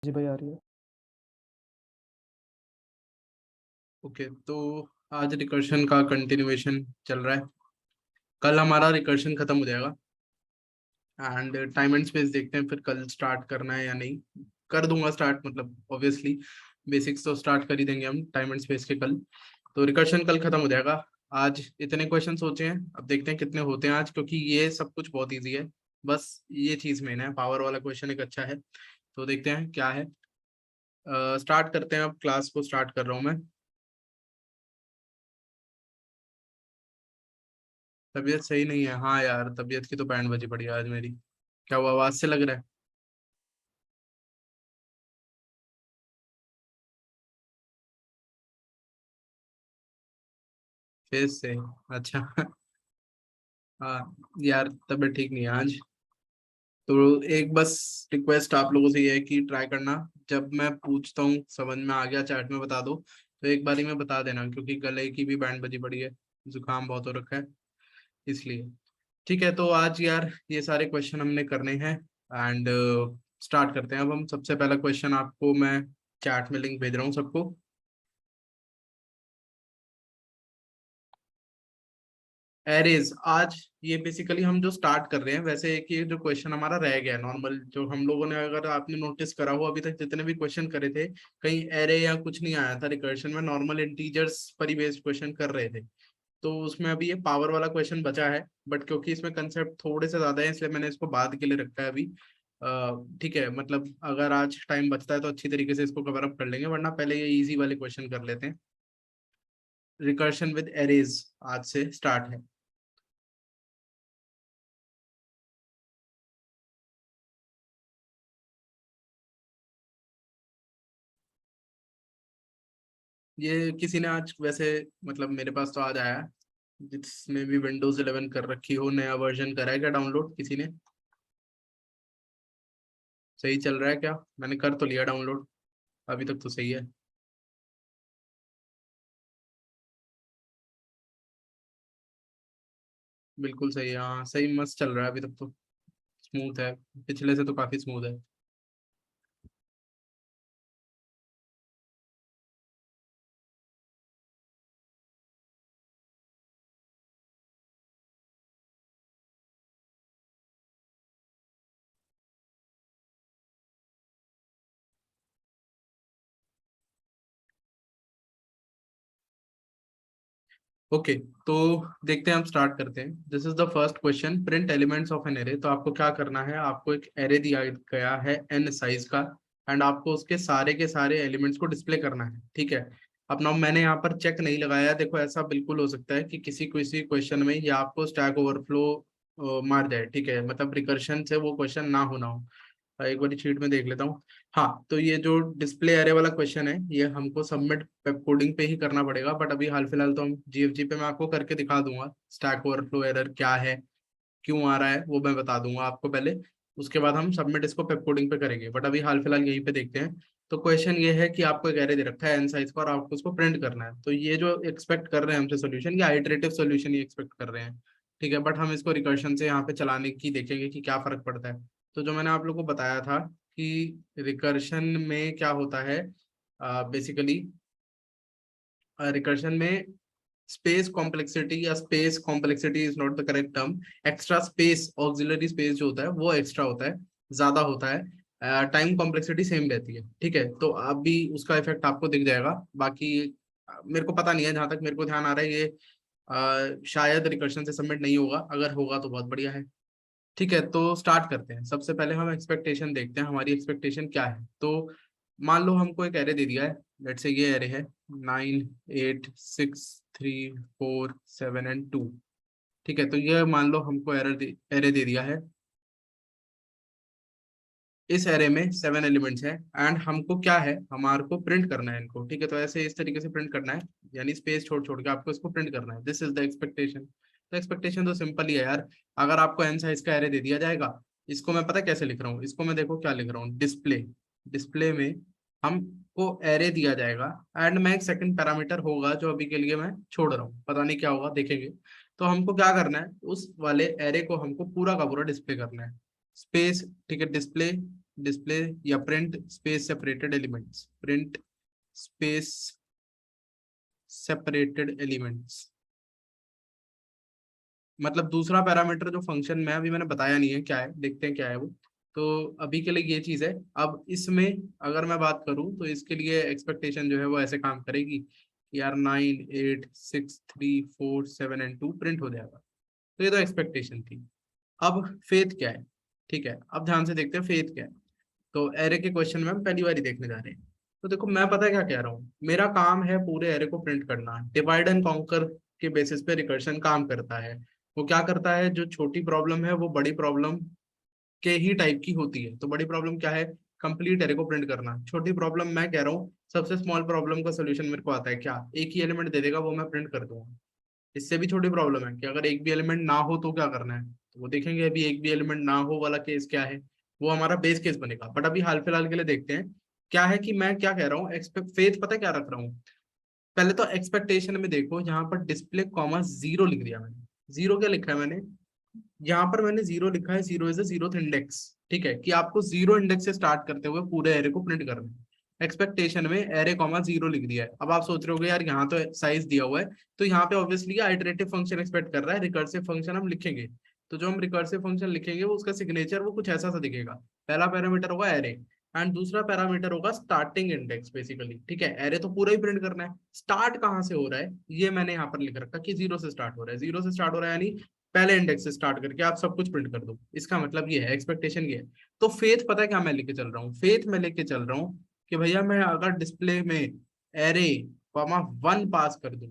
जी भाई आ रही है। ओके, तो आज रिकर्शन का कंटिन्यूएशन चल रहा है। कल हमारा रिकर्शन खत्म हो जाएगा एंड टाइम एंड स्पेस देखते हैं फिर कल स्टार्ट करना है या नहीं। कर दूंगा स्टार्ट, मतलब ऑब्वियसली बेसिक्स तो स्टार्ट कर ही देंगे हम टाइम एंड स्पेस के कल। तो रिकर्शन कल खत्म हो जाएगा। आज इतने क्वेश्चन सोचे हैं, अब देखते हैं कितने होते हैं आज, क्योंकि ये सब कुछ बहुत ईजी है। बस ये चीज मेन है, पावर वाला क्वेश्चन एक अच्छा है। तो देखते हैं क्या है। स्टार्ट करते हैं, अब क्लास को स्टार्ट कर रहा हूँ मैं। तबीयत सही नहीं है, हाँ यार तबीयत की तो बैंड बजी पड़ी है आज मेरी। क्या हुआ, आवाज से लग रहा है? फेस से? अच्छा। हाँ यार, तबीयत ठीक नहीं है आज। तो एक बस रिक्वेस्ट आप लोगों से ये है कि ट्राई करना, जब मैं पूछता हूँ समझ में आ गया चैट में बता दो, तो एक बारी में बता देना, क्योंकि गले की भी बैंड बजी पड़ी है, जुकाम बहुत हो रखा है इसलिए। ठीक है, तो आज यार ये सारे क्वेश्चन हमने करने हैं एंड स्टार्ट करते हैं। अब हम सबसे पहला क्वेश्चन, आपको मैं चैट में लिंक भेज रहा हूँ सबको। एरेज आज ये बेसिकली हम जो स्टार्ट कर रहे हैं, वैसे एक ये जो क्वेश्चन हमारा रह गया नॉर्मल, जो हम लोगों ने, अगर आपने नोटिस करा हो अभी तक जितने भी क्वेश्चन करे थे, कहीं एरे या कुछ नहीं आया था रिकर्शन में, नॉर्मल इंटीजर्स पर ही बेस्ड क्वेश्चन कर रहे थे। तो उसमें अभी ये पावर वाला क्वेश्चन बचा है, बट क्योंकि इसमें कंसेप्ट थोड़े से ज्यादा है इसलिए मैंने इसको बाद के लिए रखा है अभी। ठीक है, मतलब अगर आज टाइम बचता है तो अच्छी तरीके से इसको कवर अप कर लेंगे, वरना पहले ये इजी वाले क्वेश्चन कर लेते हैं। रिकर्शन विद एरेज आज से स्टार्ट है। ये किसी ने आज वैसे, मतलब मेरे पास तो आज आया, जिसमें भी विंडोज 11 कर रखी हो, नया वर्जन करा है क्या डाउनलोड किसी ने? सही चल रहा है क्या? मैंने कर तो लिया डाउनलोड, अभी तक तो सही है। बिल्कुल सही है, हाँ सही मस्त चल रहा है अभी तक तो। स्मूथ है, पिछले से तो काफी स्मूथ है। ओके, तो देखते हैं, हम स्टार्ट करते हैं। This is the first question, print elements of an array. तो आपको क्या करना है, आपको एक एरे दिया गया है एन साइज का, एंड आपको उसके सारे के सारे एलिमेंट्स को डिस्प्ले करना है। ठीक है, अब नाउ मैंने यहाँ पर चेक नहीं लगाया, देखो ऐसा बिल्कुल हो सकता है कि किसी किसी क्वेश्चन में ये आपको स्टैक ओवरफ्लो मार जाए, ठीक है, मतलब रिकर्शन से वो क्वेश्चन ना होना हो। एक बार शीट में देख लेता हूँ। हाँ, तो ये जो डिस्प्ले एरे वाला क्वेश्चन है, ये हमको सबमिट वेब कोडिंग पे ही करना पड़ेगा, बट अभी हाल फिलहाल तो हम जीएफजी पे मैं आपको करके दिखा दूंगा। स्टैक ओवरफ्लो एरर क्या है, क्यों आ रहा है, वो मैं बता दूंगा आपको पहले। उसके बाद हम सबमिट इसको वेब कोडिंग पे करेंगे, बट अभी हाल फिलहाल यहीं पे देखते हैं। तो क्वेश्चन ये है कि आपको एक एरे दे रखा है एन साइज का और आपको उसको प्रिंट करना है। तो ये जो एक्सपेक्ट कर रहे हैं हमसे सोल्यूशन, या आइटरेटिव सोल्यूशन ही एक्सपेक्ट कर रहे हैं। ठीक है, बट हम इसको रिकर्शन से यहाँ पे चलाने की देखेंगे कि क्या फर्क पड़ता है। तो जो मैंने आप लोगों को बताया था कि रिकर्शन में क्या होता है, बेसिकली रिकर्शन में स्पेस कॉम्प्लेक्सिटी, या space complexity is not the correct term, extra space, auxiliary space जो होता है वो एक्स्ट्रा होता है, ज्यादा होता है। टाइम कॉम्प्लेक्सिटी सेम रहती है। ठीक है, तो अभी उसका इफेक्ट आपको दिख जाएगा। बाकी मेरे को पता नहीं है, जहां तक मेरे को ध्यान आ रहा है ये शायद रिकर्शन से सबमिट नहीं होगा, अगर होगा तो बहुत बढ़िया है। ठीक है, तो स्टार्ट करते हैं। सबसे पहले हम एक्सपेक्टेशन देखते हैं, हमारी एक्सपेक्टेशन क्या है। तो मान लो हमको एक एरे दे दिया है, लेट्स से ये एरे है 9 8 6 3 4 7 एंड 2। ठीक है, तो ये मान लो हमको एरे दे दिया है। इस एरे में 7 एलिमेंट्स हैं एंड हमको क्या है, हमारे को प्रिंट करना है इनको। ठीक है, तो ऐसे इस तरीके से प्रिंट करना है, यानी स्पेस छोड़ छोड़ के आपको इसको प्रिंट करना है। This is the expectation. तो एक्सपेक्टेशन तो सिंपल ही है यार। अगर आपको एन साइज का एरे दे दिया जाएगा, इसको मैं पता कैसे लिख रहा हूँ, इसको मैं देखो क्या लिख रहा हूँ, डिस्प्ले। डिस्प्ले में हमको एरे दिया जाएगा एंड मैं एक सेकंड पैरामीटर होगा जो अभी के लिए मैं छोड़ रहा हूँ, पता नहीं क्या होगा, देखेंगे। तो हमको क्या करना है, उस वाले एरे को हमको पूरा का पूरा डिस्प्ले करना है। स्पेस, ठीक है, डिस्प्ले डिस्प्ले या print space separated elements, print space separated elements. मतलब दूसरा पैरामीटर जो फंक्शन में अभी मैंने बताया नहीं है क्या है, देखते हैं क्या है वो। तो अभी के लिए ये चीज है। अब इसमें अगर मैं बात करूं तो इसके लिए एक्सपेक्टेशन जो है वो ऐसे काम करेगी कि यार 9 8 6 3 4 7 एंड 2 प्रिंट हो जाएगा। तो ये तो एक्सपेक्टेशन थी। अब फेथ क्या है, ठीक है, अब ध्यान से देखते हैं फेथ क्या है। तो एरे के क्वेश्चन में हम पहली बार ही देखने जा रहे हैं। तो देखो मैं पता है क्या कह रहा हूँ, मेरा काम है पूरे एरे को प्रिंट करना। डिवाइड एंड कॉन्कर के बेसिस पे रिकर्शन काम करता है। वो क्या करता है, जो छोटी प्रॉब्लम है वो बड़ी प्रॉब्लम के ही टाइप की होती है। तो बड़ी प्रॉब्लम क्या है, कंप्लीट एरे को प्रिंट करना। छोटी प्रॉब्लम मैं कह रहा हूँ सबसे स्मॉल प्रॉब्लम का सोल्यूशन मेरे को आता है क्या, एक ही एलिमेंट दे देगा वो मैं प्रिंट कर दूंगा। इससे भी छोटी प्रॉब्लम है कि अगर एक भी एलिमेंट ना हो तो क्या करना है, तो वो देखेंगे। अभी एक भी एलिमेंट ना हो वाला केस क्या है, वो हमारा बेस केस बनेगा। बट अभी हाल फिलहाल के लिए देखते हैं क्या है कि मैं क्या कह रहा हूँ, एक्सपेक्ट फेथ पता है क्या रख रहा हूँ। पहले तो एक्सपेक्टेशन में देखो, यहाँ पर डिस्प्ले कॉमा जीरो लिख दिया मैंने। जीरो क्या लिखा है मैंने, यहाँ पर मैंने जीरो लिखा है, zero is the zeroth index. ठीक है, कि आपको जीरो इंडेक्स से स्टार्ट करते हुए पूरे एरे को प्रिंट करना है। एक्सपेक्टेशन में एरे कॉमा जीरो लिख दिया है। अब आप सोच रहे होगे यार यहाँ तो साइज दिया हुआ है, तो यहाँ पे ऑब्वियसली आइटरेटिव फंक्शन एक्सपेक्ट कर रहा है, रिकर्सिव फंक्शन हम लिखेंगे। तो जो हम रिकर्सिव फंक्शन लिखेंगे वो उसका सिग्नेचर वो कुछ ऐसा सा दिखेगा। पहला पैरामीटर होगा एरे, एंड दूसरा पैरामीटर होगा स्टार्टिंग इंडेक्स बेसिकली। ठीक है, एरे तो पूरा ही प्रिंट करना है, स्टार्ट कहाँ से हो रहा है ये मैंने यहाँ पर लिख रखा कि जीरो से स्टार्ट हो रहा है। जीरो से स्टार्ट हो रहा है यानी पहले इंडेक्स से स्टार्ट करके आप सब कुछ प्रिंट कर दो। इसका मतलब ये है, एक्सपेक्टेशन ये है। तो फेथ पता है क्या मैं लेके चल रहा हूँ, फेथ मैं लेके चल रहा हूँ कि भैया मैं अगर डिस्प्ले में एरे कॉमा वन पास कर दूं,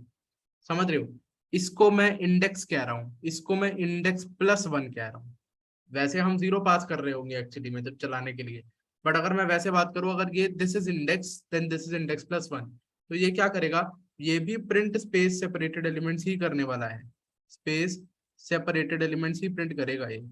समझ रहे हो, इसको मैं इंडेक्स कह रहा हूँ, इसको मैं इंडेक्स प्लस वन कह रहा हूँ। वैसे हम जीरो पास कर रहे होंगे एक्चुअली में जब चलाने के लिए, बट अगर मैं वैसे बात करूं, अगर ये this is index then this is index plus one, तो ये क्या करेगा, ये भी प्रिंट स्पेस सेपरेटेड एलिमेंट्स ही करने वाला है। स्पेस सेपरेटेड एलिमेंट्स ही प्रिंट करेगा ये,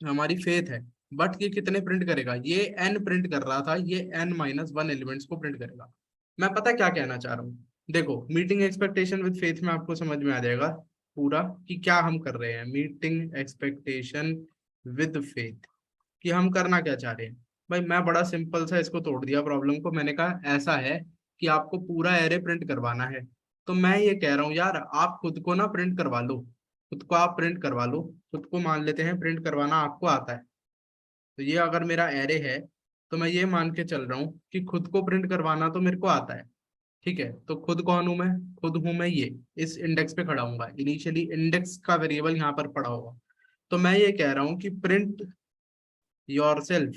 हमारी फेथ है। बट ये कितने प्रिंट करेगा, ये एन प्रिंट कर रहा था, ये एन माइनस वन एलिमेंट्स को प्रिंट करेगा। मैं पता क्या कहना चाह रहा हूँ, देखो मीटिंग एक्सपेक्टेशन विद फेथ में आपको समझ में आ जाएगा पूरा कि क्या हम कर रहे हैं। मीटिंग एक्सपेक्टेशन विद फेथ कि हम करना क्या चाह रहे हैं। भाई मैं बड़ा सिंपल सा इसको तोड़ दिया प्रॉब्लम को, मैंने कहा ऐसा है कि आपको पूरा एरे प्रिंट करवाना है। तो मैं ये कह रहा हूँ यार आप खुद को ना प्रिंट करवा लो, खुद को आप प्रिंट करवा लो। खुद को मान लेते हैं प्रिंट करवाना आपको आता है। तो ये अगर मेरा एरे है तो मैं ये मान के चल रहा हूँ कि खुद को प्रिंट करवाना तो मेरे को आता है। ठीक है, तो खुद कौन हूं मैं, खुद हूं मैं ये इस इंडेक्स पे खड़ा हूँ, इनिशियली इंडेक्स का वेरिएबल यहाँ पर पड़ा होगा। तो मैं ये कह रहा हूँ कि प्रिंट योरसेल्फ,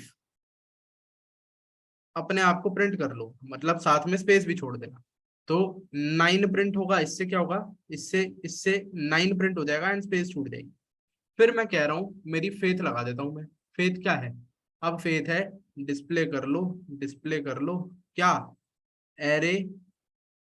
अपने आप को प्रिंट कर लो, मतलब साथ में स्पेस भी छोड़ देना। तो नाइन प्रिंट होगा, इससे क्या होगा, इससे इससे नाइन प्रिंट हो जाएगा एंड स्पेस छूट जाएगी। फिर मैं कह रहा हूँ मेरी फेथ लगा देता हूँ मैं। फेथ क्या है, अब फेथ है डिस्प्ले कर लो, डिस्प्ले कर लो क्या, array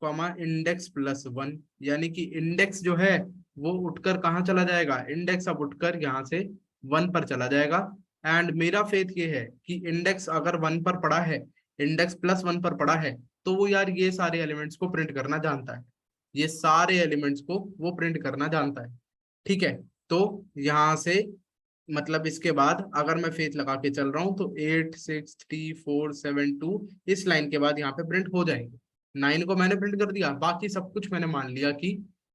comma index plus one. यानी कि इंडेक्स जो है वो उठकर कहाँ चला जाएगा, इंडेक्स अब उठकर यहाँ से वन पर चला जाएगा। एंड मेरा फेथ ये है कि इंडेक्स अगर वन पर पड़ा है, इंडेक्स प्लस वन पर पड़ा है, तो वो यार ये सारे एलिमेंट्स को प्रिंट करना जानता है। ये सारे एलिमेंट्स को वो प्रिंट करना जानता है। ठीक है, तो यहाँ से मतलब इसके बाद अगर मैं फेथ लगा के चल रहा हूँ तो 8 6 3 4 7 2 इस लाइन के बाद यहाँ पे प्रिंट हो जाएंगे। नाइन को मैंने प्रिंट कर दिया, बाकी सब कुछ मैंने मान लिया कि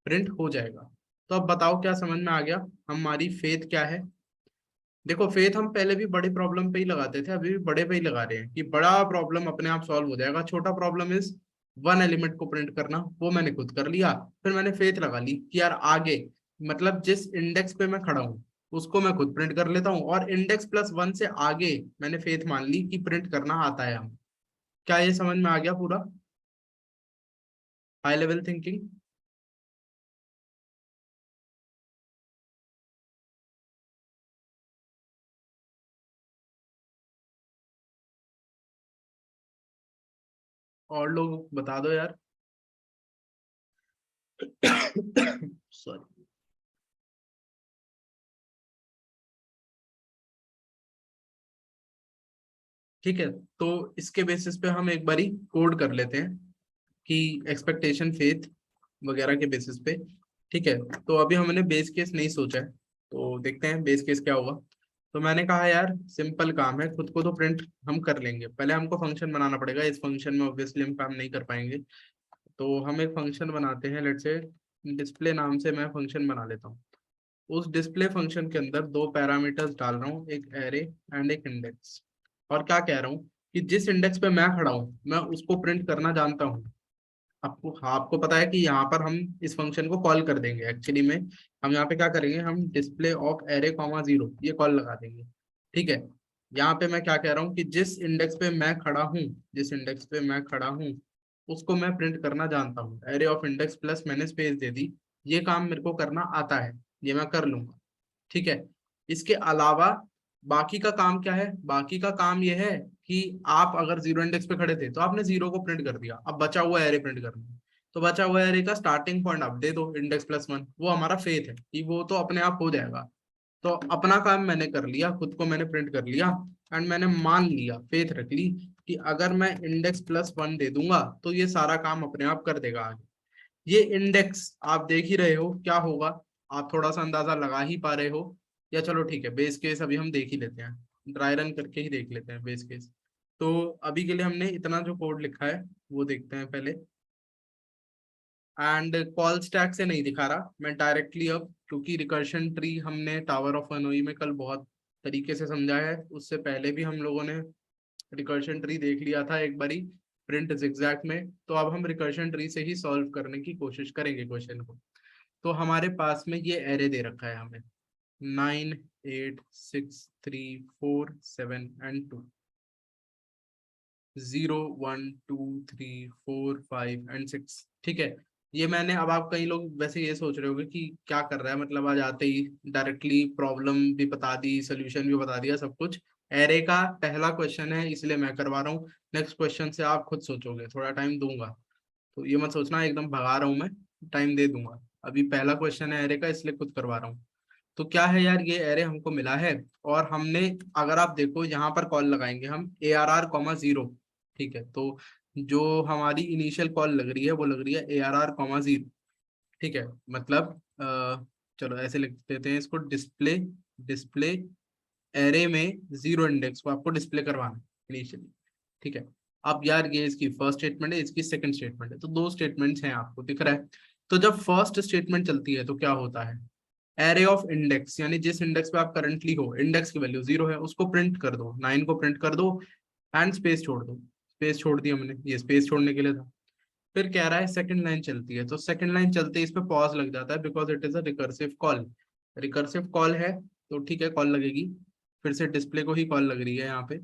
प्रिंट हो जाएगा। तो अब बताओ क्या समझ में आ गया, हमारी फेथ क्या है। देखो फेथ हम पहले भी बड़ी प्रॉब्लम पे ही लगाते थे, अभी भी बड़े पे ही लगा रहे हैं कि बड़ा प्रॉब्लम अपने आप सॉल्व हो जाएगा। छोटा प्रॉब्लम इज वन एलिमेंट को प्रिंट करना, वो मैंने खुद कर लिया। फिर मैंने फेथ लगा ली कि यार आगे मतलब जिस इंडेक्स पे मैं खड़ा हूँ उसको मैं खुद प्रिंट कर लेता हूँ, और इंडेक्स प्लस वन से आगे मैंने फेथ मान ली कि प्रिंट करना आता है हम। क्या ये समझ में आ गया पूरा, हाई लेवल थिंकिंग। और लोग बता दो यार। सॉरी। ठीक है, तो इसके बेसिस पे हम एक बारी कोड कर लेते हैं कि एक्सपेक्टेशन फेथ वगैरह के बेसिस पे। ठीक है, तो अभी हमने बेस केस नहीं सोचा है, तो देखते हैं बेस केस क्या होगा। तो मैंने कहा यार सिंपल काम है, खुद को तो प्रिंट हम कर लेंगे, पहले हमको फंक्शन बनाना पड़ेगा, इस फंक्शन में ऑब्वियसली हम काम नहीं कर पाएंगे। तो हम एक फंक्शन बनाते हैं, लेट्स से डिस्प्ले नाम से मैं फंक्शन बना लेता हूँ। उस डिस्प्ले फंक्शन के अंदर दो पैरामीटर्स डाल रहा हूँ, एक एरे एंड एक इंडेक्स। और क्या कह रहा हूँ कि जिस इंडेक्स पे मैं खड़ा हूँ मैं उसको प्रिंट करना जानता हूँ। आपको, हाँ, आपको पता है कि यहाँ पर हम इस फंक्शन को कॉल कर देंगे, एक्चुअली में हम यहाँ पे क्या करेंगे, हम display of array comma zero ये कॉल लगा देंगे। ठीक है, यहाँ पे मैं क्या कह रहा हूँ कि जिस इंडेक्स पे मैं खड़ा हूँ, जिस इंडेक्स पे मैं खड़ा हूँ उसको मैं प्रिंट करना जानता हूँ। एरे ऑफ इंडेक्स प्लस मैंने स्पेस दे दी, ये काम मेरे को करना आता है, ये मैं कर लूंगा। ठीक है, इसके अलावा बाकी का काम क्या है, बाकी का काम ये है कि आप अगर जीरो इंडेक्स पे खड़े थे तो आपने जीरो को प्रिंट कर दिया, अब बचा हुआ एरे प्रिंट करना है। तो बचा हुआ एरे का स्टार्टिंग पॉइंट आप दे दो इंडेक्स प्लस वन, वो हमारा फेथ है कि वो तो अपने आप हो जाएगा। तो अपना काम मैंने कर लिया, खुद को मैंने प्रिंट कर लिया, एंड मैंने मान लिया, फेथ रख ली कि अगर मैं इंडेक्स प्लस वन दे दूंगा तो ये सारा काम अपने आप कर देगा आगे। ये इंडेक्स आप देख ही रहे हो क्या होगा, आप थोड़ा सा अंदाजा लगा ही पा रहे हो, या चलो ठीक है बेस केस अभी हम देख ही लेते हैं, ड्राई रन करके ही देख लेते हैं बेस केस। तो अभी के लिए हमने इतना जो कोड लिखा है वो देखते हैं पहले। एंड कॉल स्टैक से नहीं दिखा रहा मैं डायरेक्टली अब, क्योंकि रिकर्शन ट्री हमने टावर ऑफ अनोई में कल बहुत तरीके से समझाया है, उससे पहले भी हम लोगों ने रिकर्शन ट्री देख लिया था एक बारी प्रिंट जिगजैग में। तो अब हम रिकर्शन ट्री से ही सॉल्व करने की कोशिश करेंगे क्वेश्चन को। तो हमारे पास में ये एरे दे रखा है हमें, 9 8 6 3 4 7 एंड 2, 0 1 2 3 4 5 एंड 6। ठीक है, ये मैंने, अब आप कई लोग वैसे ये सोच रहे होंगे कि क्या कर रहा है, मतलब आज आते ही डायरेक्टली प्रॉब्लम भी बता दी, सोल्यूशन भी बता दिया, सब कुछ। एरे का पहला क्वेश्चन है इसलिए मैं करवा रहा हूँ, नेक्स्ट क्वेश्चन से आप खुद सोचोगे, थोड़ा टाइम दूंगा। तो ये मत सोचना एकदम भगा रहा हूँ मैं, टाइम दे दूंगा। अभी पहला क्वेश्चन है एरे का इसलिए खुद करवा रहा हूँ। तो क्या है यार, ये एरे हमको मिला है, और हमने, अगर आप देखो यहाँ पर कॉल लगाएंगे हम ARR, 0। ठीक है, तो जो हमारी इनिशियल कॉल लग रही है वो लग रही है ARR, 0। ठीक है, मतलब चलो ऐसे लिख देते हैं इसको, डिस्प्ले डिस्प्ले एरे में जीरो इंडेक्स को आपको डिस्प्ले करवाना है इनिशियली। ठीक है, अब यार ये इसकी फर्स्ट स्टेटमेंट है, इसकी सेकंड स्टेटमेंट है, तो दो स्टेटमेंट्स हैं आपको दिख रहा है। तो जब फर्स्ट स्टेटमेंट चलती है तो क्या होता है, एरे ऑफ इंडेक्स यानी जिस इंडेक्स पे आप करंटली हो, इंडेक्स की वैल्यू जीरो है उसको प्रिंट कर दो, 9 को प्रिंट कर दो, एंड स्पेस छोड़ दो। स्पेस छोड़ दी हमने, ये स्पेस छोड़ने के लिए था। फिर कह रहा है सेकंड लाइन चलती है, तो सेकंड लाइन चलते ही इस पे पॉज लग जाता है because it is a recursive call. Recursive call है तो ठीक है कॉल लगेगी, फिर से डिस्प्ले को ही कॉल लग रही है यहाँ पे।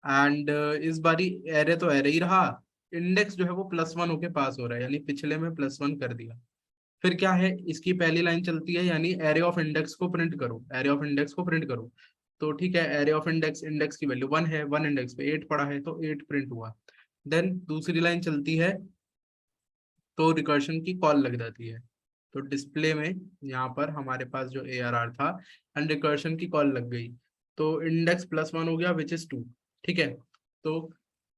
एंड इस बारी एरे तो एरे ही रहा, इंडेक्स जो है वो प्लस वन होके पास हो रहा है, यानी पिछले में प्लस वन कर दिया। फिर क्या है, इसकी पहली लाइन चलती है यानी एरे ऑफ इंडेक्स को प्रिंट करो, एरे ऑफ इंडेक्स को प्रिंट करो। तो ठीक है, एरे ऑफ इंडेक्स, इंडेक्स की वैल्यू वन है, वन इंडेक्स पे एट पड़ा है तो एट प्रिंट हुआ। देन दूसरी लाइन चलती है तो रिकर्शन की कॉल लग जाती है। तो डिस्प्ले में यहाँ पर हमारे पास जो ARR था एंड रिकर्शन की कॉल लग गई, तो इंडेक्स प्लस वन हो गया विच इज टू। ठीक है, तो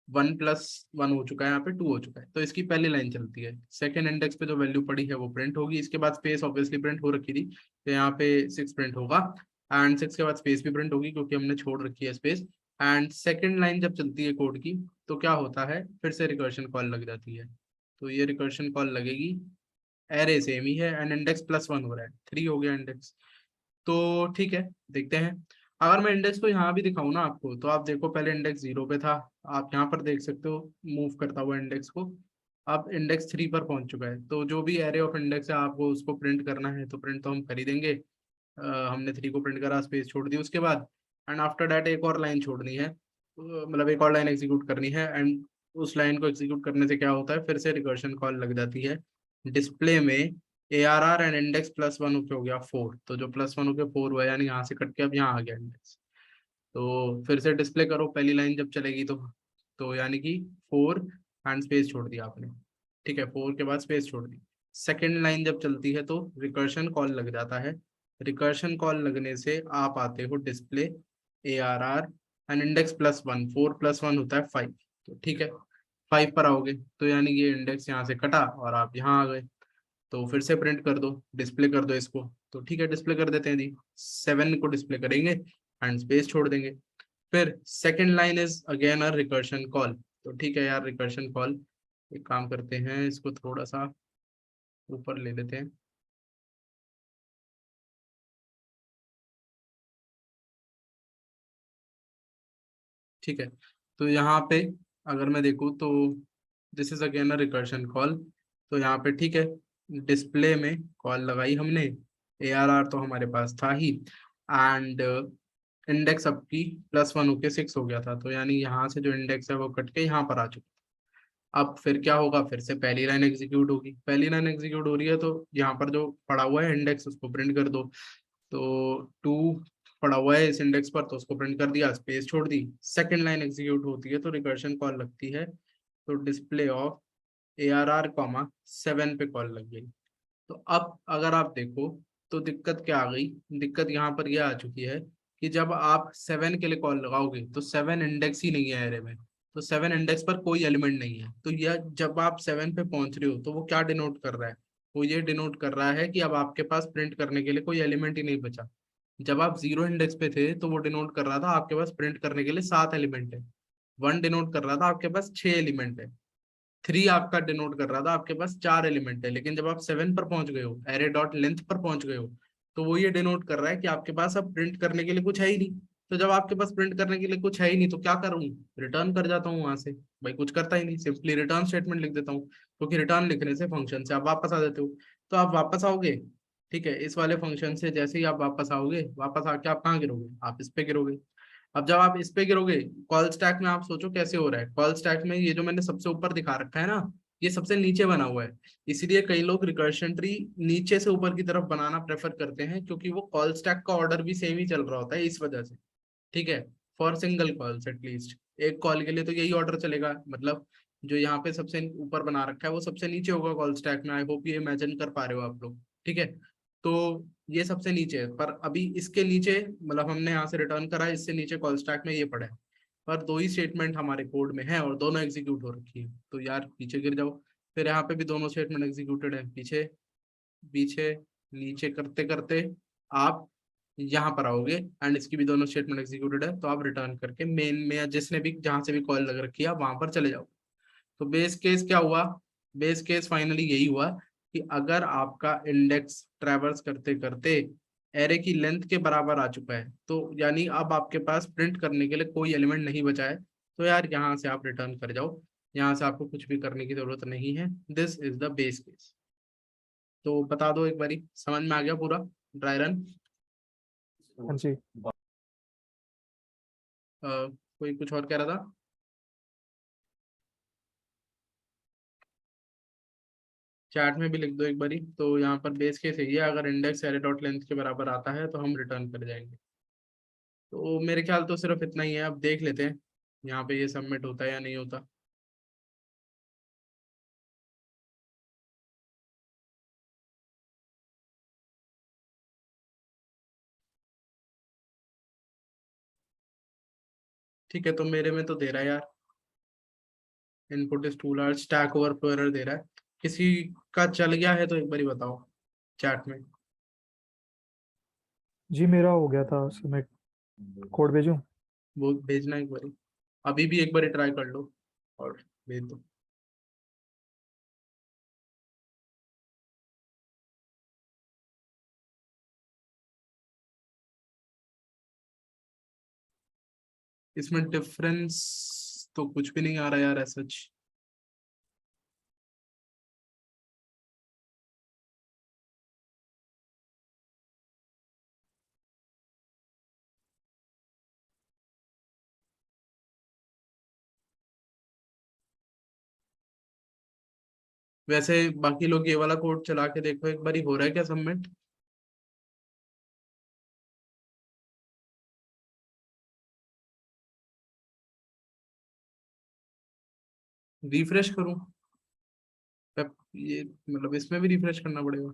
वन प्लस वन हो चुका है, यहाँ पे टू हो चुका है, तो इसकी पहली लाइन चलती है, सेकंड इंडेक्स पे जो वैल्यू पड़ी है वो प्रिंट होगी, इसके बाद स्पेस ऑब्वियसली प्रिंट हो रखी थी तो यहाँ पे सिक्स प्रिंट होगा, एंड सिक्स के बाद स्पेस भी प्रिंट होगी क्योंकि हमने छोड़ रखी है स्पेस। एंड सेकंड लाइन जब चलती है कोड की तो क्या होता है, फिर से रिकर्शन कॉल लग जाती है। तो ये रिकर्शन कॉल लगेगी, एरे सेम ही है एंड इंडेक्स प्लस वन हो रहा है, थ्री हो गया इंडेक्स। तो ठीक है, देखते हैं। अगर मैं इंडेक्स को यहाँ भी दिखाऊँ ना आपको, तो आप देखो पहले इंडेक्स जीरो पे था, आप यहाँ पर देख सकते हो मूव करता हुआ इंडेक्स को, अब इंडेक्स थ्री पर पहुंच चुका है। तो जो भी एरे ऑफ इंडेक्स है आपको उसको प्रिंट करना है तो प्रिंट तो हम कर ही देंगे। हमने थ्री को प्रिंट करा, स्पेस छोड़ दी उसके बाद, एंड आफ्टर डैट एक और लाइन छोड़नी है, मतलब एक और लाइन एग्जीक्यूट करनी है, एंड उस लाइन को एग्जीक्यूट करने से क्या होता है, फिर से रिकर्शन कॉल लग जाती है डिस्प्ले में। ARR and index plus one होके हो गया फोर, तो जो प्लस वन होके फोर हुआ यानी यहाँ से कट के अब यहाँ आ गया इंडेक्स। तो फिर से डिस्प्ले करो पहली लाइन जब चलेगी तो यानी कि फोर एंड स्पेस छोड़ दिया आपने। ठीक है, फोर के बाद स्पेस छोड़ दी। सेकेंड लाइन जब चलती है तो रिकर्शन कॉल लग जाता है, रिकर्शन कॉल लगने से आप आते हो display ARR and index plus one, four plus one होता है फाइव। तो ठीक है, फाइव पर आओगे तो यानी ये इंडेक्स यहाँ से कटा और आप यहाँ आ गए। तो फिर से प्रिंट कर दो, डिस्प्ले कर दो इसको, तो ठीक है डिस्प्ले कर देते हैं जी, सेवन को डिस्प्ले करेंगे एंड स्पेस छोड़ देंगे। फिर second line is again a recursion call. तो ठीक है यार, रिकर्शन कॉल एक काम करते हैं, इसको थोड़ा सा ऊपर ले लेते हैं। ठीक है, तो यहाँ पे अगर मैं देखूँ तो this is again a recursion call. तो यहाँ पे ठीक है, डिस्प्ले में कॉल लगाई हमने, ARR तो हमारे पास था ही, एंड इंडेक्स आपकी +1 होके 6 हो गया था, तो यानी यहाँ से जो इंडेक्स है वो कट के यहाँ पर आ चुका। अब फिर क्या होगा, फिर से पहली लाइन एग्जीक्यूट होगी। पहली लाइन एग्जीक्यूट हो रही है तो यहाँ पर जो पड़ा हुआ है इंडेक्स उसको प्रिंट कर दो। तो 2 पड़ा हुआ है इस इंडेक्स पर, तो उसको प्रिंट कर दिया, स्पेस छोड़ दी। सेकंड लाइन एग्जीक्यूट होती है तो रिकर्शन कॉल लगती है, तो डिस्प्ले ऑफ ARR कॉमा 7 पे कॉल लग गई। तो अब अगर आप देखो तो दिक्कत क्या आ गई, दिक्कत यहाँ पर यह आ चुकी है कि जब आप 7 के लिए कॉल लगाओगे तो 7 इंडेक्स ही नहीं है एरे में, तो 7 इंडेक्स पर कोई एलिमेंट नहीं है। तो यह जब आप 7 पे पहुंच रहे हो तो वो क्या डिनोट कर रहा है, वो ये डिनोट कर रहा है कि अब आपके पास प्रिंट करने के लिए कोई एलिमेंट ही नहीं बचा। जब आप 0 इंडेक्स पे थे तो वो डिनोट कर रहा था आपके पास प्रिंट करने के लिए 7 एलिमेंट है। 1 डिनोट कर रहा था आपके पास 6 एलिमेंट है। 3 आपका डिनोट कर रहा था आपके पास 4 एलिमेंट है। लेकिन जब आप 7 पर पहुंच गए हो, एरे डॉट लेंथ पर पहुंच गए हो, तो वो ये डिनोट कर रहा है कि आपके पास अब प्रिंट करने के लिए कुछ है ही नहीं। तो जब आपके पास प्रिंट करने के लिए कुछ है ही नहीं तो क्या करूँ, रिटर्न कर जाता हूँ वहां से। भाई कुछ करता ही नहीं, सिंपली रिटर्न स्टेटमेंट लिख देता हूँ, क्योंकि रिटर्न लिखने से फंक्शन से आप वापस आ जाते हो। तो आप वापस आओगे, ठीक है, इस वाले फंक्शन से जैसे ही आप वापस आओगे, वापस आके आप कहाँ गिरोगे, आप इस पे गिरोगे। अब जब आप इस पे गिरोगे, कॉल स्टैक में आप सोचो कैसे हो रहा है। कॉल स्टैक में ये जो मैंने सबसे ऊपर दिखा रखा है ना, ये सबसे नीचे बना हुआ है। इसीलिए कई लोग रिकर्शन ट्री नीचे से ऊपर की तरफ बनाना प्रेफर करते हैं, क्योंकि वो कॉल स्टैक का ऑर्डर भी सेम ही चल रहा होता है इस वजह से। ठीक है, फॉर सिंगल कॉल्स एटलीस्ट, एक कॉल के लिए तो यही ऑर्डर चलेगा। मतलब जो यहाँ पे सबसे ऊपर बना रखा है वो सबसे नीचे होगा कॉल स्टैक में। आई होप ये इमेजिन कर पा रहे हो आप लोग। ठीक है, तो ये सबसे नीचे है, पर अभी इसके नीचे मतलब हमने यहाँ से रिटर्न करा है, इससे नीचे कॉल स्टैक में ये पड़ा है। पर 2 ही स्टेटमेंट हमारे कोड में है और दोनों एग्जीक्यूट हो रखी है, तो यार पीछे गिर जाओ। फिर यहाँ पे भी दोनों स्टेटमेंट एग्जीक्यूटेड है, पीछे पीछे नीचे करते करते आप यहाँ पर आओगे एंड इसकी भी दोनों स्टेटमेंट एग्जीक्यूटेड है, तो आप रिटर्न करके मेन में या जिसने भी जहां से भी कॉल लग रखी है आप वहां पर चले जाओ। तो बेस केस क्या हुआ, बेस केस फाइनली यही हुआ कि अगर आपका इंडेक्स ट्रैवर्स करते करते एरे की लेंथ के बराबर आ चुका है, तो यानी अब आपके पास प्रिंट करने के लिए कोई एलिमेंट नहीं बचा है, तो यार यहाँ से आप रिटर्न कर जाओ। यहाँ से आपको कुछ भी करने की जरूरत नहीं है। This is the base case. तो बता दो एक बारी, समझ में आ गया पूरा ड्राई रन? हाँ जी। कोई कुछ और कह रहा था? चैट में भी लिख दो एक बारी। तो यहाँ पर बेस केस यही है, अगर इंडेक्स एरे डॉट लेंथ के बराबर आता है तो हम रिटर्न कर जाएंगे। तो मेरे ख्याल तो सिर्फ इतना ही है, अब देख लेते हैं यहाँ पे ये सबमिट होता है या नहीं होता। ठीक है, तो मेरे में तो दे रहा है यार, input is too large, stack overflow error दे रहा है। किसी का चल गया है तो एक बारी बताओ चैट में। जी मेरा हो गया था सबमिट। कोड भेजूं? वो भेजना एक बारी, अभी भी एक बारी ट्राई कर लो और भेज दो। इसमें डिफरेंस तो कुछ भी नहीं आ रहा यार सच। वैसे बाकी लोग ये वाला कोड चला के देखो एक बारी, हो रहा है क्या सबमिट? रिफ्रेश करूं? ये मतलब इसमें भी रिफ्रेश करना पड़ेगा?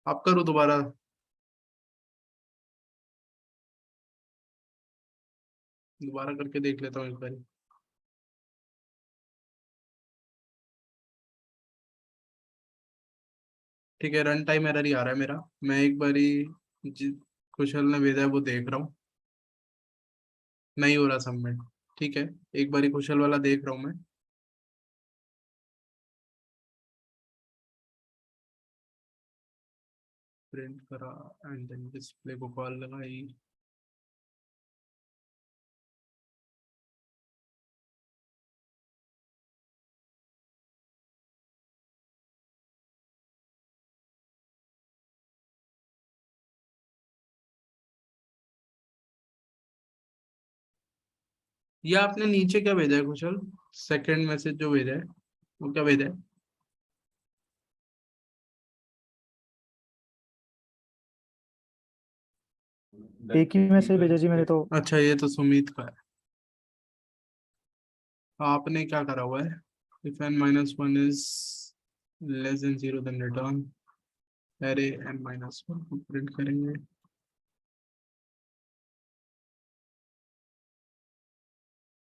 आप करो दोबारा। दोबारा करके देख लेता हूँ एक बारी। ठीक है, रन टाइम एरर ही आ रहा है मेरा। मैं एक बारी जी, कुशल ने भेजा है वो देख रहा हूँ, नहीं हो रहा सबमिट। ठीक है, एक बारी कुशल वाला देख रहा हूँ मैं। प्रिंट करा एंड देन डिस्प्ले को कॉल लगाई। ये आपने नीचे क्या भेजा है कुशल, सेकंड मैसेज जो भेजा है वो क्या भेजा है? एक ही मैसेज भेजा जी मैंने तो। अच्छा, ये तो सुमित का है। आपने क्या करा हुआ है, if n minus one is less than zero then return array n minus one को प्रिंट करेंगे।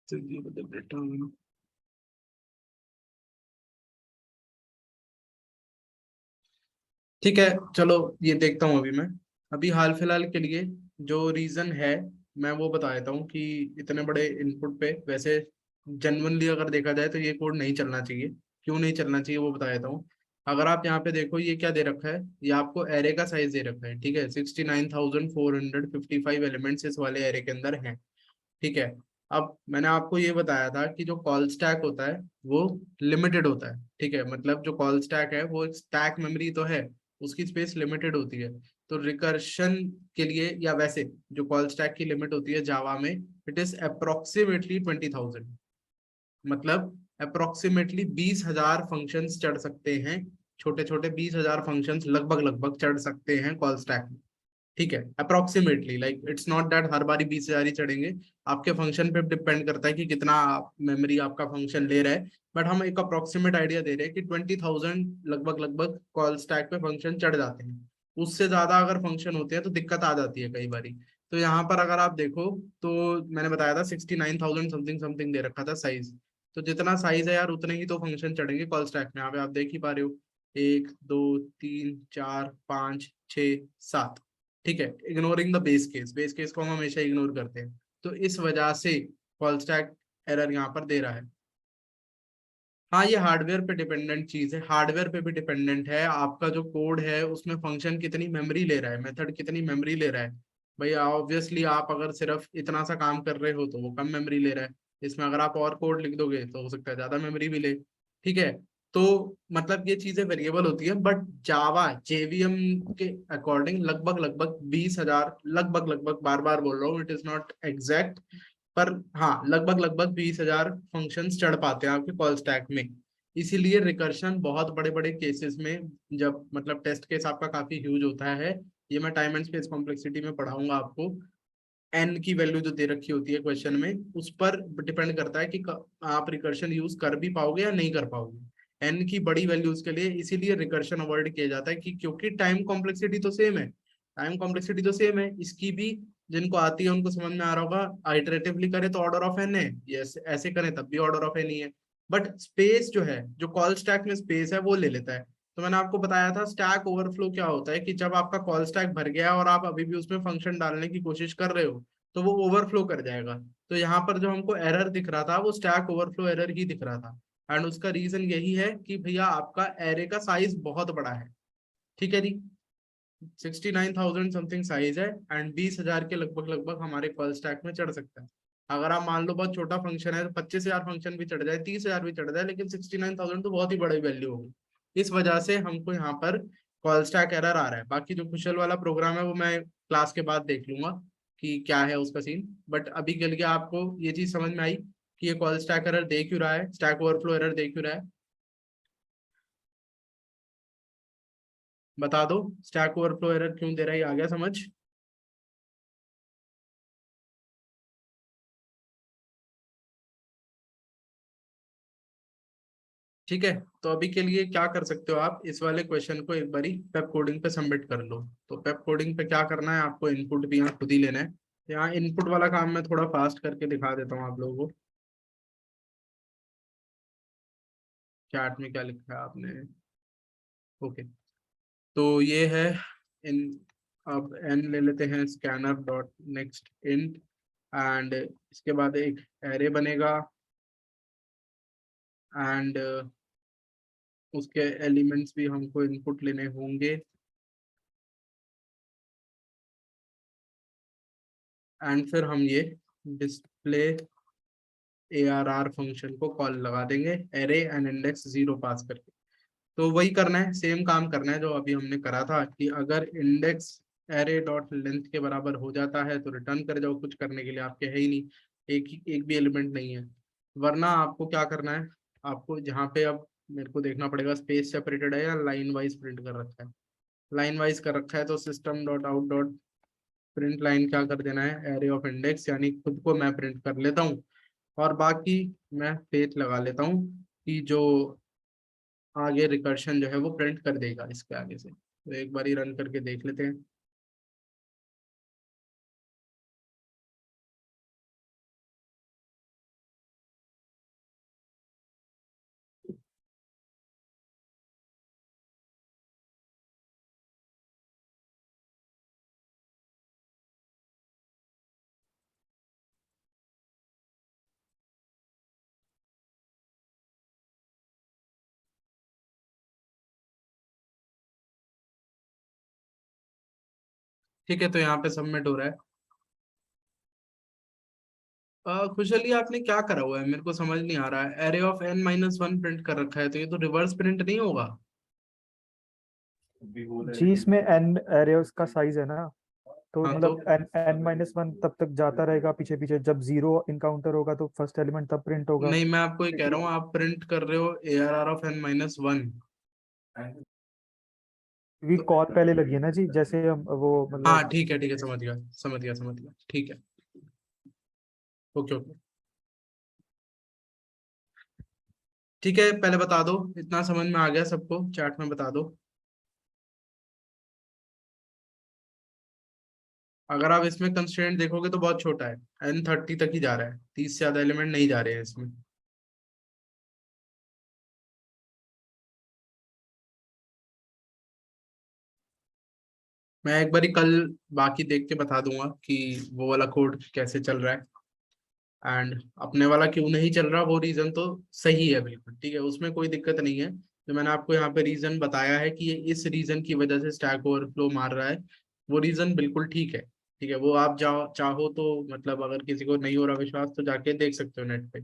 तो जीरो देन रिटर्न, ठीक है। चलो ये देखता हूँ अभी मैं। अभी हाल फिलहाल के लिए जो रीजन है मैं वो बता देता हूँ कि इतने बड़े इनपुट पे वैसे जनरली अगर देखा जाए तो ये कोड नहीं चलना चाहिए। क्यों नहीं चलना चाहिए वो बता देता हूँ। अगर आप यहाँ पे देखो ये क्या दे रखा है, ये आपको एरे का साइज दे रखा है। ठीक है, 69,455 एलिमेंट्स इस वाले एरे के अंदर हैं। ठीक है, अब मैंने आपको ये बताया था कि जो कॉल स्टैक होता है वो लिमिटेड होता है। ठीक है, मतलब जो कॉल स्टैक है वो एक स्टैक मेमोरी तो है, उसकी स्पेस लिमिटेड होती है। तो रिकर्शन के लिए या वैसे जो कॉल स्टैक की लिमिट होती है जावा में, इट इज अप्रोक्सीमेटली 20,000। मतलब अप्रोक्सीमेटली 20,000 फंक्शंस चढ़ सकते हैं। छोटे छोटे 20,000 फंक्शंस लगभग लगभग चढ़ सकते हैं कॉल स्टैक में। ठीक है, approximately, like it's not that हर बारी 20,000 ही चढ़ेंगे। आपके फंक्शन पे डिपेंड करता है कि कितना मेमोरी आपका फंक्शन ले रहा है। बट हम एक अप्रोक्सीमेट आइडिया दे रहे हैं कि 20,000 लगभग लगभग कॉल स्टैक पे फंक्शन चढ़ जाते हैं। उससे ज्यादा अगर फंक्शन होते हैं तो दिक्कत आ जाती है कई बारी। तो यहाँ पर अगर आप देखो तो मैंने बताया था 69,000 समथिंग समथिंग दे रखा था साइज। तो जितना साइज है यार उतने ही तो फंक्शन चढ़ेंगे कॉल स्टैक में। यहाँ पे आप देख ही पा रहे हो, एक दो तीन चार पाँच छः सात। ठीक है, ignoring the base case, base case को हम हमेशा इग्नोर करते हैं। तो इस वजह से कॉल स्टैक एरर यहाँ पर दे रहा है। हाँ, ये हार्डवेयर पे डिपेंडेंट चीज है, हार्डवेयर पे भी डिपेंडेंट है। आपका जो कोड है उसमें फंक्शन कितनी मेमोरी ले रहा है, मेथड कितनी मेमोरी ले रहा है। भाई ऑब्वियसली आप अगर सिर्फ इतना सा काम कर रहे हो तो वो कम मेमोरी ले रहा है। इसमें अगर आप और कोड लिख दोगे तो हो सकता है ज्यादा मेमोरी भी ले। ठीक है, तो मतलब ये चीजें वेरिएबल होती है। बट जावा जेवीएम के अकॉर्डिंग लगभग लगभग 20,000, लगभग लगभग, बार बार बोल रहा हूँ, इट इज नॉट एग्जैक्ट, पर हाँ लगभग लगभग 20,000 फंक्शंस चढ़ पाते हैं आपके कॉल स्टैक में। इसीलिए रिकर्शन बहुत बड़े बड़े केसेस में, जब मतलब टेस्ट केस आपका काफी ह्यूज होता है, ये मैं टाइम एंड स्पेस कॉम्प्लेक्सिटी में पढ़ाऊंगा आपको। एन की वैल्यू जो दे रखी होती है क्वेश्चन में उस पर डिपेंड करता है कि आप रिकर्शन यूज कर भी पाओगे या नहीं कर पाओगे। एन की बड़ी वैल्यूज के लिए इसीलिए रिकर्शन अवॉइड किया जाता है कि क्योंकि टाइम कॉम्प्लेक्सिटी तो सेम है, टाइम कॉम्प्लेक्सिटी तो सेम है इसकी भी। जिनको आती है उनको समझ में आ रहा होगा, आइटरेटिवली करे तो ऑर्डर ऑफ एन है, यस ऐसे करें तब भी ऑर्डर ऑफ एन ही है। बट स्पेस जो है, जो कॉल स्टैक में स्पेस है वो ले लेता है। तो मैंने आपको बताया था स्टैक ओवरफ्लो क्या होता है, कि जब आपका कॉल स्टैक भर गया और आप अभी भी उसमें फंक्शन डालने की कोशिश कर रहे हो तो वो ओवरफ्लो कर जाएगा। तो यहाँ पर जो हमको एरर दिख रहा था वो स्टैक ओवरफ्लो एरर ही दिख रहा था। एंड उसका रीजन यही है कि भैया आपका एरे का साइज बहुत बड़ा है। ठीक है जी, 69,000 समथिंग साइज है एंड 20,000 के लगभग लगभग हमारे कॉल स्टैक में चढ़ सकता है। अगर आप मान लो बहुत छोटा फंक्शन है तो 25,000 फंक्शन भी चढ़ जाए, 30,000 भी चढ़ जाए, लेकिन 69,000 तो बहुत ही बड़ी वैल्यू होगी। इस वजह से हमको यहाँ पर कॉल स्टैक एरर आ रहा है। बाकी जो कुशल वाला प्रोग्राम है वो मैं क्लास के बाद देख लूंगा कि क्या है उसका सीन। बट अभी के लिए आपको ये चीज समझ में आई कि ये कॉल स्टैक एरर दे क्यों रहा है, स्टैक ओवरफ्लो एरर दे क्यों रहा है। बता दो, स्टैक ओवरफ्लो एरर क्यों दे रहा है, ये आ गया समझ? ठीक है, तो अभी के लिए क्या कर सकते हो आप, इस वाले क्वेश्चन को एक बारी पेप कोडिंग पे सबमिट कर लो। तो पेप कोडिंग पे क्या करना है, आपको इनपुट भी यहाँ खुद ही लेना है। यहाँ इनपुट वाला काम मैं थोड़ा फास्ट करके दिखा देता हूँ आप लोगों को। चैट में क्या लिखा है आपने, ओके। तो ये है इन अब n ले लेते हैं scanner dot next int, and इसके बाद एक एरे बनेगा, एंड उसके एलिमेंट्स भी हमको इनपुट लेने होंगे, एंड फिर हम ये डिस्प्ले ARR फंक्शन को कॉल लगा देंगे एरे एंड इंडेक्स 0 पास करके। तो वही करना है, सेम काम करना है जो अभी हमने करा था कि अगर इंडेक्स एरे डॉट लेंथ के बराबर हो जाता है तो रिटर्न कर जाओ, कुछ करने के लिए आपके है ही नहीं, एक भी एलिमेंट नहीं है। वरना आपको क्या करना है, आपको जहाँ पे अब मेरे को देखना पड़ेगा स्पेस सेपरेटेड है या लाइन वाइज प्रिंट कर रखा है। लाइन वाइज कर रखा है तो system dot out dot print line क्या कर देना है, एरे ऑफ इंडेक्स, यानी खुद को मैं प्रिंट कर लेता हूँ और बाकी मैं फेथ लगा लेता हूँ कि जो आगे रिकर्शन जो है वो प्रिंट कर देगा इसके आगे से। तो एक बार ही रन करके देख लेते हैं। ठीक है, तो यहाँ पे सबमिट हो रहा है। खुशली आपने क्या करा हुआ है, मेरे को समझ नहीं आ रहा है। एरे ऑफ n-1 प्रिंट कर रखा है, तो ये तो रिवर्स प्रिंट नहीं होगा। जी इसमें एन एरेस का साइज है ना, तो हाँ तो मतलब एन एन माइनस वन तब तक जाता रहेगा पीछे पीछे, जब जीरो इनकाउंटर होगा तो फर्स्ट एलिमेंट तब प्रिंट होगा। नहीं, मैं आपको ये कह रहा हूँ, आप प्रिंट कर रहे हो ARR ऑफ n-1। वी तो कॉल पहले लगी है ना जी, जैसे हम वो हाँ मतलब। ठीक है, ठीक है, समझ गया समझ गया समझ गया, ठीक है। ओके ओके, ठीक है, पहले बता दो, इतना समझ में आ गया सबको, चैट में बता दो। अगर आप इसमें कंस्ट्रेंट देखोगे तो बहुत छोटा है, n30 तक ही जा रहा है, 30 से ज्यादा एलिमेंट नहीं जा रहे हैं इसमें। मैं एक बारी कल बाकी देख के बता दूंगा कि वो वाला कोड कैसे चल रहा है, एंड अपने वाला क्यों नहीं चल रहा, वो रीजन तो सही है बिल्कुल, ठीक है, उसमें कोई दिक्कत नहीं है। जो मैंने आपको यहाँ पे रीजन बताया है कि ये इस रीजन की वजह से स्टैक ओवरफ्लो मार रहा है, वो रीजन बिल्कुल ठीक है। ठीक है, वो आप जाओ चाहो तो, मतलब अगर किसी को नहीं हो रहा विश्वास तो जाके देख सकते हो नेट पे।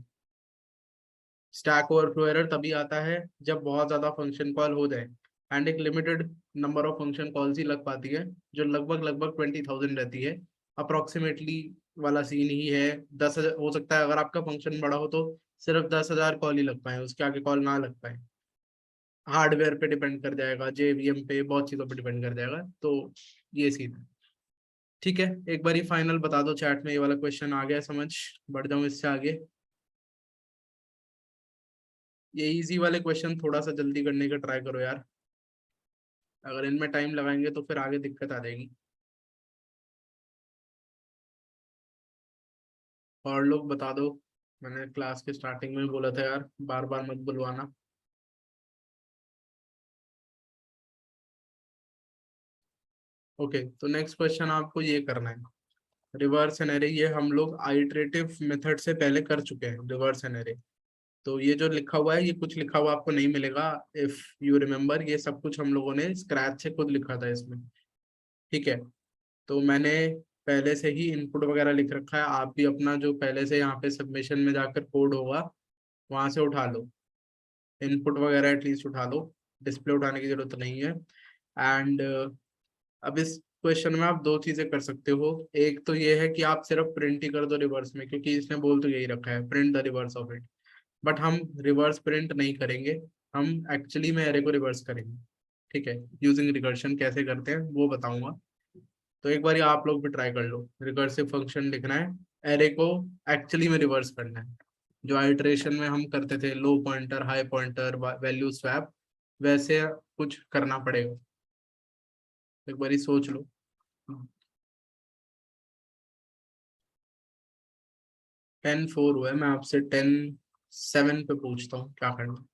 स्टैक ओवरफ्लो एरर तभी आता है जब बहुत ज्यादा फंक्शन कॉल हो जाए, एंड एक limited number of function calls ही लग पाती है, जो लगभग लगभग 20,000 रहती है अप्रोक्सीमेटली वाला सीन ही है। 10,000 हो सकता है, अगर आपका फंक्शन बड़ा हो तो सिर्फ 10,000 कॉल ही लग पाए, उसके आगे कॉल ना लग पाए। हार्डवेयर पे डिपेंड कर जाएगा, JVM पे, बहुत चीजों पे डिपेंड कर जाएगा, तो ये सीन है। ठीक है, एक बार फाइनल बता दो चैट में, ये वाला क्वेश्चन आ गया समझ, बढ़ जाऊं इससे आगे। ये इजी वाले क्वेश्चन थोड़ा सा जल्दी करने का ट्राई करो यार, अगर इनमें टाइम लगाएंगे तो फिर आगे दिक्कत आ जाएगी। और लोग बता दो, मैंने क्लास के स्टार्टिंग में भी बोला था यार, बार बार मत बुलवाना। ओके, तो नेक्स्ट क्वेश्चन आपको ये करना है, रिवर्स एनरे। ये हम लोग आइटरेटिव मेथड से पहले कर चुके हैं रिवर्स एनरे। तो ये जो लिखा हुआ है, ये कुछ लिखा हुआ आपको नहीं मिलेगा, इफ यू रिमेम्बर, ये सब कुछ हम लोगों ने स्क्रैच से खुद लिखा था इसमें। ठीक है, तो मैंने पहले से ही इनपुट वगैरह लिख रखा है, आप भी अपना जो पहले से यहाँ पे सबमिशन में जाकर कोड होगा वहां से उठा लो, इनपुट वगैरह एटलीस्ट उठा लो, डिस्प्ले उठाने की जरूरत नहीं है। एंड अब इस क्वेश्चन में आप दो चीजें कर सकते हो, एक तो ये है कि आप सिर्फ प्रिंट ही कर दो रिवर्स में, क्योंकि इसने बोल तो यही रखा है, print the reverse of it. But हम रिवर्स प्रिंट नहीं करेंगे, हम एक्चुअली में एरे को रिवर्स करेंगे। ठीक है, यूजिंग रिकर्शन कैसे करते हैं वो बताऊंगा। तो एक बार आप लोग भी ट्राई कर लो, रिकर्सिव फंक्शन लिखना है, एरे को एक्चुअली में रिवर्स करना है, जो आइटरेशन में हम करते थे, low pointer high pointer value swap, वैसे कुछ करना पड़ेगा। एक बार सोच लो। 10-4 हुआ है, मैं आपसे 10-7 पे पूछता हूँ क्या करना।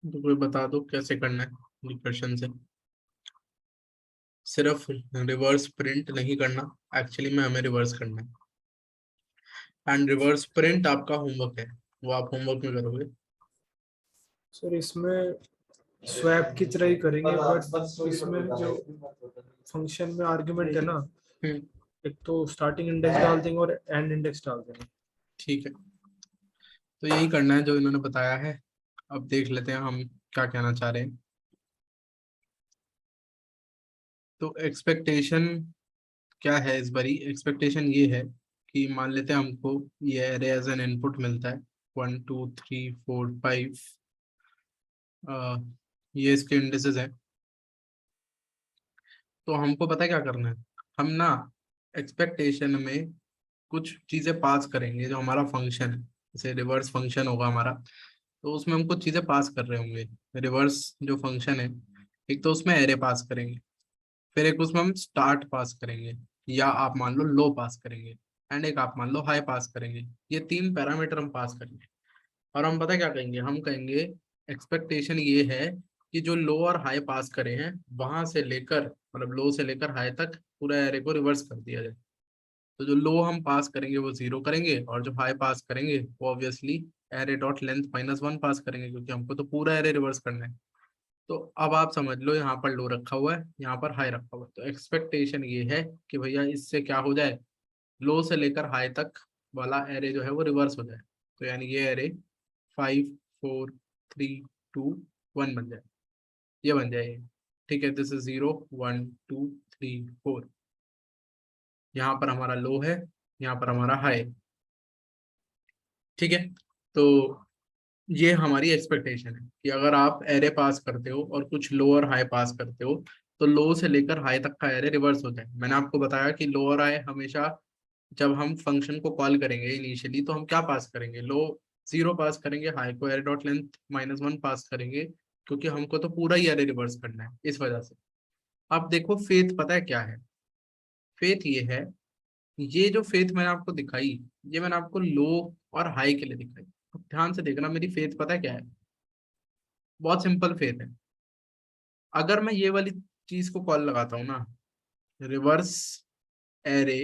तो कोई बता दो कैसे करना है रिकर्शन से। सिर्फ रिवर्स प्रिंट नहीं करना, एक्चुअली में हमें रिवर्स करना है। एंड रिवर्स प्रिंट आपका होमवर्क है, वो आप होमवर्क में करोगे। सर इसमें स्वैप की तरह ही करेंगे, बट इसमें जो फंक्शन में आर्गुमेंट है ना, हम्म, एक तो स्टार्टिंग इंडेक्स डाल देंगे और एंड इंडेक्स डाल देंगे। ठीक है, तो यही करना है जो इन्होंने बताया है। अब देख लेते हैं हम क्या कहना चाह रहे हैं। तो एक्सपेक्टेशन क्या है इस बारी? एक्सपेक्टेशन ये है कि मान लेते हैं हमको ये एरे एज एन इनपुट मिलता है, 1 2 3 4 5, ये इसके इंडिसेस हैं। तो हमको पता है क्या करना है, हम ना एक्सपेक्टेशन में कुछ चीजें पास करेंगे। जो हमारा फंक्शन है, जैसे रिवर्स फंक्शन होगा हमारा, तो उसमें हम कुछ चीजें पास कर रहे होंगे। रिवर्स जो फंक्शन है, एक तो उसमें एरे पास करेंगे, फिर एक उसमें हम स्टार्ट पास करेंगे, या आप मान लो लो पास करेंगे, एंड एक आप मान लो हाई पास करेंगे। ये 3 पैरामीटर हम पास करेंगे। और हम पता क्या कहेंगे, हम कहेंगे एक्सपेक्टेशन ये है कि जो लो और हाई पास करे हैं वहां से लेकर, मतलब लो से लेकर हाई तक पूरा एरे को रिवर्स कर दिया जाए। तो जो लो हम पास करेंगे वो 0 करेंगे, और जो हाई पास करेंगे वो ऑब्वियसली एरे डॉट लेंथ -1 पास करेंगे, क्योंकि हमको तो पूरा एरे रिवर्स करना है। तो अब आप समझ लो, यहाँ पर लो रखा हुआ है, यहाँ पर हाई रखा हुआ है। तो एक्सपेक्टेशन ये है कि भैया इससे क्या हो जाए, लो से लेकर हाई तक वाला एरे जो है वो रिवर्स हो जाए। तो यानी ये एरे 5 4 3 2 1 बन जाए, ये बन जाए ये। ठीक है, दिस इज 0 1 2 3 4। यहाँ पर हमारा लो है, यहाँ पर हमारा हाई। ठीक है, तो ये हमारी एक्सपेक्टेशन है कि अगर आप एरे पास करते हो और कुछ लो और हाई पास करते हो, तो लो से लेकर हाई तक का एरे रिवर्स हो जाए। मैंने आपको बताया कि लो और हाई हमेशा, जब हम फंक्शन को कॉल करेंगे इनिशियली, तो हम क्या पास करेंगे, लो 0 पास करेंगे, हाई को एरे डॉट लेंथ -1 पास करेंगे, क्योंकि हमको तो पूरा ही एरे रिवर्स करना है इस वजह से। अब देखो फेथ पता है क्या है? फेथ ये है, ये जो फेथ मैंने आपको दिखाई, ये मैंने आपको लो और हाई के लिए दिखाई। अब ध्यान से देखना, मेरी फेथ पता है क्या है? बहुत सिंपल फेथ है। अगर मैं ये वाली चीज को कॉल लगाता हूँ ना, रिवर्स एरे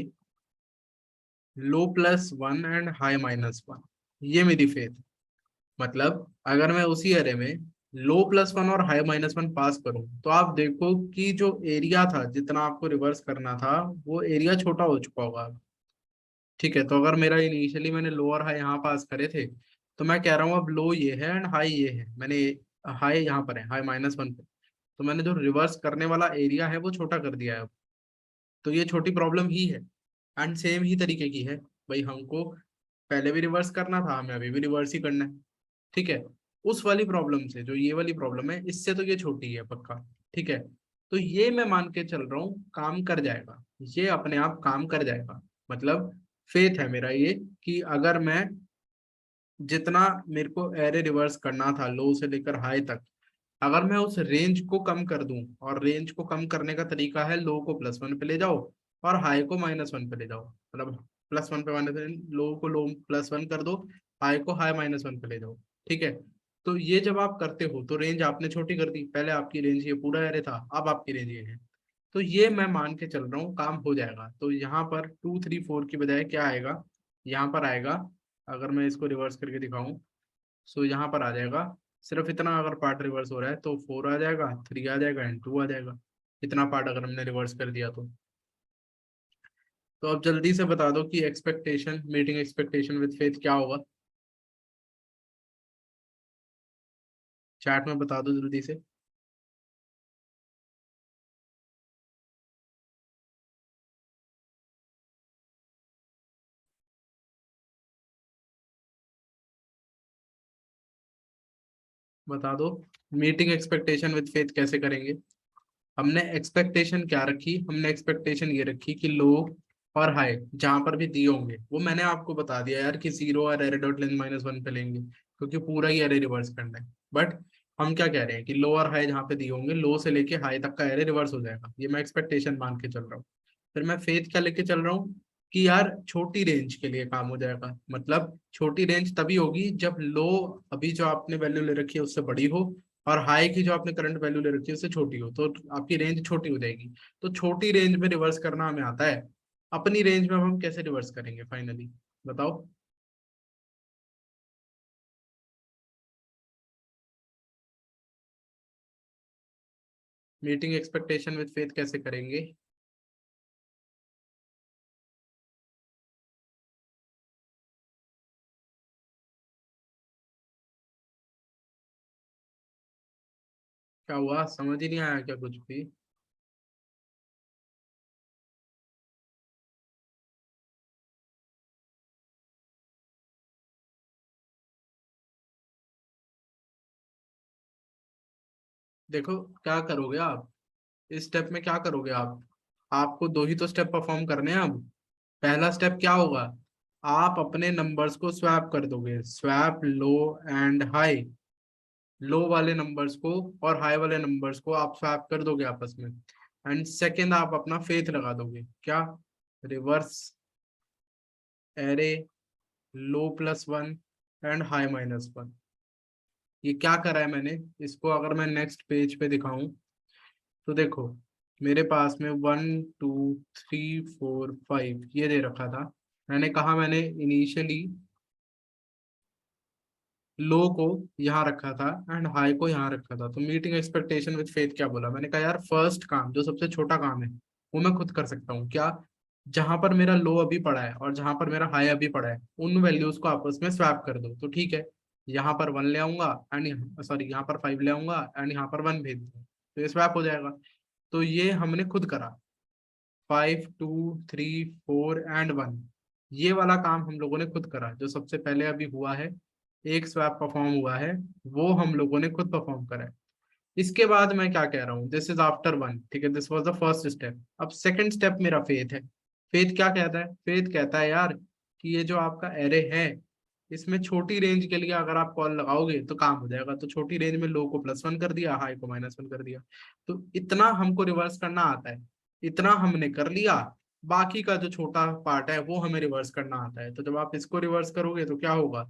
लो+1 एंड हाई -1, ये मेरी फेथ। मतलब अगर मैं उसी एरे में लो+1 और हाई -1 पास करूं, तो आप देखो कि जो एरिया था जितना आपको रिवर्स करना था, वो एरिया छोटा हो चुका होगा। ठीक है, तो अगर मेरा इनिशियली मैंने लो और हाई यहाँ पास करे थे, तो मैं कह रहा हूँ अब लो ये है एंड हाई ये है। मैंने हाई यहाँ पर है, हाई -1 पे, तो मैंने जो रिवर्स करने वाला एरिया है वो छोटा कर दिया है अब। तो ये छोटी प्रॉब्लम ही है, एंड सेम ही तरीके की है। भाई हमको पहले भी रिवर्स करना था, हमें अभी भी रिवर्स ही करना है। ठीक है, उस वाली प्रॉब्लम से जो ये वाली प्रॉब्लम है, इससे तो ये छोटी है पक्का। ठीक है, तो ये मैं मान के चल रहा हूँ काम कर जाएगा, ये अपने आप काम कर जाएगा। मतलब फेथ है मेरा ये कि अगर मैं जितना मेरे को एरे रिवर्स करना था लो से लेकर हाई तक, अगर मैं उस रेंज को कम कर दूं, और रेंज को कम करने का तरीका है लो को +1 पे ले जाओ और हाई को -1 पे ले जाओ। मतलब +1 पे लो को लो +1 कर दो, हाई को हाई -1 पे ले जाओ। ठीक है, तो ये जब आप करते हो तो रेंज आपने छोटी कर दी। पहले आपकी रेंज ये पूरा एरे था, अब आपकी रेंज ये है। तो ये मैं मान के चल रहा हूँ काम हो जाएगा। तो यहाँ पर 2 3 4 की बजाय क्या आएगा, यहाँ पर आएगा, अगर मैं इसको रिवर्स करके दिखाऊं, सो यहाँ पर आ जाएगा सिर्फ इतना। अगर पार्ट रिवर्स हो रहा है तो 4 आ जाएगा, 3 आ जाएगा एंड 2 आ जाएगा। इतना पार्ट अगर हमने रिवर्स कर दिया तो अब जल्दी से बता दो कि expectation, meeting expectation with faith क्या होगा? चैट में बता दो जल्दी से। बता दो, मीटिंग एक्सपेक्टेशन विद फेथ कैसे करेंगे? हमने एक्सपेक्टेशन क्या रखी, हमने एक्सपेक्टेशन ये रखी कि लो और हाई जहां पर भी दिए होंगे वो मैंने आपको बता दिया यार कि 0 और एरे डॉट लेंथ -1 पे लेंगे, क्योंकि पूरा ही एरे रिवर्स करना है। बट हम क्या कह रहे हैं कि लो और हाई जहाँ पे दिए होंगे, लो से लेके हाई तक का एरे रिवर्स हो जाएगा। ये मैं एक्सपेक्टेशन मान के चल रहा हूँ। फिर मैं फेथ क्या लेके चल रहा हूँ कि यार छोटी रेंज के लिए काम हो जाएगा। मतलब छोटी रेंज तभी होगी जब लो, अभी जो आपने वैल्यू ले रखी है उससे बड़ी हो, और हाई की जो आपने करंट वैल्यू ले रखी है उससे छोटी हो, तो आपकी रेंज छोटी हो जाएगी। तो छोटी रेंज में रिवर्स करना हमें आता है, अपनी रेंज में हम कैसे रिवर्स करेंगे फाइनली, बताओ। मीटिंग एक्सपेक्टेशन विद फेथ कैसे करेंगे? क्या हुआ, समझ ही नहीं आया क्या कुछ भी? देखो क्या करोगे आप, इस स्टेप में क्या करोगे आप, आपको दो ही तो स्टेप परफॉर्म करने हैं अब। पहला स्टेप क्या होगा, आप अपने नंबर्स को स्वैप कर दोगे, स्वैप लो एंड हाई, लो वाले नंबर्स को और हाई वाले नंबर्स को आप स्वैप कर दोगे आपस में। एंड सेकेंड आप अपना फेथ लगा दोगे, क्या, reverse array low plus one and high minus one. ये क्या करा है मैंने, इसको अगर मैं नेक्स्ट पेज पे दिखाऊं तो देखो, मेरे पास में 1 2 3 4 5 ये दे रखा था। मैंने कहा मैंने इनिशियली लो को यहाँ रखा था एंड हाई को यहाँ रखा था। तो मीटिंग एक्सपेक्टेशन विद फेथ क्या बोला मैंने, कहा यार फर्स्ट काम जो सबसे छोटा काम है वो मैं खुद कर सकता हूँ, क्या, जहां पर मेरा लो अभी पड़ा है और जहां पर मेरा हाई अभी पड़ा है उन वैल्यूज को आपस में स्वैप कर दो। तो ठीक है, यहाँ पर 1 ले आऊंगा एंड सॉरी यहाँ पर 5 ले आऊंगा एंड यहाँ पर 1 भेज दूंगा, तो ये स्वैप हो जाएगा। तो ये हमने खुद करा, 5 2 3 4 एंड 1, ये वाला काम हम लोगों ने खुद करा। जो सबसे पहले अभी हुआ है, एक स्वैप परफॉर्म हुआ है, वो हम लोगों ने खुद परफॉर्म करा है। इसके बाद मैं क्या कह रहा हूँ, दिस इज आफ्टर वन, ठीक है, this was the first step. अब सेकंड स्टेप मेरा फेथ है। फेथ क्या कहता है, फेथ कहता है यार कि ये जो आपका एरे है इसमें छोटी रेंज के लिए अगर आप कॉल लगाओगे तो काम हो जाएगा। तो छोटी रेंज में लो को +1 कर दिया, हाई को -1 कर दिया। तो इतना हमको रिवर्स करना आता है, इतना हमने कर लिया। बाकी का जो छोटा पार्ट है वो हमें रिवर्स करना आता है। तो जब आप इसको रिवर्स करोगे तो क्या होगा,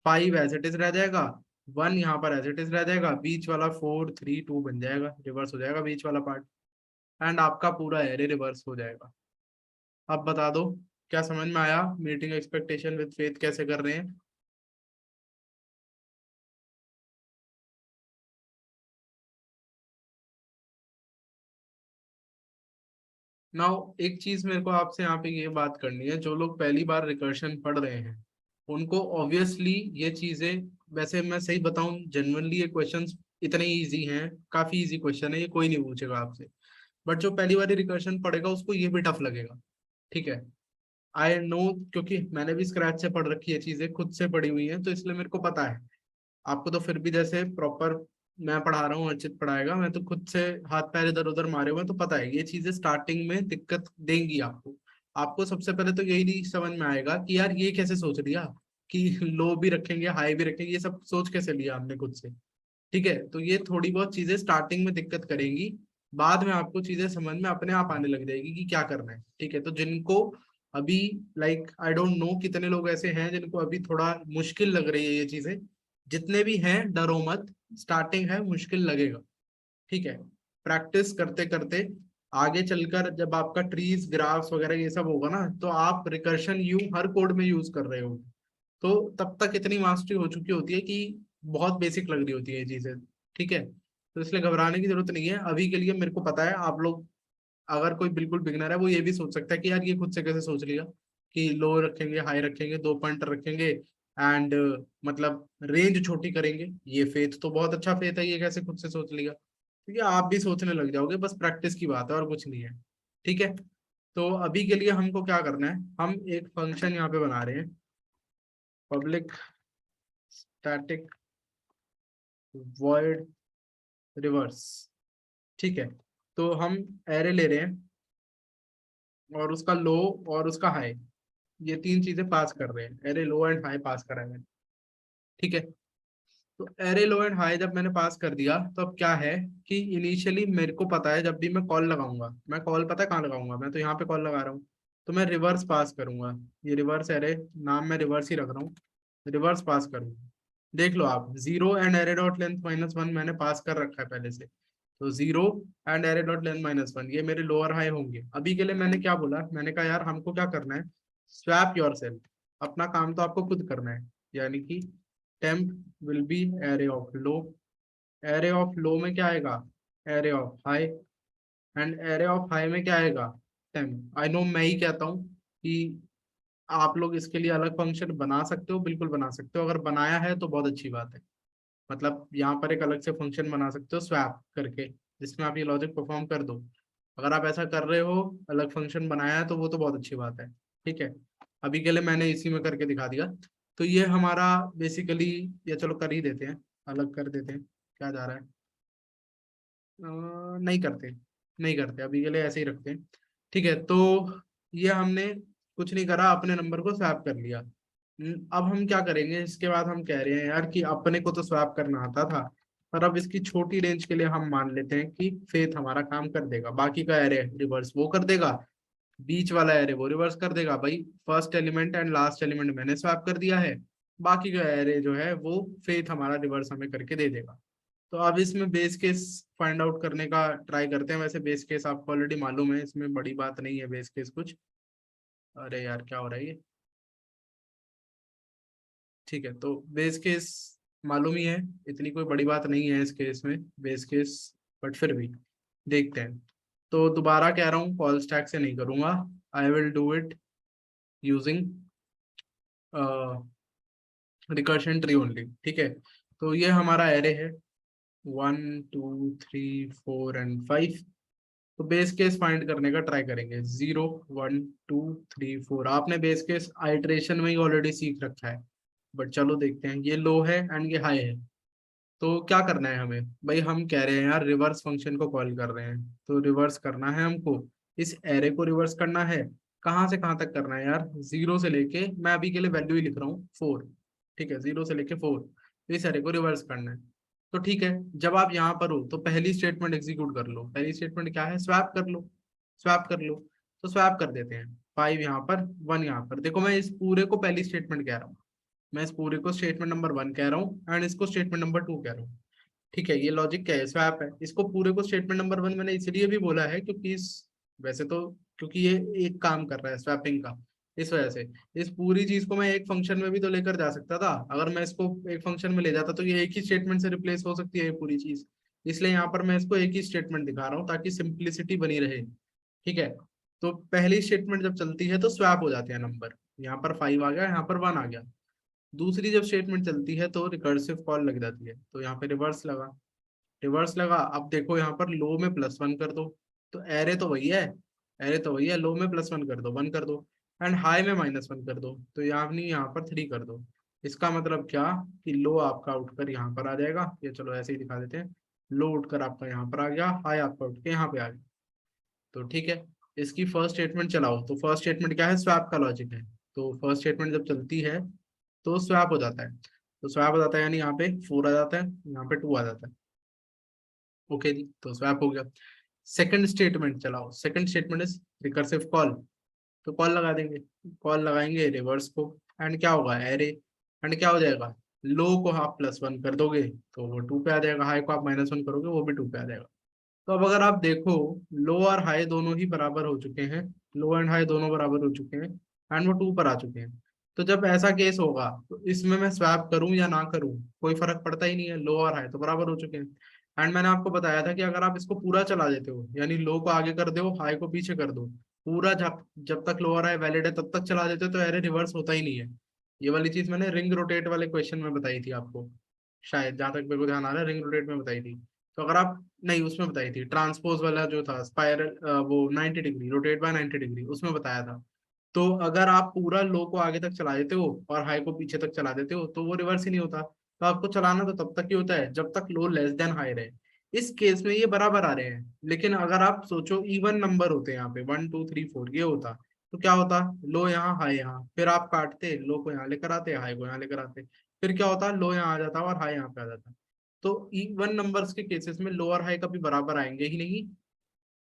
5 एज इट इज रह जाएगा, 1 यहाँ पर एज इट इज रह जाएगा, बीच वाला 4 3 2 बन जाएगा, रिवर्स हो जाएगा बीच वाला पार्ट, एंड आपका पूरा एरे रिवर्स हो जाएगा। अब बता दो क्या समझ में आया, मीटिंग एक्सपेक्टेशन विद फेथ कैसे कर रहे हैं? नाउ एक चीज मेरे को आपसे यहाँ पे ये बात करनी है, जो लोग पहली बार रिकर्शन पढ़ रहे हैं उनको ऑब्वियसली ये चीजें, वैसे मैं सही बताऊं जनरली ये क्वेश्चंस इतने इजी हैं, काफी इजी क्वेश्चन है, ये कोई नहीं पूछेगा आपसे। बट जो पहली बार रिकर्शन पढ़ेगा उसको ये भी टफ लगेगा, ठीक है, आई नो, क्योंकि मैंने भी स्क्रैच से पढ़ रखी है, चीजें खुद से पढ़ी हुई हैं, तो इसलिए मेरे को पता है। आपको तो फिर भी जैसे प्रॉपर मैं पढ़ा रहा हूँ, अर्चित पढ़ाएगा, मैं तो खुद से हाथ पैर इधर उधर मारे हुए हैं, तो पता है ये चीजें स्टार्टिंग में दिक्कत देंगी आपको। आपको सबसे पहले तो यही नहीं समझ में आएगा कि यार ये कैसे सोच लिया कि लो भी रखेंगे हाई भी रखेंगे, ये सब सोच कैसे लिया हमने खुद से। ठीक है, तो ये थोड़ी बहुत चीजें स्टार्टिंग में दिक्कत करेंगी, बाद में आपको चीजें समझ में अपने आप आने लग जाएगी कि क्या करना है। ठीक है, तो जिनको अभी लाइक आई डोंट नो कितने लोग ऐसे हैं जिनको अभी थोड़ा मुश्किल लग रही है ये चीजें, जितने भी हैं डरो मत, स्टार्टिंग है, मुश्किल लगेगा। ठीक है, प्रैक्टिस करते करते आगे चलकर जब आपका ट्रीज ग्राफ्स वगैरह ये सब होगा ना, तो आप रिकर्शन यू हर कोड में यूज कर रहे हो, तो तब तक इतनी मास्टरी हो चुकी होती है कि बहुत बेसिक लग रही होती है ये चीजें। ठीक है, तो इसलिए घबराने की जरूरत नहीं है अभी के लिए। मेरे को पता है आप लोग, अगर कोई बिल्कुल बिगनर है वो ये भी सोच सकता है कि यार ये खुद से कैसे सोच लिया कि लो रखेंगे हाई रखेंगे 2 पॉइंटर रखेंगे एंड मतलब रेंज छोटी करेंगे, ये फेथ तो बहुत अच्छा फेथ है, ये कैसे खुद से सोच लिया। तो ये आप भी सोचने लग जाओगे, बस प्रैक्टिस की बात है और कुछ नहीं है। ठीक है, तो अभी के लिए हमको क्या करना है, हम एक फंक्शन यहाँ पे बना रहे हैं, पब्लिक स्टैटिक वॉइड रिवर्स। ठीक है, तो हम एरे ले रहे हैं और उसका लो और उसका हाई, ये तीन चीजें पास कर रहे हैं, array low and high pass करा है मैंने। ठीक है, तो एरे लो एंड हाई जब मैंने पास कर दिया तो अब क्या है कि इनिशियली मेरे को पता है जब भी मैं कॉल लगाऊंगा, मैं कॉल पता है कहाँ लगाऊंगा, मैं तो यहाँ पे कॉल लगा रहा हूँ, तो मैं रिवर्स पास करूंगा। ये रिवर्स एरे नाम मैं रिवर्स ही रख रहा हूँ, रिवर्स पास करूंगा। देख लो आप, 0 एंड एरे डॉट लेंथ -1 मैंने पास कर रखा है पहले से, तो 0 एंड एरे डॉट लेंथ -1 ये मेरे लोअर हाई होंगे। अभी के लिए मैंने क्या बोला, मैंने कहा यार हमको क्या करना है, स्वैप योरसेल्फ, अपना काम तो आपको खुद करना है, यानी कि temp will be array of low, array of low में क्या आएगा, array of high, and array of high में क्या आएगा, टेम्प। आई नो मैं ही कहता हूँ कि आप लोग इसके लिए अलग फंक्शन बना सकते हो, बिल्कुल बना सकते हो, अगर बनाया है तो बहुत अच्छी बात है। मतलब यहाँ पर एक अलग से फंक्शन बना सकते हो स्वैप करके, जिसमें आप ये लॉजिक परफॉर्म कर दो। अगर आप ऐसा कर रहे हो, अलग फंक्शन बनाया है, तो वो तो बहुत अच्छी बात है। ठीक है, अभी के लिए मैंने इसी में करके दिखा दिया। तो ये हमारा बेसिकली, या चलो कर ही देते हैं, अलग कर देते हैं, क्या जा रहा है, नहीं करते, नहीं करते, अभी के लिए ऐसे ही रखते हैं। ठीक है, तो ये हमने कुछ नहीं करा, अपने नंबर को स्वैप कर लिया। अब हम क्या करेंगे, इसके बाद हम कह रहे हैं यार कि अपने को तो स्वैप करना आता था, पर अब इसकी छोटी रेंज के लिए हम मान लेते हैं कि फेथ हमारा काम कर देगा, बाकी का एरे रिवर्स वो कर देगा, बीच वाला एरे वो रिवर्स कर देगा। भाई first element and last element मैंने स्वैप कर दिया है, बाकी का एरे जो है वो फेथ हमारा रिवर्स हमें करके दे देगा। तो अब इसमें बेस केस फाइंड आउट करने का ट्राई करते हैं। वैसे बेस केस आपको ऑलरेडी मालूम है, इसमें बड़ी बात नहीं है बेस केस कुछ। अरे यार क्या हो रहा है ये, ठीक है, तो बेस केस मालूम ही है, इतनी कोई बड़ी बात नहीं है इस केस में बेस केस, बट फिर भी देखते हैं। तो दोबारा कह रहा हूँ, कॉल स्टैक से नहीं करूंगा, I will do it using recursion tree only. ठीक है, तो ये हमारा एरे है 1 2 3 4 एंड 5। तो बेस केस फाइंड करने का ट्राई करेंगे, 0 1 2 3 4। आपने बेस केस आइट्रेशन में ही ऑलरेडी सीख रखा है, बट चलो देखते हैं। ये लो है एंड ये हाई है, तो क्या करना है हमें, भाई हम कह रहे हैं यार रिवर्स फंक्शन को कॉल कर रहे हैं, तो रिवर्स करना है हमको, इस एरे को रिवर्स करना है। कहाँ से कहाँ तक करना है यार, 0 से लेके, मैं अभी के लिए वैल्यू ही लिख रहा हूँ 4। ठीक है, 0 से लेके 4, तो इस एरे को रिवर्स करना है। तो ठीक है, जब आप यहाँ पर हो तो पहली स्टेटमेंट एग्जीक्यूट कर लो। पहली स्टेटमेंट क्या है, स्वैप कर लो, स्वैप कर लो। तो स्वैप कर देते हैं, 5 यहाँ पर 1 यहाँ पर। देखो मैं इस पूरे को पहली स्टेटमेंट कह रहा हूँ, मैं इस पूरे को स्टेटमेंट नंबर 1 कह रहा हूँ एंड इसको स्टेटमेंट नंबर 2 कह रहा हूँ। ठीक है, ये लॉजिक क्या है, स्वैप है। इसको पूरे को स्टेटमेंट नंबर 1 मैंने इसलिए भी बोला है क्योंकि इस, वैसे तो क्योंकि ये एक काम कर रहा है स्वैपिंग का, इस वजह से। इस पूरी चीज को मैं एक फंक्शन में भी तो लेकर जा सकता था, अगर मैं इसको एक फंक्शन में ले जाता तो ये एक ही स्टेटमेंट से रिप्लेस हो सकती है ये पूरी चीज। इसलिए यहाँ पर मैं इसको एक ही स्टेटमेंट दिखा रहा हूँ ताकि सिंप्लिसिटी बनी रहे। ठीक है, तो पहली स्टेटमेंट जब चलती है तो स्वैप हो जाते हैं नंबर, यहाँ पर 5 आ गया, यहाँ पर 1 आ गया। दूसरी जब स्टेटमेंट चलती है तो रिकर्सिव कॉल लग जाती है, तो यहाँ पे रिवर्स लगा, रिवर्स लगा। अब देखो यहाँ पर लो में +1 कर दो, तो एरे तो वही है, एरे तो वही है, लो में +1 कर दो, 1 कर दो, एंड हाई में -1 कर दो, तो यहाँ नहीं, यहाँ पर 3 कर दो। इसका मतलब क्या, कि लो आपका उठकर यहाँ पर आ जाएगा, ये चलो ऐसे ही दिखा देते हैं, लो उठकर आपका यहाँ पर आ गया, हाई आपका उठ के यहाँ पे आ गया। तो ठीक है, इसकी फर्स्ट स्टेटमेंट चलाओ, तो फर्स्ट स्टेटमेंट क्या है, स्वैप का लॉजिक है। तो फर्स्ट स्टेटमेंट जब चलती है तो स्वैप हो जाता है, तो स्वैप हो जाता है यानी यहाँ पे 4 आ जाता है, यहाँ पे 2 आ जाता है। ओके जी, तो स्वैप हो गया। सेकंड स्टेटमेंट चलाओ, second statement is recursive call, तो कॉल लगा देंगे, कॉल लगाएंगे रिवर्स को, एंड क्या होगा, एरे, एंड क्या हो जाएगा, लो को आप +1 कर दोगे तो वो 2 पे आ जाएगा, हाई को आप -1 करोगे वो भी 2 पे आ जाएगा। तो अब अगर आप देखो, लो और हाई दोनों ही बराबर हो चुके हैं, लो एंड हाई दोनों बराबर हो चुके हैं, एंड वो 2 पर आ चुके हैं। तो जब ऐसा केस होगा तो इसमें मैं स्वैप करूं या ना करूं कोई फर्क पड़ता ही नहीं है, लो और हाई तो बराबर हो चुके हैं। एंड मैंने आपको बताया था कि अगर आप इसको पूरा चला देते हो, यानी लो को आगे कर दो, हाई को पीछे कर दो, पूरा जब जब तक लो और हाई वैलिड है तब तक चला देते हो, तो एरे रिवर्स होता ही नहीं है। ये वाली चीज मैंने रिंग रोटेट वाले क्वेश्चन में बताई थी आपको, शायद जहां तक मेरे को ध्यान आ रहा है, रिंग रोटेट में बताई थी। तो अगर आप, नहीं उसमें बताई थी, ट्रांसपोज वाला जो था स्पाइरल, वो 90 डिग्री, रोटेट बाय 90 डिग्री, उसमें बताया था। तो अगर आप पूरा लो को आगे तक चला देते हो और हाई को पीछे तक चला देते हो तो वो रिवर्स ही नहीं होता। तो आपको चलाना तो तब तक ही होता है जब तक लो लेस देन हाई रहे। इस केस में ये बराबर आ रहे हैं, लेकिन अगर आप सोचो इवन नंबर होते हैं यहाँ पे 1 2 3 4 ये होता, तो क्या होता, लो यहाँ हाई यहाँ, फिर आप काटते, लो को यहाँ लेकर आते, हाई को यहाँ लेकर आते, फिर क्या होता, लो यहाँ आ जाता और हाई यहाँ पे आ जाता। तो इवन नंबर्स के केसेस में लो और हाई कभी बराबर आएंगे ही नहीं,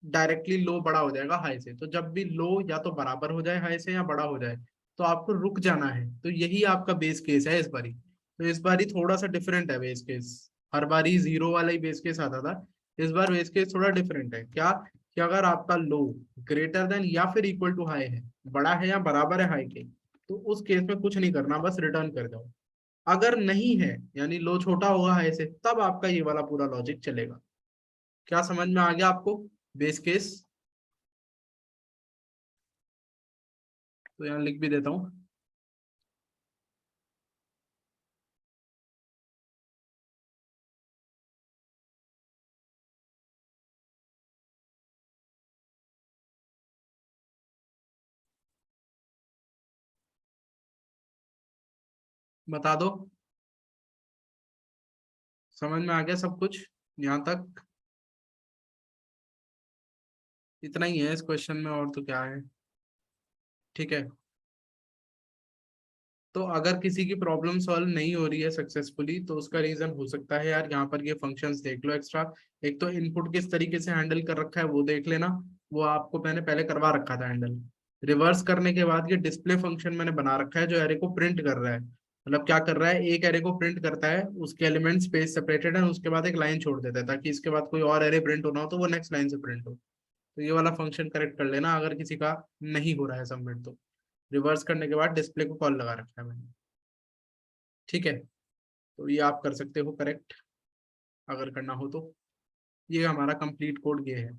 डायरेक्टली लो बड़ा हो जाएगा हाई से। तो जब भी लो या तो बराबर हो जाए हाई से या बड़ा हो जाए, तो आपको रुक जाना है। तो यही आपका बेस केस है इस बारी, तो इस बार ही थोड़ा सा डिफरेंट है बेस केस। हर बार ही जीरो वाला ही बेस केस आता था, इस बार बेस केस थोड़ा डिफरेंट है। क्या कि अगर आपका लो ग्रेटर देन या फिर इक्वल टू हाई है, बड़ा है या बराबर है हाई के, तो उस केस में कुछ नहीं करना, बस रिटर्न कर दो। अगर नहीं है, यानी लो छोटा होगा हाई से, तब आपका ये वाला पूरा लॉजिक चलेगा। क्या समझ में आ गया आपको बेस केस? तो यहाँ लिख भी देता हूँ। बता दो, समझ में आ गया सब कुछ यहाँ तक? इतना ही है इस क्वेश्चन में, और तो क्या है। ठीक है, तो अगर किसी की प्रॉब्लम सॉल्व नहीं हो रही है सक्सेसफुली, तो उसका रीजन हो सकता है यार, यहाँ पर ये फंक्शंस देख लो एक्स्ट्रा। एक तो इनपुट किस तरीके से हैंडल कर रखा है वो देख लेना, वो आपको मैंने पहले करवा रखा था हैंडल। रिवर्स करने के बाद ये डिस्प्ले फंक्शन मैंने बना रखा है जो एरे को प्रिंट कर रहा है। मतलब क्या कर रहा है, एक एरे को प्रिंट करता है, उसके एलिमेंट स्पेस सेपरेटेड है, उसके बाद एक लाइन छोड़ देता है ताकि इसके बाद कोई और एरे प्रिंट होना हो तो वो नेक्स्ट लाइन से प्रिंट हो। तो ये वाला फंक्शन करेक्ट कर लेना अगर किसी का नहीं हो रहा है सबमिट तो। रिवर्स करने के बाद डिस्प्ले को कॉल लगा रखा है मैंने। ठीक है, तो ये आप कर सकते हो करेक्ट अगर करना हो तो। ये हमारा कंप्लीट कोड ये है।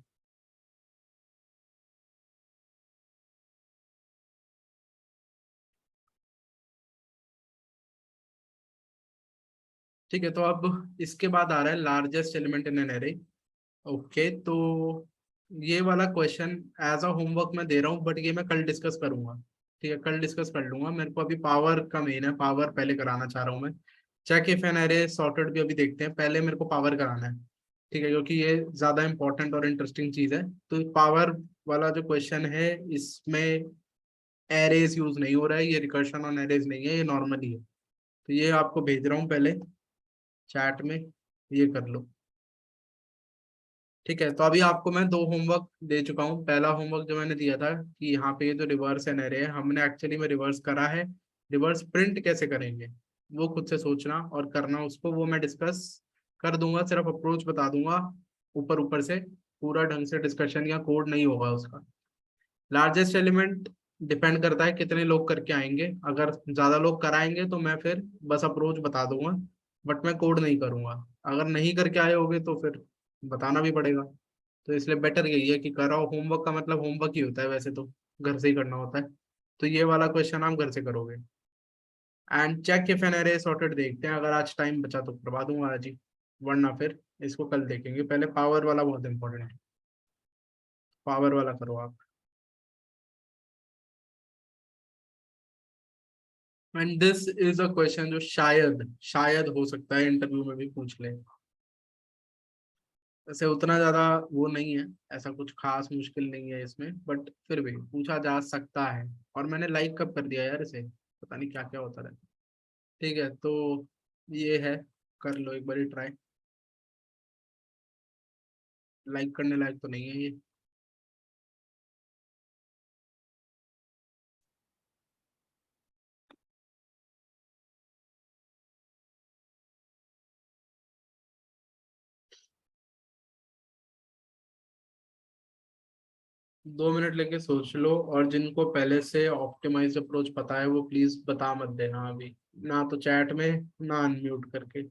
ठीक है, तो अब इसके बाद आ रहा है largest element in an array. Okay, तो ये वाला क्वेश्चन एज अ होमवर्क मैं दे रहा हूँ, बट ये मैं कल डिस्कस करूंगा। ठीक है, कल डिस्कस कर लूंगा, मेरे को अभी पावर का मेन है, पावर पहले कराना चाह रहा हूँ मैं। Check if an array sorted भी अभी देखते हैं, पहले मेरे को पावर कराना है। ठीक है, क्योंकि ये ज्यादा इंपॉर्टेंट और इंटरेस्टिंग चीज है। तो पावर वाला जो क्वेश्चन है, इसमें एरेज यूज नहीं हो रहा है, ये रिकर्शन ऑन एरेज नहीं है, ये नॉर्मली है। तो ये आपको भेज रहा हूँ पहले चैट में, ये कर लो। ठीक है, तो अभी आपको मैं दो होमवर्क दे चुका हूँ। पहला होमवर्क जो मैंने दिया था कि यहाँ पे ये जो रिवर्स एन एरे है, हमने एक्चुअली में रिवर्स करा है। रिवर्स प्रिंट कैसे करेंगे वो खुद से सोचना और करना उसको, वो मैं डिस्कस कर दूंगा, सिर्फ अप्रोच बता दूंगा ऊपर ऊपर से। पूरा ढंग से डिस्कशन या कोड नहीं होगा उसका। लार्जेस्ट एलिमेंट डिपेंड करता है कितने लोग करके आएंगे। अगर ज्यादा लोग कराएंगे तो मैं फिर बस अप्रोच बता दूंगा, बट मैं कोड नहीं करूंगा। अगर नहीं करके आए होगे तो फिर बताना भी पड़ेगा। तो इसलिए बेटर यही है कि कराओ। होमवर्क का मतलब होमवर्क ही होता है वैसे तो, घर से ही करना होता है। तो ये वाला क्वेश्चन आप घर से करोगे। And check if an array sorted देखते हैं, अगर आज टाइम बचा तो करवा दूंगा आज ही, वरना फिर इसको कल देखेंगे। पहले पावर वाला बहुत इंपॉर्टेंट है, पावर वाला करो आप। And this is a question जो शायद शायद हो सकता है इंटरव्यू में भी पूछ ले। वैसे उतना ज्यादा वो नहीं है, ऐसा कुछ खास मुश्किल नहीं है इसमें, बट फिर भी पूछा जा सकता है। और मैंने लाइक कब कर दिया यार इसे, पता नहीं क्या क्या होता रहता। ठीक है, तो ये है, कर लो एक बार ट्राई। लाइक करने लायक तो नहीं है ये। 2 मिनट लेके सोच लो, और जिनको पहले से ऑप्टिमाइज अप्रोच पता है वो प्लीज बता मत देना अभी, ना तो चैट में ना अनम्यूट करके।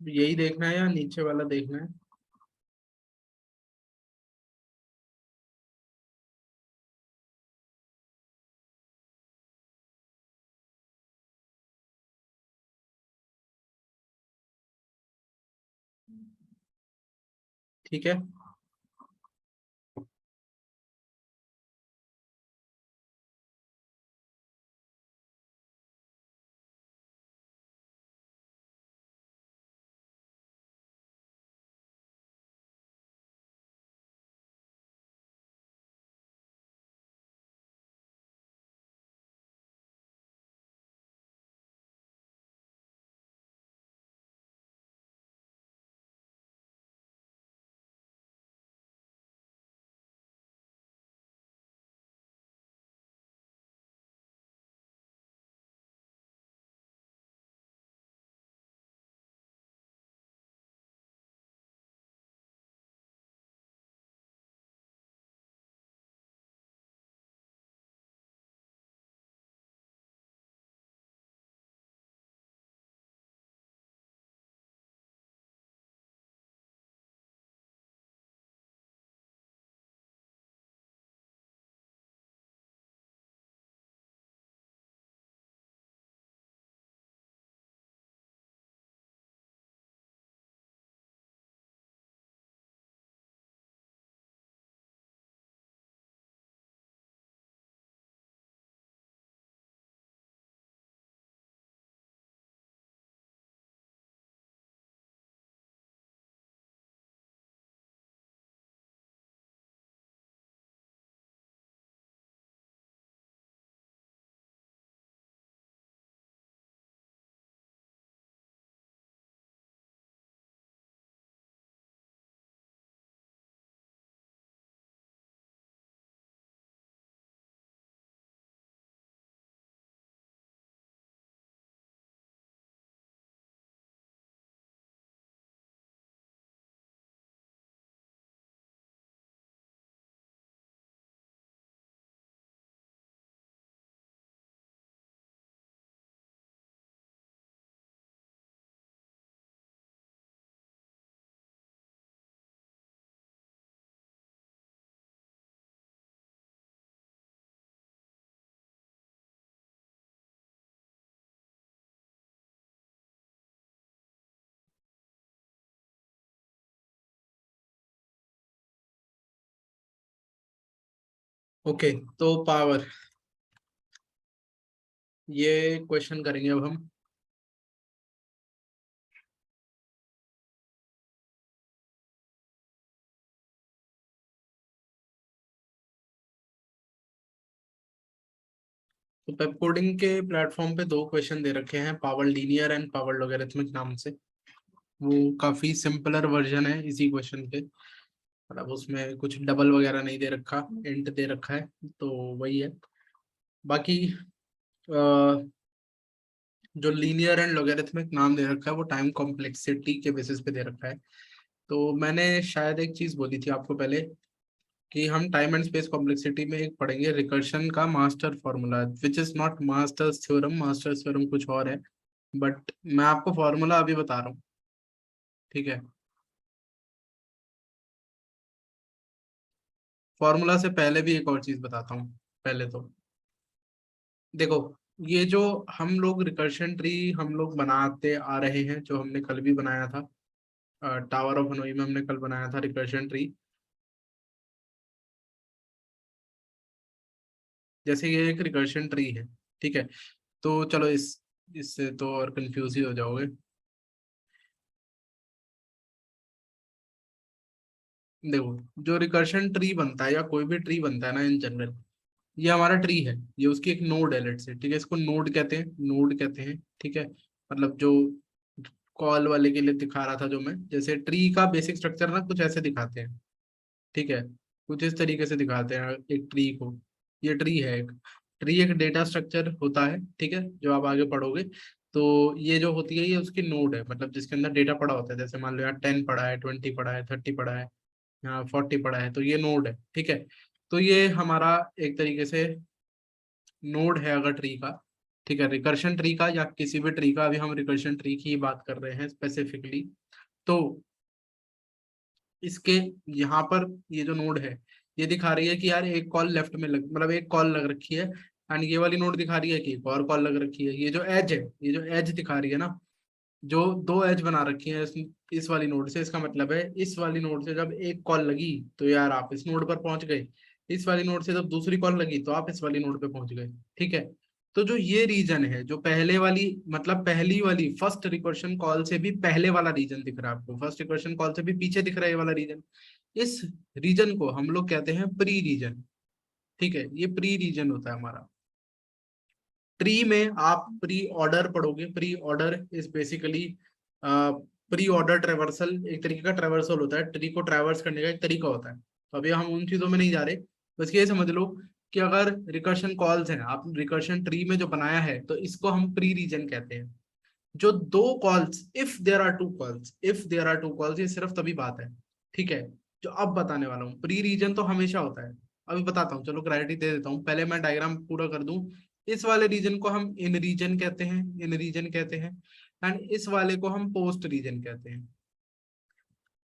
यही देखना है या नीचे वाला देखना है? ठीक है, ओके। तो पावर, ये क्वेश्चन करेंगे अब हम। तो पेप कोडिंग के प्लेटफॉर्म पे दो क्वेश्चन दे रखे हैं, power linear and power logarithmic नाम से। वो काफी सिंपलर वर्जन है इसी क्वेश्चन के, मतलब उसमें कुछ डबल वगैरह नहीं दे रखा, इंट दे रखा है, तो वही है। बाकी जो लीनियर एंड लॉगरिथमिक नाम दे रखा है वो टाइम कॉम्प्लेक्सिटी के बेसिस पे दे रखा है। तो मैंने शायद एक चीज बोली थी आपको पहले कि हम टाइम एंड स्पेस कॉम्प्लेक्सिटी में एक पढ़ेंगे रिकर्शन का master formula, which is not masters theorem, masters theorem कुछ और है, बट मैं आपको फॉर्मूला अभी बता रहा हूँ, ठीक है। फॉर्मूला से पहले भी एक और चीज बताता हूँ। पहले तो देखो, ये जो हम लोग रिकर्शन ट्री हम लोग बनाते आ रहे हैं, जो हमने कल भी बनाया था, टावर ऑफ हनोई में हमने कल बनाया था रिकर्शन ट्री। जैसे ये एक रिकर्शन ट्री है, ठीक है। तो चलो इससे तो और कंफ्यूज ही हो जाओगे। देखो, जो रिकर्शन ट्री बनता है या कोई भी ट्री बनता है ना इन जनरल, ये हमारा ट्री है, ये उसकी एक नोड है, लेट से, ठीक है। इसको नोड कहते हैं, नोड कहते हैं, ठीक है। मतलब जो कॉल वाले के लिए दिखा रहा था जो मैं, जैसे ट्री का बेसिक स्ट्रक्चर ना कुछ ऐसे दिखाते हैं, ठीक है। कुछ इस तरीके से दिखाते हैं एक ट्री को। ये ट्री है, एक ट्री एक डेटा स्ट्रक्चर होता है, ठीक है, जो आप आगे पढ़ोगे। तो ये जो होती है ये उसकी नोड है, मतलब जिसके अंदर डेटा पड़ा होता है। जैसे मान लो यहाँ 10 पड़ा है, 20 पड़ा है, 30 पड़ा है, यहाँ 40 पड़ा है, तो ये नोड है, ठीक है। तो ये हमारा एक तरीके से नोड है अगर ट्री का, ठीक है, रिकर्शन ट्री का या किसी भी ट्री का, अभी हम रिकर्शन ट्री की बात कर रहे हैं स्पेसिफिकली। तो इसके यहाँ पर ये जो नोड है ये दिखा रही है कि यार एक कॉल लेफ्ट में मतलब एक कॉल लग रखी है, एंड ये वाली नोड दिखा रही है कि एक और कॉल लग रखी है। ये जो एज है, ये जो एज दिखा रही है ना, जो दो एज बना रखी है इस वाली नोड से, इसका मतलब है इस वाली नोड से जब एक कॉल लगी तो यार आप इस नोड पर पहुंच गए, इस वाली नोड से जब दूसरी कॉल लगी तो आप इस वाली नोड पे पहुंच गए। ठीक है, तो जो ये रीजन है, जो पहले वाली मतलब पहली वाली फर्स्ट रिकर्शन कॉल से भी पहले वाला रीजन दिख रहा है आपको, फर्स्ट रिकर्शन कॉल से भी पीछे दिख रहा है ये वाला रीजन, इस रीजन को हम लोग कहते हैं प्री रीजन। ठीक है, ये प्री रीजन होता है हमारा। ट्री में आप प्री ऑर्डर पढ़ोगे, pre order is basically pre order traversal, एक तरीके का ट्रेवर्सल होता है, ट्री को ट्रैवर्स करने का एक तरीका होता है। तो अभी हम उन चीजों में नहीं जा रहे, बस ये समझ लो कि अगर रिकर्शन कॉल्स हैं, आप रिकर्शन ट्री में जो बनाया है तो इसको हम प्री रीजन कहते हैं। जो दो calls, if there are two calls, if there are two calls, ये सिर्फ तभी बात है। ठीक है, जो अब बताने वाला हूँ, प्री रीजन तो हमेशा होता है। अभी बताता हूँ, चलो क्लैरिटी दे देता हूँ, पहले मैं डायग्राम पूरा कर दूं। इस वाले रीजन को हम इन रीजन कहते हैं, इन रीजन कहते हैं, एंड इस वाले को हम पोस्ट रीजन कहते हैं।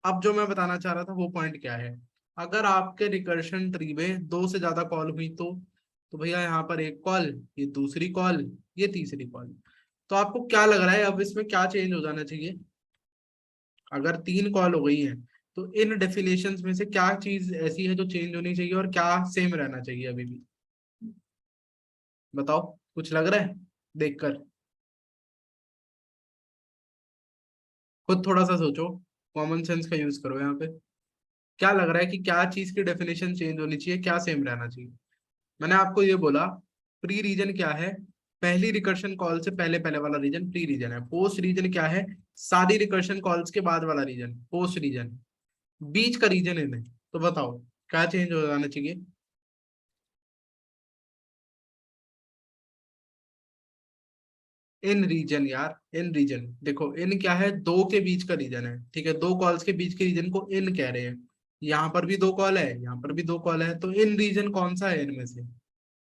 अब जो मैं बताना चाह रहा था वो पॉइंट क्या है, अगर आपके रिकर्शन ट्री में दो से ज्यादा कॉल हुई तो भैया यहाँ पर एक कॉल, ये दूसरी कॉल, ये तीसरी कॉल, तो आपको क्या लग रहा है अब इसमें क्या चेंज हो जाना चाहिए? अगर तीन कॉल हो गई है तो इन डेफिनेशंस में से क्या चीज ऐसी है जो चेंज होनी चाहिए और क्या सेम रहना चाहिए अभी भी? बताओ, कुछ लग रहा है देखकर? खुद थोड़ा सा सोचो, कॉमन सेंस का यूज करो यहाँ पे। क्या लग रहा है कि क्या चीज की डेफिनेशन चेंज होनी चाहिए, क्या सेम रहना चाहिए? मैंने आपको ये बोला, प्री रीजन क्या है? पहली रिकर्शन कॉल से पहले पहले वाला रीजन प्री रीजन है। पोस्ट रीजन क्या है? सारी रिकर्शन कॉल्स के बाद वाला रीजन पोस्ट रीजन, बीच का रीजन इन्हें। तो बताओ क्या चेंज हो जाना चाहिए? इन रीजन यार, इन रीजन देखो, इन क्या है? दो के बीच का रीजन है। ठीक है, दो कॉल्स के बीच के रीजन को इन कह रहे हैं। यहाँ पर भी दो कॉल है, यहाँ पर भी दो कॉल है, तो इन रीजन कौन सा है इनमें से?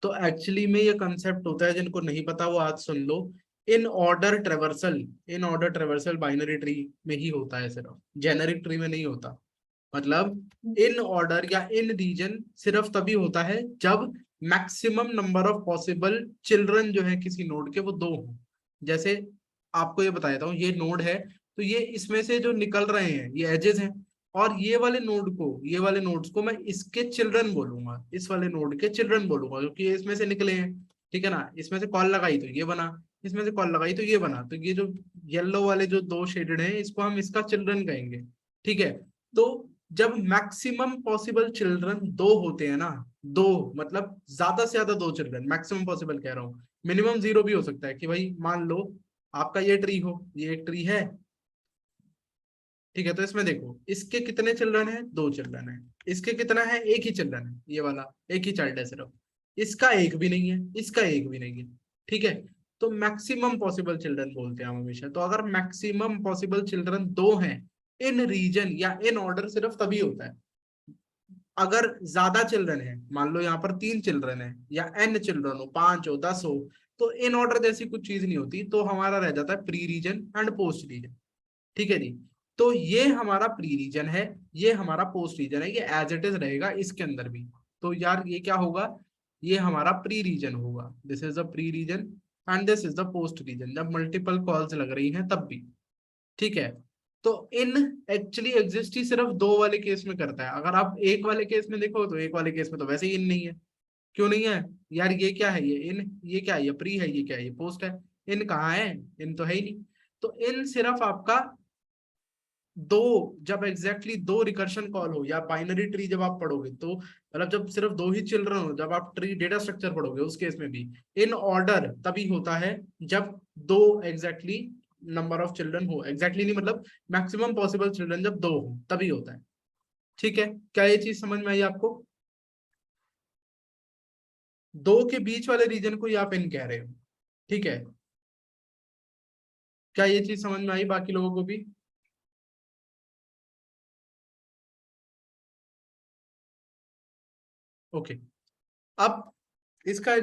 तो एक्चुअली में ये कंसेप्ट होता है, जिनको नहीं पता वो आज सुन लो। In order traversal, in order traversal binary tree में ही होता है, सिर्फ जेनेरिक ट्री में नहीं होता। मतलब इन ऑर्डर या इन रीजन सिर्फ तभी होता है जब maximum number of possible children जो है किसी नोड के वो दो हो। जैसे आपको ये बताता हूँ, ये नोड है तो ये इसमें से जो निकल रहे हैं ये एजेस हैं, और ये वाले नोड को, ये वाले नोड्स को मैं इसके चिल्ड्रन बोलूंगा, इस वाले नोड के चिल्ड्रन बोलूंगा, क्योंकि ये इसमें से निकले हैं। ठीक है ना, इसमें से कॉल लगाई तो ये बना, इसमें से कॉल लगाई तो ये बना, तो ये जो येलो वाले जो दो शेडेड हैं इसको हम इसका चिल्ड्रन कहेंगे। ठीक है, तो जब मैक्सिमम पॉसिबल चिल्ड्रन दो होते हैं ना, दो मतलब ज्यादा से ज्यादा दो चिल्ड्रन, मैक्सिमम पॉसिबल कह रहा हूँ, मिनिमम जीरो भी हो सकता है कि भाई मान लो आपका ये ट्री हो, ये एक ट्री है। ठीक है, तो इसमें देखो इसके कितने चिल्ड्रन है? दो चिल्ड्रन है। इसके कितना है? एक ही चिल्ड्रन है, ये वाला एक ही चाइल्ड है सिर्फ। इसका एक भी नहीं है, इसका एक भी नहीं है। ठीक है, तो मैक्सिमम पॉसिबल चिल्ड्रन बोलते हैं हम हमेशा। तो अगर मैक्सिमम पॉसिबल चिल्ड्रन दो हैं इन रीजन या इन ऑर्डर, सिर्फ तभी होता है। अगर ज्यादा चिल्ड्रन है, मान लो यहाँ पर तीन चिल्ड्रन है या एन चिल्ड्रन हो, पांच हो, 10 हो, तो इन ऑर्डर जैसी कुछ चीज नहीं होती, तो हमारा रह जाता है pre region and post region. ठीक है जी, तो ये हमारा प्री रीजन है, ये हमारा पोस्ट रीजन है, ये एज इट इज रहेगा इसके अंदर भी। तो यार ये क्या होगा? ये हमारा प्री रीजन होगा, this is the pre region and this is the post region, जब मल्टीपल कॉल्स लग रही हैं तब भी। ठीक है, तो इन एक्चुअली एग्जिस्ट ही सिर्फ दो वाले केस में करता है। अगर आप एक वाले केस में देखो तो एक वाले केस में तो वैसे ही इन नहीं है। क्यों नहीं है यार? ये क्या है? ये इन, ये क्या है? ये प्री है, ये क्या है? ये पोस्ट है। इन कहाँ है? इन तो है ही नहीं। तो इन सिर्फ आपका दो, जब एग्जैक्टली दो रिकर्शन कॉल हो या बाइनरी ट्री जब आप पढ़ोगे तो मतलब जब सिर्फ दो ही चिल्ड्रन हो, जब आप ट्री डेटा स्ट्रक्चर पढ़ोगे उस केस में भी इन ऑर्डर तभी होता है जब दो एग्जैक्टली नंबर ऑफ चिल्ड्रन हो, एग्जैक्टली नहीं मतलब मैक्सिमम पॉसिबल चिल्ड्रन जब दो हो तभी होता है। ठीक है, क्या ये चीज समझ में आई आपको? दो के बीच वाले रीजन को ही आप इन कह रहे हो। ठीक है, क्या ये चीज समझ में आई बाकी लोगों को भी? ओके, अब इसका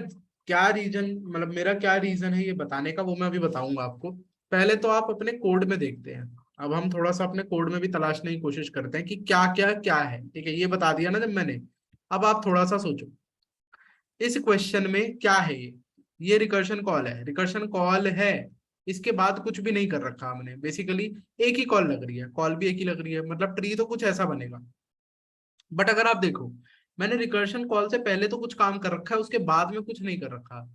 क्या रीजन, मतलब मेरा क्या रीजन है ये बताने का, वो मैं अभी बताऊंगा आपको। पहले तो आप अपने कोड में देखते हैं। अब हम थोड़ा सा अपने कोड में भी तलाशने की कोशिश करते हैं कि क्या क्या क्या है। ठीक है, ये बता दिया ना जब मैंने। अब आप थोड़ा सा सोचो इस क्वेश्चन में क्या है। ये रिकर्शन कॉल है, रिकर्शन कॉल है। इसके बाद कुछ भी नहीं कर रखा हमने बेसिकली। एक ही कॉल लग रही है, कॉल भी एक ही लग रही है, मतलब ट्री तो कुछ ऐसा बनेगा। बट अगर आप देखो, मैंने रिकर्शन कॉल से पहले तो कुछ काम कर रखा है, उसके बाद में कुछ नहीं कर रखा।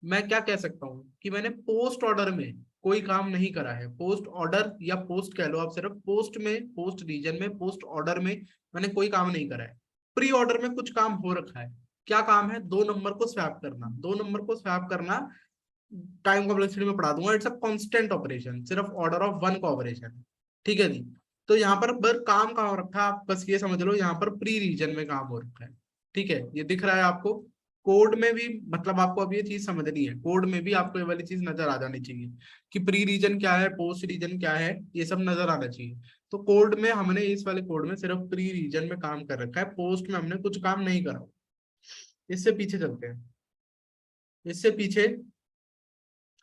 मैं क्या कह सकता हूँ कि मैंने पोस्ट ऑर्डर में कोई काम नहीं करा है। पोस्ट ऑर्डर या पोस्ट कह लो आप, सिर्फ पोस्ट में, पोस्ट रीजन में, पोस्ट ऑर्डर में मैंने कोई काम नहीं करा है। प्री ऑर्डर में कुछ काम हो रखा है। क्या काम है? 2 नंबर को स्वैप करना। 2 नंबर को स्वैप करना टाइम कॉम्प्लेक्सिटी में पढ़ा दूंगा। इट्स अ कांस्टेंट ऑपरेशन, सिर्फ ऑर्डर ऑफ वन का ऑपरेशन। ठीक है जी। तो यहाँ पर काम कहाँ हो रखा है, आप बस ये समझ लो, यहाँ पर प्री रीजन में काम हो रखा है। ठीक है, ये दिख रहा है आपको। कोड में भी, मतलब आपको अब ये चीज समझनी है, कोड में भी आपको ये वाली चीज नजर आ जानी चाहिए कि प्री रीजन क्या है, पोस्ट रीजन क्या है, ये सब नजर आना चाहिए। तो कोड में हमने, इस वाले कोड में सिर्फ प्री रीजन में काम कर रखा है, पोस्ट में हमने कुछ काम नहीं करा। इससे पीछे चलते हैं। इससे पीछे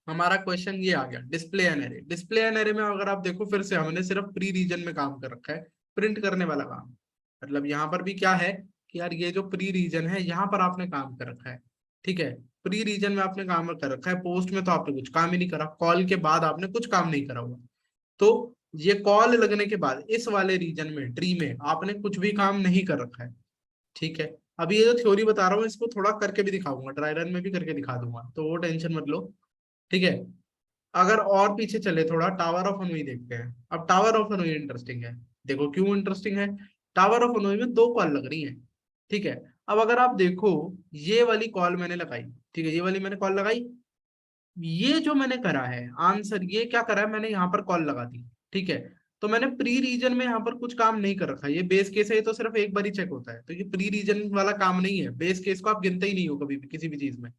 हमारा क्वेश्चन ये आ गया, display an array. Display an array में अगर आप देखो, फिर से हमने सिर्फ प्री रीजन में काम कर रखा है, प्रिंट करने वाला काम। मतलब यहाँ पर भी क्या है कि यार ये जो प्री रीजन है, यहाँ पर आपने काम कर रखा है। ठीक है, प्री रीजन में आपने काम कर रखा है, पोस्ट में तो आपने कुछ काम ही नहीं करा, कॉल के बाद आपने कुछ काम नहीं करा हुआ। तो ये कॉल लगने के बाद इस वाले रीजन में, ट्री में, आपने कुछ भी काम नहीं कर रखा है। ठीक है, अभी ये जो थ्योरी बता रहा हूँ इसको थोड़ा करके भी दिखाऊंगा, ड्राई रन में भी करके दिखा दूंगा, तो वो टेंशन मत लो। ठीक है, अगर और पीछे चले थोड़ा, टावर ऑफ हनुई देखते हैं। अब टावर ऑफ हनुई इंटरेस्टिंग है। देखो क्यों इंटरेस्टिंग है। टावर ऑफ हनुई में 2 कॉल लग रही हैं। ठीक है, अब अगर आप देखो, ये वाली कॉल मैंने लगाई। ठीक है, ये वाली मैंने कॉल लगाई। ये जो मैंने करा है आंसर, ये क्या करा है मैंने, यहाँ पर कॉल लगा दी। ठीक है, तो मैंने प्री रीजन में यहाँ पर कुछ काम नहीं कर रखा। ये बेस केस है, ये तो सिर्फ एक बार ही चेक होता है, तो ये प्री रीजन वाला काम नहीं है। बेस केस को आप गिनते ही नहीं हो कभी भी किसी भी चीज में,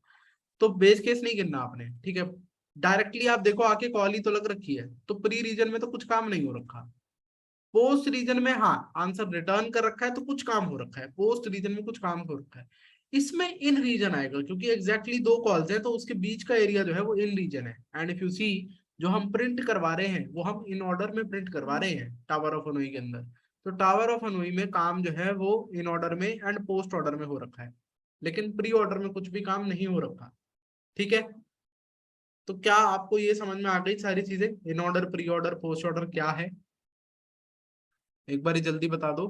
तो बेस केस नहीं गिनना आपने। ठीक है, डायरेक्टली आप देखो आके कॉल ही तो लग रखी है, तो प्री रीजन में तो कुछ काम नहीं हो रखा। पोस्ट रीजन में हाँ, आंसर रिटर्न कर रखा है तो कुछ काम हो रखा है, पोस्ट रीजन में कुछ काम हो रखा है। इसमें इन रीजन आएगा क्योंकि एग्जैक्टली 2 कॉल्स हैं, तो उसके बीच का एरिया जो है वो इन रीजन है। एंड इफ यू सी, जो हम प्रिंट करवा रहे हैं वो हम इन ऑर्डर में प्रिंट करवा रहे हैं टावर ऑफ हनुई के अंदर। तो टावर ऑफ हनुई में काम जो है वो इन ऑर्डर में एंड पोस्ट ऑर्डर में हो रखा है, लेकिन प्री ऑर्डर में कुछ भी काम नहीं हो रखा। ठीक है, तो क्या आपको ये समझ में आ गई सारी चीजें, in order, pre order, post order क्या है? एक बार जल्दी बता दो।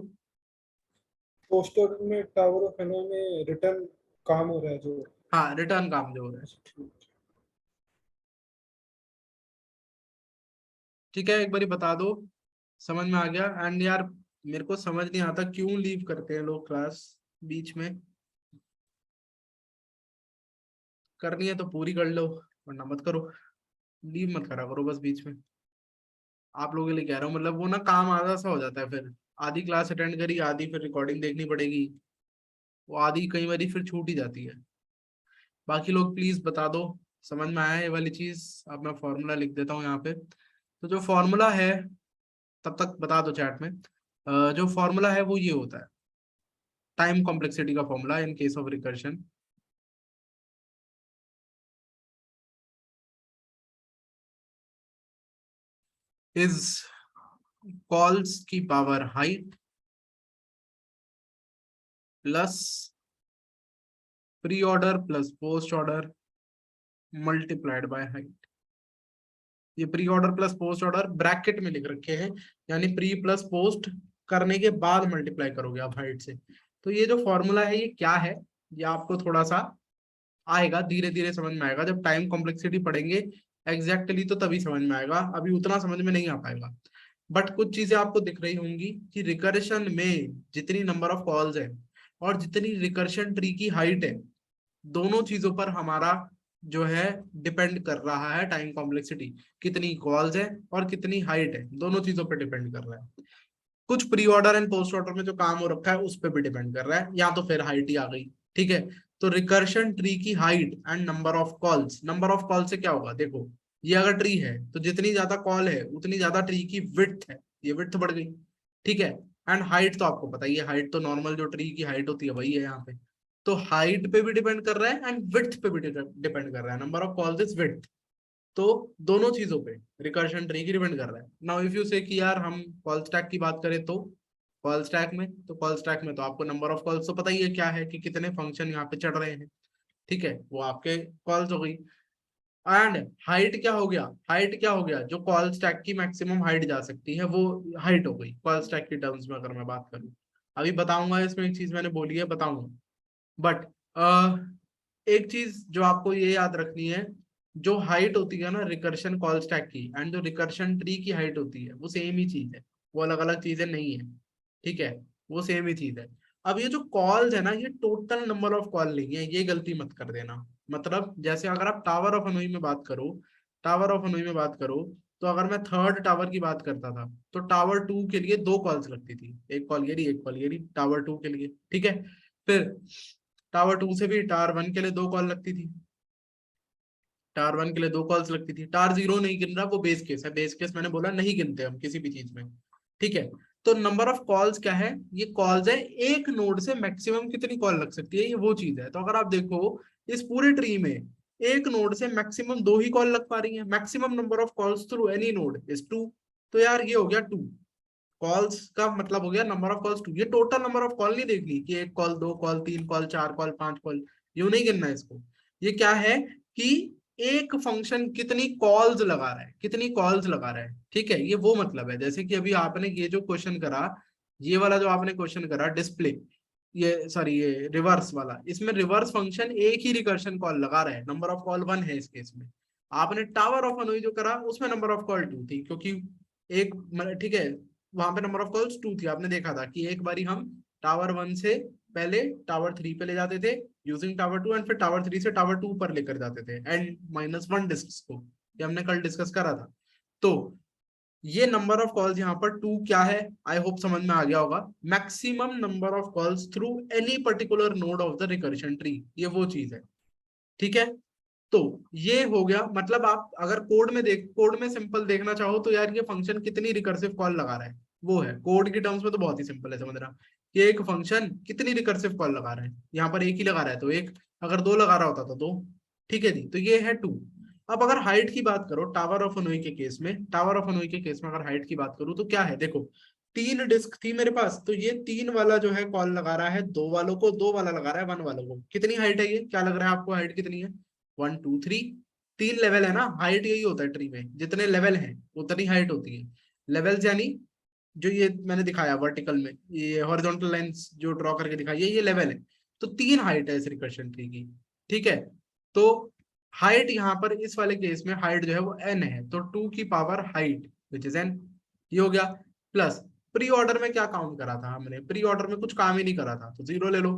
पोस्टर में टावर ऑफ हनुई में रिटर्न काम हो रहा है जो। हाँ, रिटर्न काम जो हो रहा है। ठीक। ठीक है, एक बार बता दो, समझ में आ गया? एंड यार मेरे को समझ नहीं आता क्यों लीव करते हैं लोग क्लास बीच में। करनी है तो पूरी कर लो, वरना मत करो। लीव मत करा करो बस बीच में। आप लोगों के लिए कह रहा हूँ, मतलब वो ना काम आधा सा हो जाता है फिर। आधी क्लास अटेंड करी, आधी फिर रिकॉर्डिंग देखनी पड़ेगी, वो आधी कई बारी फिर छूट ही जाती है। बाकी लोग प्लीज बता दो समझ में आया ये वाली चीज। अब मैं फॉर्मूला लिख देता हूँ यहाँ पे। तो जो फॉर्मूला है, तब तक बता दो चैट में। जो फॉर्मूला है वो ये होता है, टाइम कॉम्प्लेक्सिटी का formula in case of recursion. Is calls की power height plus pre order plus post order multiplied by height. ये pre order plus post order bracket में लिख रखे हैं, यानी प्री प्लस पोस्ट करने के बाद मल्टीप्लाई करोगे आप हाइट से। तो ये जो फॉर्मूला है ये क्या है, ये आपको थोड़ा सा आएगा, धीरे धीरे समझ में आएगा जब टाइम कॉम्प्लेक्सिटी पढ़ेंगे एग्जैक्टली, तो तभी समझ में आएगा, अभी उतना समझ में नहीं आ पाएगा। बट कुछ चीजें आपको दिख रही होंगी कि रिकर्शन में जितनी नंबर ऑफ कॉल्स है और जितनी रिकर्शन ट्री की हाइट है, दोनों चीजों पर हमारा जो है डिपेंड कर रहा है टाइम कॉम्प्लेक्सिटी। कितनी कॉल्स है और कितनी हाइट है, दोनों चीजों पर डिपेंड कर रहा है। कुछ pre order and post order में जो काम हो रखा है उस पर भी डिपेंड कर रहा है, या तो फिर हाइट ही आ गई। ठीक है, तो रिकर्शन ट्री की height and number of calls, number of call से क्या होगा, देखो ये अगर ट्री है तो जितनी ज्यादा कॉल है उतनी ज्यादा ट्री की विड्थ है, ये विड्थ बढ़ गई। ठीक है, एंड हाइट तो आपको पता ही है, हाइट तो नॉर्मल जो ट्री की हाइट होती है वही है यहाँ पे। तो हाइट पे भी डिपेंड कर रहा है एंड विड्थ पे भी डिपेंड कर रहा है, number of calls is width. तो दोनों चीजों पे रिकर्शन ट्री की डिपेंड कर रहा है। नाउ इफ यू से कि यार हम कॉल स्टैक की बात करें तो कॉल स्टैक में तो आपको नंबर ऑफ कॉल्स तो पता ही है क्या है, कि कितने फंक्शन यहाँ पे चढ़ रहे हैं, ठीक है, वो आपके कॉल्स हो गई। एंड हाइट क्या हो गया, जो कॉल स्टैक की मैक्सिमम हाइट जा सकती है वो हाइट हो गई कॉल स्टैक की टर्म्स में, अगर मैं बात करूं। अभी बताऊंगा, इसमें एक चीज मैंने बोली है बताऊंगा, बट एक चीज जो आपको ये याद रखनी है, जो हाइट होती है ना रिकर्शन कॉल स्टैक की एंड जो रिकर्शन ट्री की हाइट होती है वो सेम ही चीज है, वो अलग अलग चीजें नहीं है, ठीक है, वो सेम ही चीज है। अब ये जो कॉल्स है ना, ये टोटल नंबर ऑफ कॉल नहीं है, ये गलती मत कर देना। मतलब जैसे अगर आप टावर ऑफ हनोई में बात करो, तो अगर मैं थर्ड टावर की बात करता था तो टावर 2 के लिए 2 कॉल्स लगती थी, एक कॉल ये रही, एक कॉल ये रही, टावर 2 के लिए, ठीक है। फिर टावर 2 से भी टावर 1 के लिए 2 कॉल लगती थी, टावर 1 के लिए 2 कॉल्स लगती थी। टावर 0 नहीं गिन रहा, वो बेस केस है, बेस केस मैंने बोला नहीं गिनते हम किसी भी चीज में, ठीक है। तो नंबर ऑफ कॉल्स क्या है, ये कॉल्स है, एक नोड से मैक्सिमम कितनी कॉल लग सकती है, ये वो चीज है। तो अगर आप देखो इस पूरे ट्री में एक नोड से मैक्सिमम 2 ही कॉल लग पा रही है, maximum number of calls through any node is 2। तो यार ये हो गया 2 कॉल्स का मतलब हो गया नंबर ऑफ कॉल्स 2। ये टोटल नंबर ऑफ कॉल नहीं देखनी कि 1 call 2 call 3 call 4 call 5 call, यूं नहीं गिनना इसको। ये क्या है कि एक फंक्शन कितनी कॉल्स लगा रहा है, ठीक है, ये वो मतलब है। जैसे कि अभी आपने ये जो क्वेश्चन करा, ये वाला जो आपने क्वेश्चन करा डिस्प्ले, ये सॉरी ये रिवर्स वाला, इसमें रिवर्स फंक्शन एक ही रिकर्शन कॉल लगा रहा है, नंबर ऑफ कॉल 1 है इस केस में। आपने टावर ऑफ अनोई जो करा उसमें नंबर ऑफ कॉल 2 थी, क्योंकि एक, ठीक है, वहां पे नंबर ऑफ कॉल्स 2 थी। आपने देखा था कि एक बारी हम टावर 1 से पहले टावर 3 पे ले जाते थे यूजिंग टावर 2, एंड फिर टावर 3 से टावर 2 पर लेकर जाते थे एंड -1 डिस्क को, ये हमने कल डिस्कस करा था। तो ये नंबर ऑफ कॉल्स यहाँ पर 2 क्या है, आई होप समझ में आ गया होगा, maximum number of calls through any particular node of the recursion tree, ये वो चीज है, ठीक है। तो ये हो गया, मतलब आप अगर कोड में सिंपल देखना चाहो तो यार ये फंक्शन कितनी रिकर्सिव कॉल लगा रहा है, वो है कोड की टर्म्स में तो बहुत ही सिंपल है समझना, कि एक फंक्शन कितनी रिकर्सिव कॉल लगा रहा है। यहाँ पर एक ही लगा रहा है तो एक, अगर 2 लगा रहा होता तो 2, ठीक है जी, तो ये है 2। अब अगर हाइट की बात करो टावर ऑफ हनोई के केस में, अगर हाइट की बात करूं तो क्या है, देखो 3 डिस्क थी मेरे पास, तो ये 3 वाला जो है कॉल लगा रहा है 2 वालों को, 2 वाला लगा रहा है 1 वालों को। कितनी हाइट है, ये क्या लग रहा है आपको, हाइट कितनी है, 1 2 3, 3 लेवल है ना, हाइट यही होता है ट्री में, जितने लेवल हैं उतनी हाइट होती है। लेवल्स यानी जो ये मैंने दिखाया वर्टिकल में, ये हॉरिजॉन्टल लाइंस जो ड्रॉ करके दिखाई है, ये लेवल है। तो 3 हाइट है इस रिकर्शन ट्री की, ठीक है। तो हाइट यहाँ पर इस वाले केस में हाइट जो है वो n है, तो 2 की power height which is n, ये हो गया। प्लस प्री ऑर्डर में क्या काउंट करा था हमने, प्री ऑर्डर में कुछ काम ही नहीं करा था तो 0 ले लो।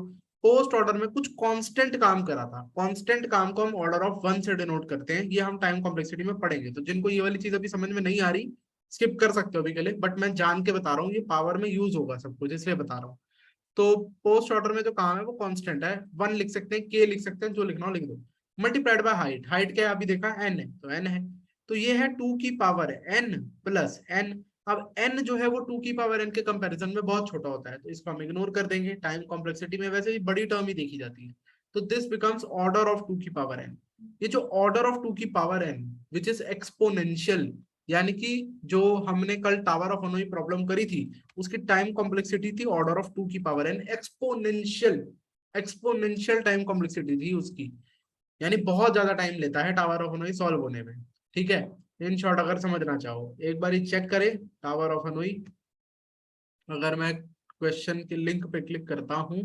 पोस्ट ऑर्डर में कुछ कांस्टेंट काम करा था, कांस्टेंट काम को हम ऑर्डर ऑफ 1 से डिनोट करते हैं, ये हम टाइम कॉम्प्लेक्सिटी में पढ़ेंगे। तो जिनको ये वाली चीज अभी समझ में नहीं आ रही स्किप कर सकते हो अभी के लिए, बट मैं जान के बता रहा हूँ, ये पावर में यूज होगा सब कुछ इसलिए बता रहा हूँ। तो पोस्ट ऑर्डर में जो काम है वो कांस्टेंट है, 1 लिख सकते हैं, k लिख सकते हैं, जो लिखना हो लिख दो, मल्टीप्लाइड बाय हाइट, हाइट क्या है अभी देखा n है तो n है, तो ये है 2 की पावर n प्लस n। अब n जो है वो 2 की पावर n के कंपैरिजन में बहुत छोटा होता है, तो इसको हम इग्नोर कर देंगे, टाइम कॉम्प्लेक्सिटी में वैसे भी बड़ी टर्म ही देखी जाती है। तो दिस बिकम्स ऑर्डर ऑफ 2 की पावर n। ये जो ऑर्डर ऑफ 2 की power n which is exponential, यानी कि जो हमने कल टावर ऑफ हनोई प्रॉब्लम करी थी उसकी टाइम कॉम्प्लेक्सिटी थी ऑर्डर ऑफ 2 की power n, exponential time complexity थी उसकी, यानी बहुत ज्यादा टाइम लेता है टावर ऑफ हनोई सॉल्व होने में, ठीक है। इन शॉर्ट अगर समझना चाहो एक बार चेक करें टावर ऑफ हनोई, अगर मैं क्वेश्चन के लिंक पे क्लिक करता हूं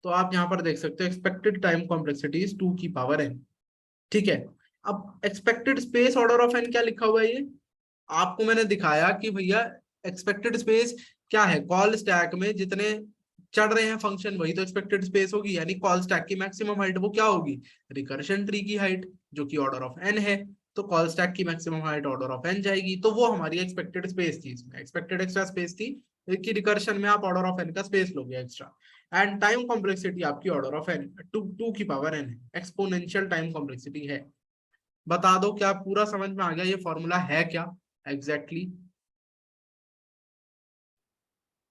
तो आप यहाँ पर देख सकते हो एक्सपेक्टेड टाइम कॉम्प्लेक्सिटी इज 2 की पावर n, ठीक है। अब expected space order of n क्या लिखा हुआ है, ये आपको मैंने दिखाया कि भैया एक्सपेक्टेड स्पेस क्या है, कॉल स्टैक में जितने चढ़ रहे हैं फंक्शन वही तो एक्सपेक्टेड स्पेस होगी, यानी कॉल स्टैक की मैक्सिमम हाइट वो क्या होगी, रिकर्शन ट्री की हाइट जो कि ऑर्डर ऑफ n है, तो कॉल स्टैक की maximum height order of n जाएगी, तो वो हमारी एक्सपेक्टेड स्पेस थी, इसमें एक्सपेक्टेड एक्स्ट्रा स्पेस थी कि रिकर्शन में आप ऑर्डर ऑफ n का स्पेस लोगे एक्स्ट्रा। एंड टाइम कॉम्प्लेक्सिटी आपकी ऑर्डर ऑफ n 2 की पावर n है, एक्सपोनेंशियल टाइम कॉम्प्लेक्सिटी है। बता दो क्या पूरा समझ में आ गया, ये फॉर्मूला है क्या एग्जैक्टली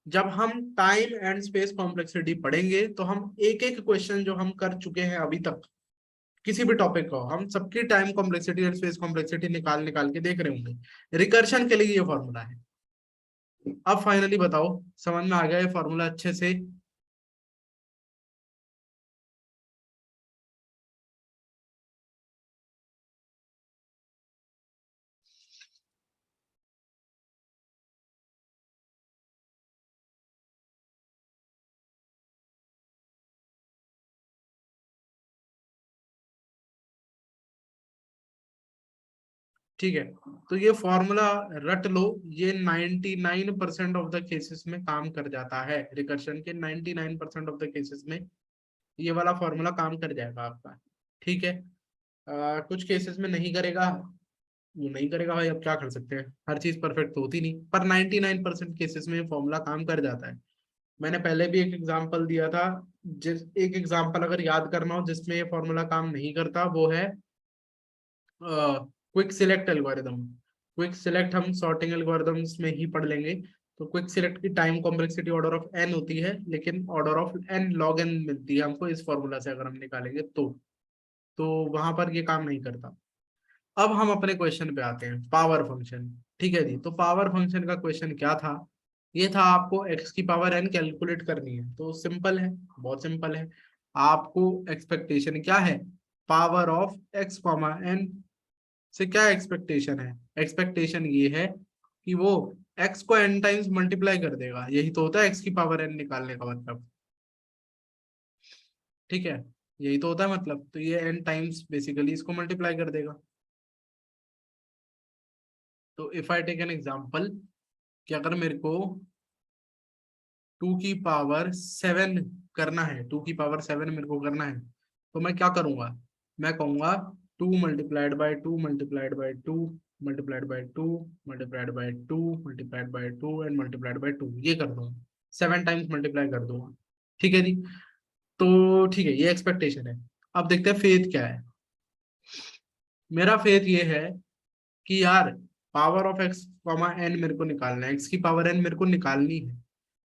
जब हम टाइम एंड स्पेस कॉम्प्लेक्सिटी पढ़ेंगे तो हम एक एक क्वेश्चन जो हम कर चुके हैं अभी तक किसी भी टॉपिक को, हम सबकी टाइम कॉम्प्लेक्सिटी और स्पेस कॉम्प्लेक्सिटी निकाल निकाल के देख रहे होंगे। रिकर्शन के लिए ये फॉर्मूला है। अब फाइनली बताओ, समझ में आ गया ये फॉर्मूला अच्छे से? ठीक है, तो ये फॉर्मूला रट लो, ये 99% ऑफ द केसेस में काम कर जाता है। रिकर्शन के 99% ऑफ द केसेस में ये वाला फॉर्मूला काम कर जाएगा आपका। ठीक है, कुछ केसेस में नहीं करेगा, वो नहीं करेगा भाई, अब क्या कर सकते हैं, हर चीज परफेक्ट तो होती नहीं, पर 99% केसेस में फॉर्मूला काम कर जाता है। मैंने पहले भी एक एग्जांपल दिया था, जिस एक एग्जांपल अगर याद करना हो जिसमें ये फॉर्मूला काम नहीं करता, वो है quick select algorithm. Quick select हम सॉर्टिंग एल्गोरिदम्स में ही पढ़ लेंगे। तो क्विक सिलेक्ट की time complexity order of n होती है, लेकिन order of n log n मिलती है हमको इस फॉर्मूला से अगर हम निकालेंगे तो वहां पर ये काम नहीं करता। अब हम अपने क्वेश्चन पे आते हैं, पावर फंक्शन। ठीक है जी, तो पावर फंक्शन का क्वेश्चन क्या था? ये था आपको एक्स की पावर एन कैलकुलेट करनी है। तो सिंपल है, बहुत सिंपल है। आपको एक्सपेक्टेशन क्या है? Power of x comma n से क्या एक्सपेक्टेशन है? एक्सपेक्टेशन ये है कि वो एक्स को एन टाइम्स मल्टीप्लाई कर देगा। यही तो होता है एक्स की पावर एन निकालने का मतलब। ठीक है, यही तो होता है मतलब। तो ये एन टाइम्स बेसिकली इसको मल्टीप्लाई कर देगा। तो if I take an example कि अगर मेरे को 2 की पावर 7 करना है, 2 की पावर 7 मेरे को करना है, तो मैं क्या करूंगा? मैं कहूंगा 2 × 2 × 2 × 2 एंड × 2 ये कर दूंगा, 7 टाइम्स मल्टीप्लाई कर दूंगा। ठीक है जी, तो ठीक है, ये एक्सपेक्टेशन है। अब देखते हैं फेथ क्या है। मेरा फेथ ये है कि यार power of x comma n मेरे को निकालना है, एक्स की पावर एन मेरे को निकालनी है।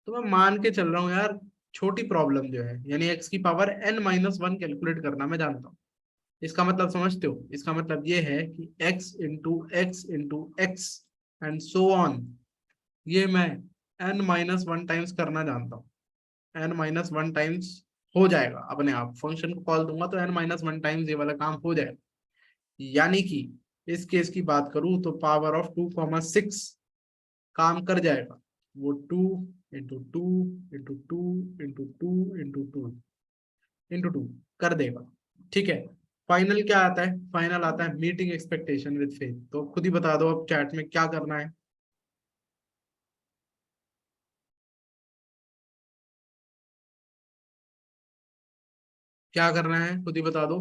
तो मैं मान के चल रहा हूँ यार, छोटी प्रॉब्लम जो है, यानी एक्स की पावर n-1 कैलकुलेट करना मैं जानता हूँ। इसका मतलब समझते हो? इसका मतलब ये है कि x एंड सो ऑन, ये मैं n-1 टाइम्स करना जानता हूँ। n-1 टाइम्स हो जाएगा अपने आप, फंक्शन को कॉल दूंगा तो n-1 टाइम्स ये वाला काम हो जाएगा। यानी कि इस केस की बात करूं तो पावर ऑफ 2,6 काम कर जाएगा। वो 2 × 2 × 2 × 2 × 2 कर देगा। ठीक है, फाइनल क्या आता है? फाइनल आता है मीटिंग एक्सपेक्टेशन विद फेथ। तो खुद ही बता दो अब चैट में क्या करना है। क्या करना है खुद ही बता दो।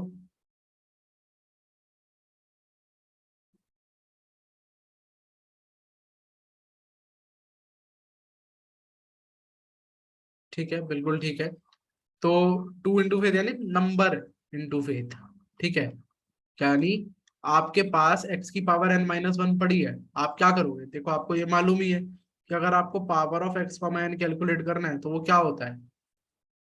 ठीक है, बिल्कुल ठीक है। तो 2 × फेथ यानी नंबर इंटू फेथ। ठीक है, यानी आपके पास x की पावर n-1 पड़ी है, आप क्या करोगे? देखो आपको ये मालूम ही है कि अगर आपको power of x comma n calculate करना है तो वो क्या होता है?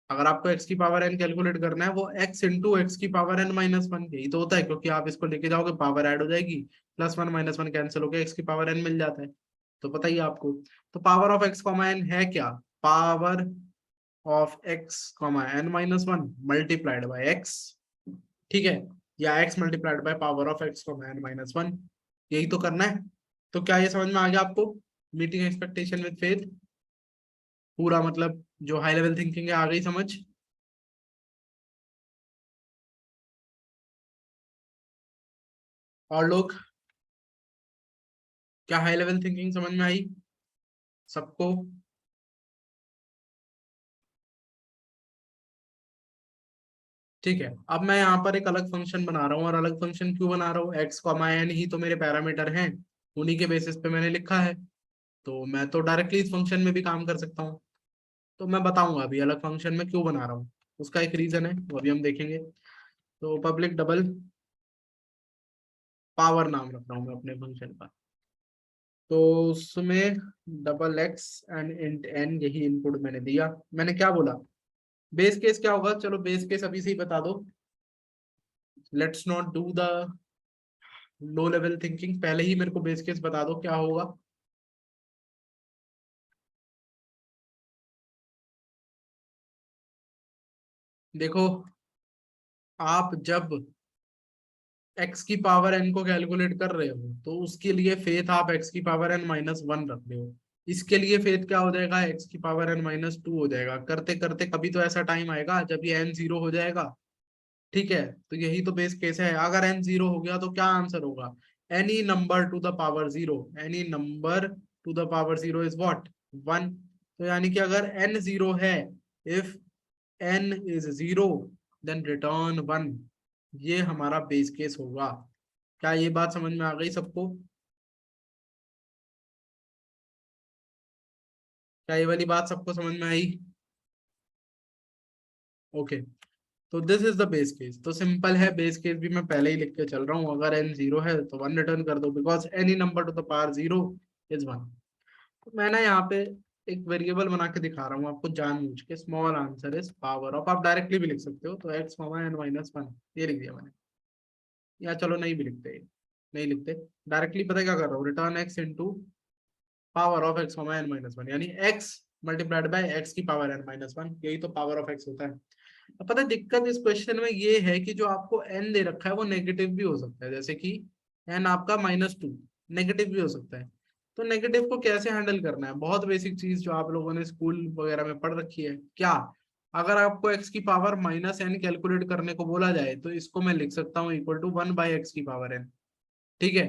अगर आपको x की पावर n कैलकुलेट करना है, वो x इंटू एक्स की पावर n-1 यही तो होता है, क्योंकि आप इसको लेके जाओगे पावर ऐड हो जाएगी, +1 -1 कैंसिल होकर x की पावर n मिल जाता है। तो पता ही है आपको। तो power of x comma n है क्या? Power of x comma n-1 multiplied by x। ठीक है, या x multiplied by power of x comma n-1, यही तो करना है। तो क्या ये समझ में आ गया आपको? मीटिंग एक्सपेक्टेशन विद फेथ पूरा मतलब जो हाई लेवल थिंकिंग है आ गई समझ? और लोग, क्या हाई लेवल थिंकिंग समझ में आई सबको? ठीक है, अब मैं यहाँ पर एक अलग फंक्शन बना रहा हूँ, और अलग फंक्शन क्यों बना रहा हूँ? एक्स कॉमा एन ही तो मेरे पैरामीटर हैं, उन्हीं के बेसिस पे मैंने लिखा है। तो मैं तो डायरेक्टली इस फंक्शन में भी काम कर सकता हूँ। तो मैं बताऊंगा अभी अलग फंक्शन में क्यों बना रहा हूँ, उसका एक रीजन है, वो अभी हम देखेंगे। तो पब्लिक डबल पावर नाम रख रहा हूँ मैं अपने फंक्शन का। तो उसमें double x and int n यही इनपुट मैंने दिया। मैंने क्या बोला, बेस केस क्या होगा, चलो बेस केस अभी से ही बता दो, let's not do the low level thinking, पहले ही मेरे को बेस केस बता दो क्या होगा। देखो आप जब x की पावर n को कैलकुलेट कर रहे हो तो उसके लिए फेथ आप x की पावर n माइनस वन रख रहे हो, इसके लिए फेथ क्या हो जाएगा, x की पावर n माइनस टू हो जाएगा। करते करते कभी तो ऐसा टाइम आएगा जब ये n जीरो हो जाएगा। ठीक है, तो यही तो बेस केस है। अगर n जीरो हो गया तो क्या आंसर होगा, any number to the power zero, any number to the power zero is what, one. तो यानी कि अगर n जीरो है, if n is zero then return one, ये हमारा बेस केस होगा। क्या ये बात समझ में आ गई सबको, क्या ये वाली बात सबको समझ में आई? ओके, तो this is the base case. तो सिंपल है, बेस केस भी मैं पहले ही लिख के चल रहा हूँ, अगर n जीरो है तो वन रिटर्न कर दो, because any number to the power zero is one. तो मैं ना यहाँ पे एक वेरिएबल बना के दिखा रहा हूँ आपको जानबूझ के, small answer is power of, आप डायरेक्टली भी लिख सकते हो, तो x n माइनस वन ये लिख दिया मैंने, या चलो नहीं भी लिखते, नहीं लिखते, डायरेक्टली पता है क्या कर रहा हूँ, return x into power of x n minus one, यानी x मल्टीप्लाइड बाय x की पावर n माइनस वन, यही तो पावर ऑफ x होता है। अब पता है दिक्कत इस क्वेश्चन में ये है कि जो आपको n दे रखा है वो नेगेटिव भी हो सकता है, जैसे कि n आपका माइनस टू, नेगेटिव भी हो सकता है। तो नेगेटिव को कैसे हैंडल करना है, बहुत बेसिक चीज जो आप लोगों ने स्कूल वगैरह में पढ़ रखी है। क्या, अगर आपको x की पावर माइनस n कैलकुलेट करने को बोला जाए तो इसको मैं लिख सकता हूँ equal to one by x की पावर n। ठीक है,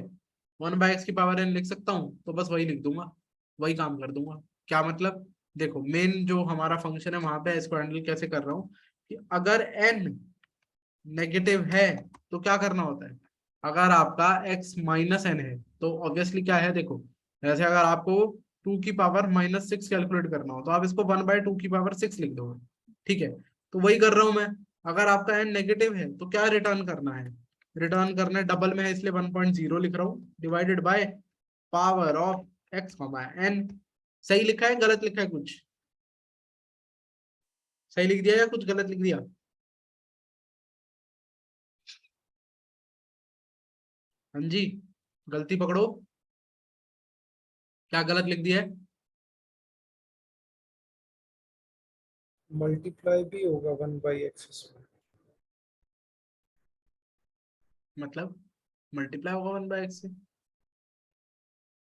वन बाई एक्स की पावर n लिख सकता हूँ, तो बस वही लिख दूंगा, वही काम कर दूंगा। क्या मतलब, देखो मेन जो हमारा फंक्शन है वहां पे इसको हैंडल कैसे कर रहा हूँ, कि अगर n नेगेटिव है तो क्या करना होता है, अगर आपका x माइनस एन है तो ऑब्वियसली क्या है, देखो जैसे अगर आपको टू की पावर माइनस सिक्स कैलकुलेट करना हो तो आप इसको वन बाय टू की पावर सिक्स लिख दोगे। ठीक है, तो वही कर रहा हूं मैं। अगर आपका n नेगेटिव है तो क्या रिटर्न करना है, रिटर्न करना है, डबल में है इसलिए 1.0 लिख रहा हूँ, divided by power of x n। सही लिखा है गलत लिखा है कुछ, सही लिख दिया या कुछ गलत लिख दिया? हाँ जी, गलती पकड़ो, क्या गलत लिख दिया है? मल्टीप्लाई भी होगा वन बाई एक्स में। मतलब मल्टीप्लाई होगा वन बाय एक्स से?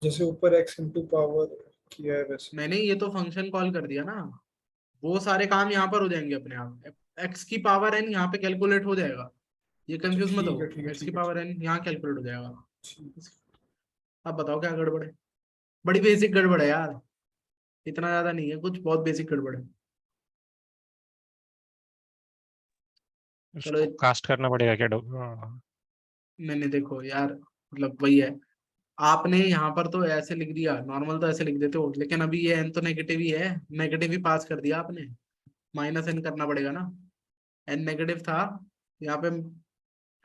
जैसे ऊपर एक्स इंटू पावर किया है वैसे। मैंने ये तो फंक्शन कॉल कर दिया ना, वो सारे काम यहाँ पर हो जाएंगे अपने आप, एक्स की पावर एन यहाँ पे कैलकुलेट हो जाएगा, ये अच्छा कंफ्यूज मत ठीक है हो, ठीक है एक्स की ठीक है पावर एन यहाँ कैलकुलेट हो जाएगा। ठीक। अब बताओ क्या गड़बड़ है, बड़ी बेसिक गड़बड़ है यार, इतना ज्यादा नहीं है कुछ, बहुत बेसिक गड़बड़ है। चलो उसको कास्ट करना पड़ेगा क्या मैंने देखो यार, मतलब वही है, आपने यहाँ पर तो ऐसे लिख दिया, नॉर्मल तो ऐसे लिख देते हो, लेकिन अभी ये एन तो नेगेटिव ही है, नेगेटिव ही पास कर दिया आपने, माइनस एन करना पड़ेगा ना, एन नेगेटिव था, यहाँ पे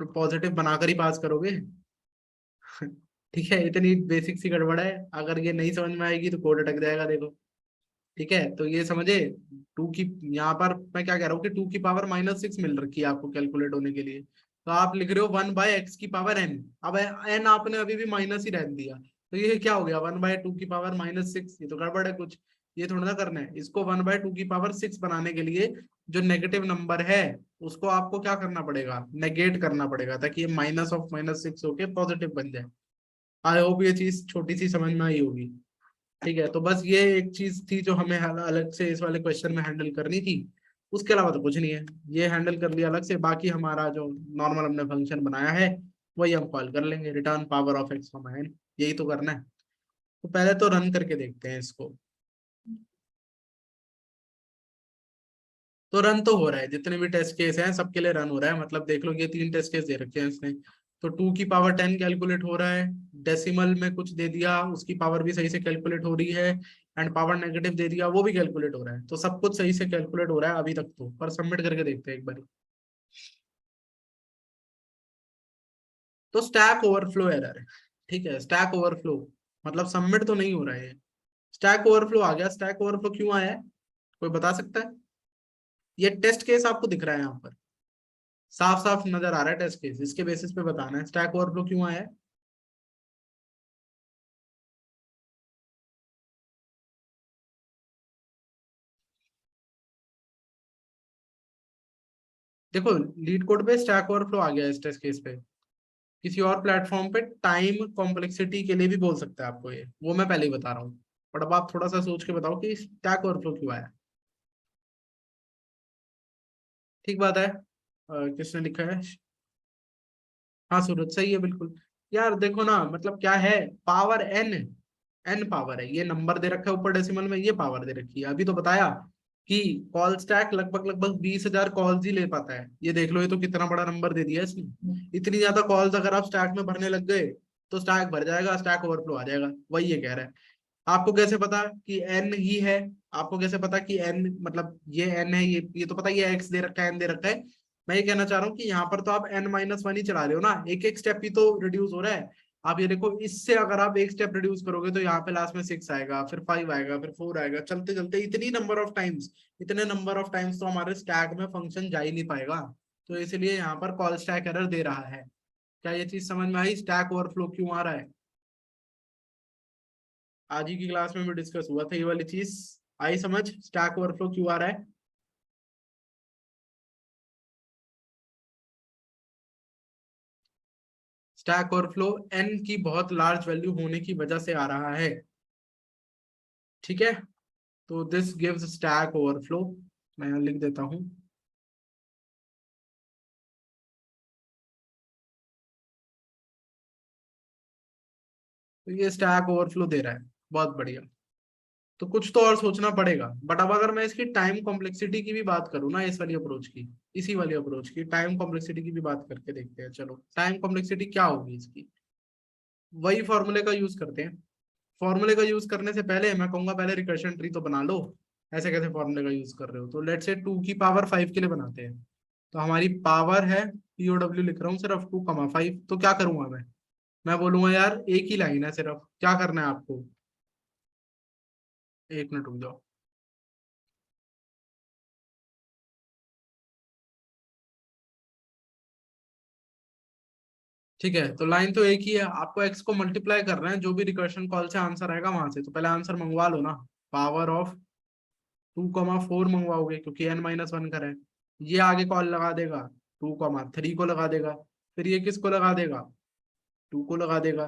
पॉजिटिव बनाकर ही पास करोगे। ठीक है, इतनी बेसिक सी गड़बड़ है, अगर ये नहीं समझ में आएगी तो कोड अटक जाएगा देखो। ठीक है, तो ये समझे, टू की, यहाँ पर मैं क्या कह रहा हूँ कि टू की पावर माइनस सिक्स मिल रखी है आपको कैलकुलेट होने के लिए, तो आप लिख रहे हो वन बाय एक्स की पावर एन, अब एन आपने अभी भी माइनस ही रहने दिया, तो ये क्या हो गया, वन बाय टू की पावर माइनस सिक्स, ये तो गड़बड़ है कुछ, ये थोड़ा ना करना है इसको, वन बाय टू की पावर सिक्स बनाने के लिए जो नेगेटिव नंबर है उसको आपको क्या करना पड़ेगा, नेगेट करना पड़ेगा, ताकि ये माइनस ऑफ माइनस सिक्स होके पॉजिटिव बन जाए। आई होप ये चीज छोटी सी समझ में आई होगी। ठीक है, तो बस ये एक चीज थी जो हमें अलग से इस वाले क्वेश्चन में हैंडल करनी थी, उसके अलावा तो कुछ नहीं है, ये हैंडल कर लिया अलग से, बाकी हमारा जो नॉर्मल हमने फंक्शन बनाया है वही हम कॉल कर लेंगे, return power of x n, यही तो करना है। तो पहले तो रन करके देखते हैं इसको। तो रन तो हो रहा है, जितने भी टेस्ट केस हैं सबके लिए रन हो रहा है, मतलब देख लो ये तीन टेस्ट केस दे रखे हैं इसने, तो टू की पावर टेन कैलकुलेट हो रहा है, डेसिमल में कुछ दे दिया उसकी पावर भी सही से कैलकुलेट हो रही है, एंड पावर नेगेटिव दे दिया वो भी कैलकुलेट हो रहा है, तो सब कुछ सही से कैलकुलेट हो रहा है अभी तक तो, पर सबमिट करके देखते हैं एक बार। तो स्टैक ओवरफ्लो एरर है, ठीक है, स्टैक ओवरफ्लो, मतलब सबमिट तो नहीं हो रहा है। स्टैक ओवरफ्लो आ गया। स्टैक ओवरफ्लो क्यों आया है, कोई बता सकता है? ये टेस्ट केस आपको दिख रहा है यहाँ पर, साफ साफ नजर आ रहा है टेस्ट केस, इसके बेसिस पे बताना है स्टैक ओवरफ्लो क्यों आया है। देखो लीड कोड पे स्टैक ओवरफ्लो आ गया इस टेस्ट केस पे। किसी और प्लेटफॉर्म पे टाइम कॉम्प्लेक्सिटी के लिए भी बोल सकते हैं आपको, ये वो मैं पहले ही बता रहा हूँ। बट अब आप थोड़ा सा सोच के बताओ कि स्टैक ओवरफ्लो क्यों आया। ठीक बात है। किसने लिखा है? हाँ सूरज, सही है बिल्कुल। यार देखो ना, मतलब क्या है, पावर एन, एन पावर है, ये नंबर दे रखा है ऊपर डेसिमल में, ये पावर दे रखी है। अभी तो बताया कि कॉल स्टैक लगभग लगभग 20,000 कॉल्स ही ले पाता है। ये देख लो, ये तो कितना बड़ा नंबर दे दिया इसने। इतनी ज्यादा कॉल्स अगर आप स्टैक में भरने लग गए तो स्टैक भर जाएगा, स्टैक ओवरफ्लो आ जाएगा। वही ये कह रहा है। आपको कैसे पता कि एन ही है? आपको कैसे पता कि एन मतलब ये एन है? ये तो पता ही है, एक्स दे रखा है, एन दे रखा है। मैं ये कहना चाह रहा हूँ कि यहाँ पर तो आप n-1 ही चला रहे हो ना, एक एक स्टेप ही तो रिड्यूस हो रहा है। आप ये देखो, इससे अगर आप एक स्टेप रिड्यूस करोगे तो यहाँ पे लास्ट में 6 आएगा, फिर 5 आएगा, फिर 4 आएगा, चलते चलते इतनी नंबर ऑफ टाइम्स, इतने नंबर ऑफ टाइम्स तो हमारे स्टैक में फंक्शन जा ही नहीं पाएगा। तो इसलिए यहाँ पर कॉल स्टैक एरर दे रहा है। क्या ये चीज समझ में आई, स्टैक ओवरफ्लो क्यों आ रहा है? आज ही की क्लास में भी डिस्कस हुआ था ये वाली चीज। आई समझ स्टैक ओवरफ्लो क्यों आ रहा है? स्टैक ओवरफ्लो एन की बहुत लार्ज वैल्यू होने की वजह से आ रहा है। ठीक है, तो दिस गिव्स स्टैक ओवरफ्लो। मैं यहाँ लिख देता हूं। तो ये स्टैक ओवरफ्लो दे रहा है, बहुत बढ़िया। तो कुछ तो और सोचना पड़ेगा। बट अब अगर मैं इसकी टाइम कॉम्प्लेक्सिटी की भी बात करूँ ना, इस वाली अप्रोच की, इसी वाली अप्रोच की टाइम कॉम्प्लेक्सिटी की भी बात करके देखते हैं। चलो टाइम कॉम्प्लेक्सिटी क्या होगी इसकी, वही फॉर्मूले का यूज करते हैं। फॉर्मूले का यूज करने से पहले मैं कहूंगा पहले रिकर्शन ट्री तो बना लो। ऐसे कैसे फॉर्मूले का यूज कर रहे हो? तो लेट्स से 2 की पावर 5 के लिए बनाते हैं। तो हमारी पावर है, पीओडब्ल्यू लिख रहा हूँ सिर्फ 2,5। तो क्या करूंगा मैं बोलूंगा यार एक ही लाइन है सिर्फ, क्या करना है आपको? एक मिनट रुक जाओ। ठीक है, तो लाइन तो एक ही है, आपको एक्स को मल्टीप्लाई करना है, जो भी रिकर्शन कॉल से आंसर आएगा वहां से। तो पहले आंसर मंगवा लो ना। पावर ऑफ 2,4 मंगवाओगे क्योंकि n-1 कर है। ये आगे कॉल लगा देगा, 2,3 को लगा देगा। फिर ये किसको लगा देगा? 2 को लगा देगा।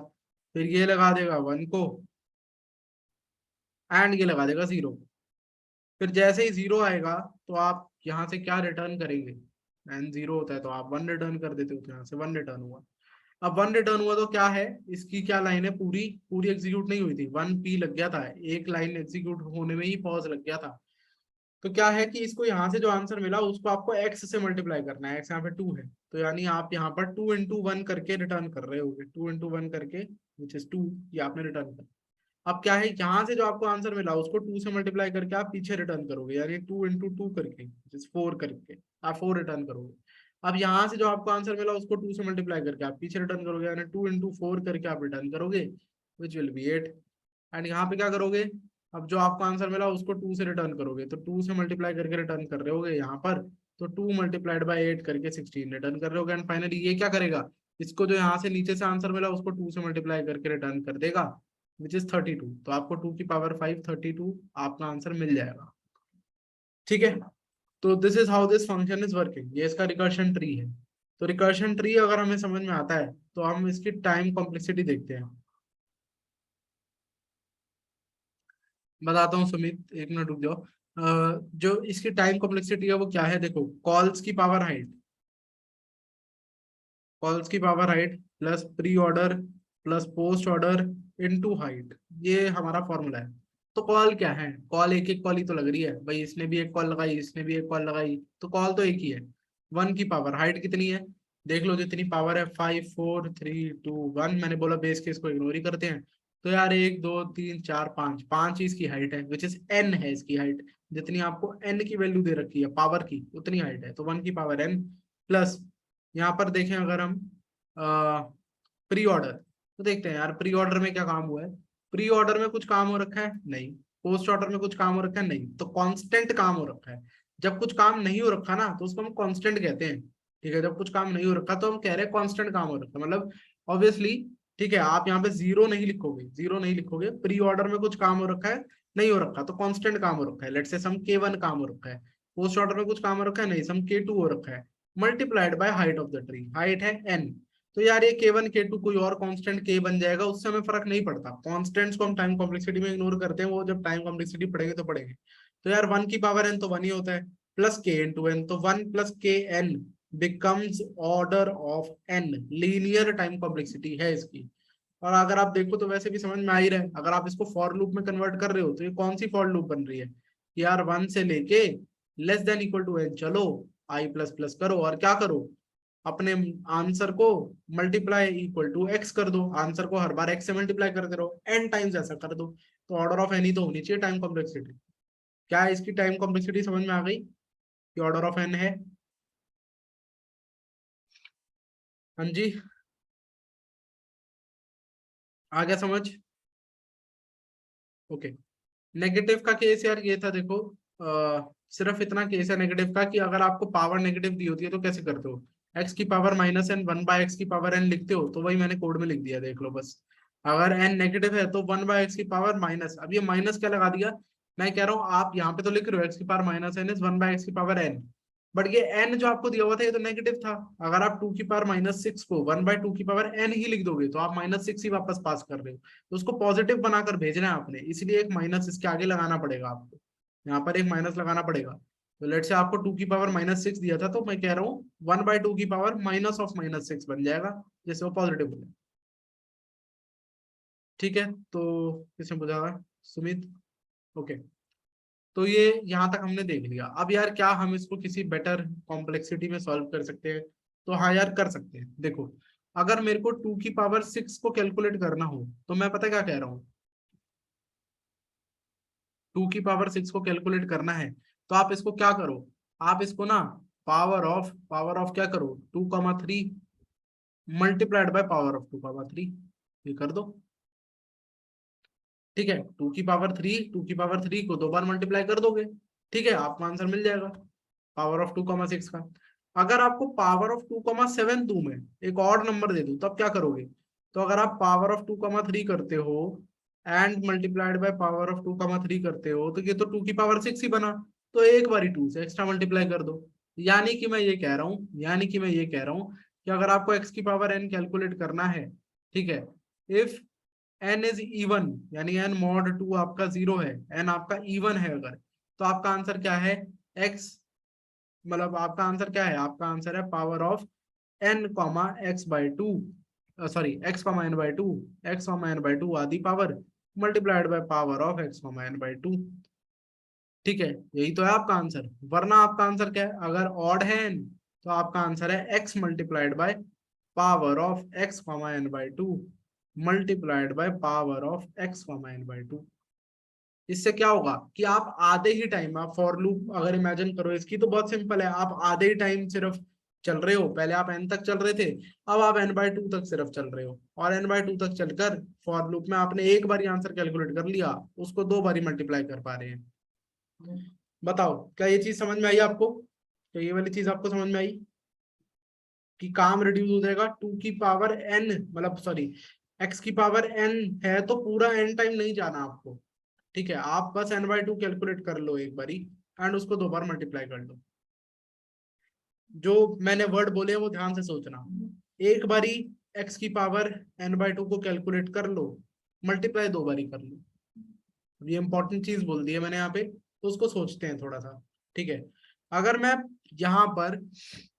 फिर ये लगा देगा 1 को, एंड ये लगा देगा 0। फिर जैसे ही 0 आएगा तो आप यहाँ से क्या रिटर्न करेंगे? एन 0 होता है तो आप 1 रिटर्न कर देते हो, तो यहाँ से 1 रिटर्न हुआ। अब 1 रिटर्न हुआ तो क्या है, इसकी क्या लाइन है, पूरी पूरी एग्जीक्यूट नहीं हुई थी, 1p लग गया था, एक लाइन एग्जीक्यूट होने में ही पॉज लग गया था। तो क्या है कि इसको यहाँ से जो आंसर मिला उसको आपको x से मल्टीप्लाई करना है। x यहाँ पे 2 है, तो यानी आप यहाँ पर 2 × 1 करके रिटर्न कर रहे होगे, 2 × 1 करके विच इज 2, ये आपने रिटर्न कर। अब क्या है, यहाँ से जो आपको आंसर मिला उसको 2 से मल्टीप्लाई करके आप पीछे रिटर्न करोगे, यानी 2 × 2 करके विच इज 4 करके आप 4 रिटर्न करोगे। अब यहाँ से जो आपको आंसर मिला उसको 2 से मल्टीप्लाई करके आप पीछे रिटर्न करोगे, यानी 2 × 4 करके आप रिटर्न करोगे विच विल बी 8। एंड यहाँ पे क्या करोगे, अब जो आपको आंसर मिला उसको 2 से रिटर्न करोगे, तो 2 से मल्टीप्लाई करके रिटर्न कर रहे होगे यहाँ पर। तो 2 × 8 करके 16 रिटर्न कर रहे होगे। एंड फाइनली ये क्या करेगा, इसको जो यहाँ से नीचे से आंसर मिला उसको 2 से मल्टीप्लाई करके रिटर्न कर देगा विच इज 32। तो आपको 2 की पावर 5 32 आपका आंसर मिल जाएगा। ठीक है, तो this is how this function is working. ये इसका रिकर्शन ट्री है। तो रिकर्शन ट्री अगर हमें समझ में आता है तो हम इसकी टाइम कॉम्प्लेक्सिटी देखते हैं। बताता हूँ सुमित, एक मिनट रुक जाओ। जो इसकी टाइम कॉम्प्लेक्सिटी है वो क्या है, देखो कॉल्स की power height plus pre order plus post order into height, ये हमारा फॉर्मूला है। तो कॉल क्या है, कॉल एक एक कॉल ही तो लग रही है भाई, इसने भी एक कॉल लगाई, इसने भी एक कॉल लगाई, तो कॉल तो एक ही है। 1 की पावर हाइट कितनी है, देख लो जितनी पावर है, 5 4 3 2 1। मैंने बोला बेस केस को इग्नोर ही करते हैं। तो यार 1 2 3 4 5, 5 इसकी हाइट है विच इज n है इसकी हाइट। जितनी आपको n की वैल्यू दे रखी है पावर की उतनी हाइट है, तो 1 की पावर n प्लस। यहाँ पर देखें अगर हम प्री ऑर्डर, तो देखते हैं यार प्री ऑर्डर में क्या काम हुआ है। प्री ऑर्डर में कुछ काम हो रखा है? नहीं। पोस्ट ऑर्डर में कुछ काम हो रखा है? नहीं। तो कांस्टेंट काम हो रखा है। जब कुछ काम नहीं हो रखा ना तो उसको हम कांस्टेंट कहते हैं। ठीक है, जब कुछ काम नहीं हो रखा तो हम कह रहे हैं कांस्टेंट काम हो रखा है, मतलब ऑब्वियसली। ठीक है, आप यहाँ पे जीरो नहीं लिखोगे, जीरो नहीं लिखोगे। प्री ऑर्डर में कुछ काम हो रखा है, नहीं हो रखा तो कांस्टेंट काम हो रखा है। लेट्स से सम K1 काम हो रखा है। पोस्ट ऑर्डर में कुछ काम हो रखा है, नहीं, सम K2 हो रखा है। Multiplied by height of the tree, height है n। तो यार ये K1 K2 कोई और कांस्टेंट K बन जाएगा, उससे हमें फर्क नहीं पड़ता। कांस्टेंट्स को हम टाइम कॉम्प्लेक्सिटी में इग्नोर करते हैं, वो जब टाइम कॉम्प्लेक्सिटी पढ़ेंगे तो पढ़ेंगे। तो यार 1 की पावर n तो 1 ही होता है, प्लस K इंटू n, तो 1 plus Kn becomes order of n। Linear time complexity है इसकी। और अगर आप देखो तो वैसे भी समझ में आ ही रहा है। अगर आप इसको फॉर लूप में कन्वर्ट कर रहे हो तो ये कौन सी फॉर लूप बन रही है? यार 1 से लेके less than equal to n चलो, i प्लस प्लस करो और क्या करो, अपने आंसर को मल्टीप्लाई इक्वल टू x कर दो। आंसर को हर बार x से मल्टीप्लाई करते रहो, n टाइम्स ऐसा कर दो। तो ऑर्डर ऑफ n ही तो होनी चाहिए टाइम कॉम्प्लेक्सिटी। क्या है इसकी टाइम कॉम्प्लेक्सिटी समझ में आ गई कि ऑर्डर ऑफ n है? हाँ जी, आ गया समझ? ओके। नेगेटिव का केस यार ये था, देखो सिर्फ इतना केस है नेगेटिव का कि अगर आपको पावर नेगेटिव दी होती है तो कैसे करते हो? x की पावर माइनस n 1/x की पावर n लिखते हो, तो वही मैंने कोड में लिख दिया, देख लो बस। अगर n नेगेटिव है तो 1/x की पावर माइनस, अब ये माइनस क्या लगा दिया? मैं कह रहा हूँ आप यहाँ पे तो लिख रहे हो x की power minus n is 1/x की पावर n, बट ये n जो आपको दिया हुआ था ये तो नेगेटिव था। अगर आप 2 की पावर -6 को 1/2 की पावर n ही लिख दोगे तो आप -6 ही वापस पास कर रहे हो। तो उसको पॉजिटिव बनाकर भेजना है आपने, इसलिए एक माइनस इसके आगे लगाना पड़ेगा आपको। यहाँ पर एक माइनस लगाना पड़ेगा। तो लेट से आपको 2 की पावर -6 दिया था, तो मैं कह रहा हूँ 1/2 की पावर माइनस ऑफ -6 बन जाएगा, जैसे वो पॉजिटिव हो जाए। ठीक है, तो किसने बुझा? सुमित। ओके। तो ये यहाँ तक हमने देख लिया। अब यार क्या हम इसको किसी बेटर कॉम्प्लेक्सिटी में सॉल्व कर सकते हैं? तो हाँ यार कर सकते हैं। देखो, अगर मेरे को 2 की पावर 6 को कैलकुलेट करना हो तो मैं पता क्या कह रहा हूँ, 2 की पावर 6 को कैलकुलेट करना है तो आप इसको क्या करो, आप इसको ना पावर ऑफ क्या करो, 2,3 मल्टीप्लाइड बाय पावर ऑफ 2,3, ये कर दो। ठीक है, 2 की पावर 3 को 2 बार मल्टीप्लाई कर दोगे, ठीक है, आपको आंसर मिल जाएगा पावर ऑफ 2,6 का। अगर आपको पावर ऑफ 2,7 दूं मैं, एक और नंबर दे दूं, तब क्या करोगे? तो अगर आप पावर ऑफ 2,3 करते हो and multiplied by power of 2,3 करते हो तो ये तो 2 की पावर 6 ही बना। तो एक बारी 2 से एक्स्ट्रा मल्टीप्लाई कर दो। यानी कि मैं ये कह रहा हूँ कि अगर आपको x की पावर n कैलकुलेट करना है, ठीक है, इफ n इज इवन, यानी n मॉड 2 आपका 0 है, n आपका इवन है अगर, तो आपका आंसर क्या है? x, मतलब आपका आंसर क्या है? आपका आंसर है power of n comma x by two, sorry x comma n by two आदि power multiplied by power of x comma n by two. ठीक है, यही तो है आपका आंसर। वरना आपका आंसर क्या है? अगर ऑड है n तो आपका आंसर है x multiplied by power of x comma n by two multiplied by power of x comma n by to. इससे क्या होगा कि आप आधे ही टाइम, आप फॉर लूप अगर इमेजिन करो इसकी तो बहुत सिंपल है, आप आधे ही टाइम सिर्फ चल रहे हो। पहले आप n तक चल रहे थे, अब आप n/2 तक सिर्फ चल रहे हो, और n/2 तक चलकर फॉर लूप में आपने एक बार आंसर कैलकुलेट कर लिया, उसको 2 बारी मल्टीप्लाई कर पा रहे हैं। बताओ क्या ये चीज समझ में आई आपको? क्या ये वाली चीज आपको समझ में आई कि काम रिड्यूस हो जाएगा 2 की पावर n, मतलब सॉरी x की पावर n है तो पूरा n टाइम नहीं जाना आपको। ठीक है, आप बस n/2 कैलकुलेट कर लो एक बारी एंड उसको 2 बार मल्टीप्लाई कर लो। जो मैंने वर्ड बोले वो ध्यान से सोचना। एक बारी x की पावर n/2 को कैलकुलेट कर लो, मल्टीप्लाई 2 बारी कर लो। ये इंपॉर्टेंट चीज बोल दी है मैंने यहाँ पे, तो उसको सोचते हैं थोड़ा सा। ठीक है, अगर मैं यहाँ पर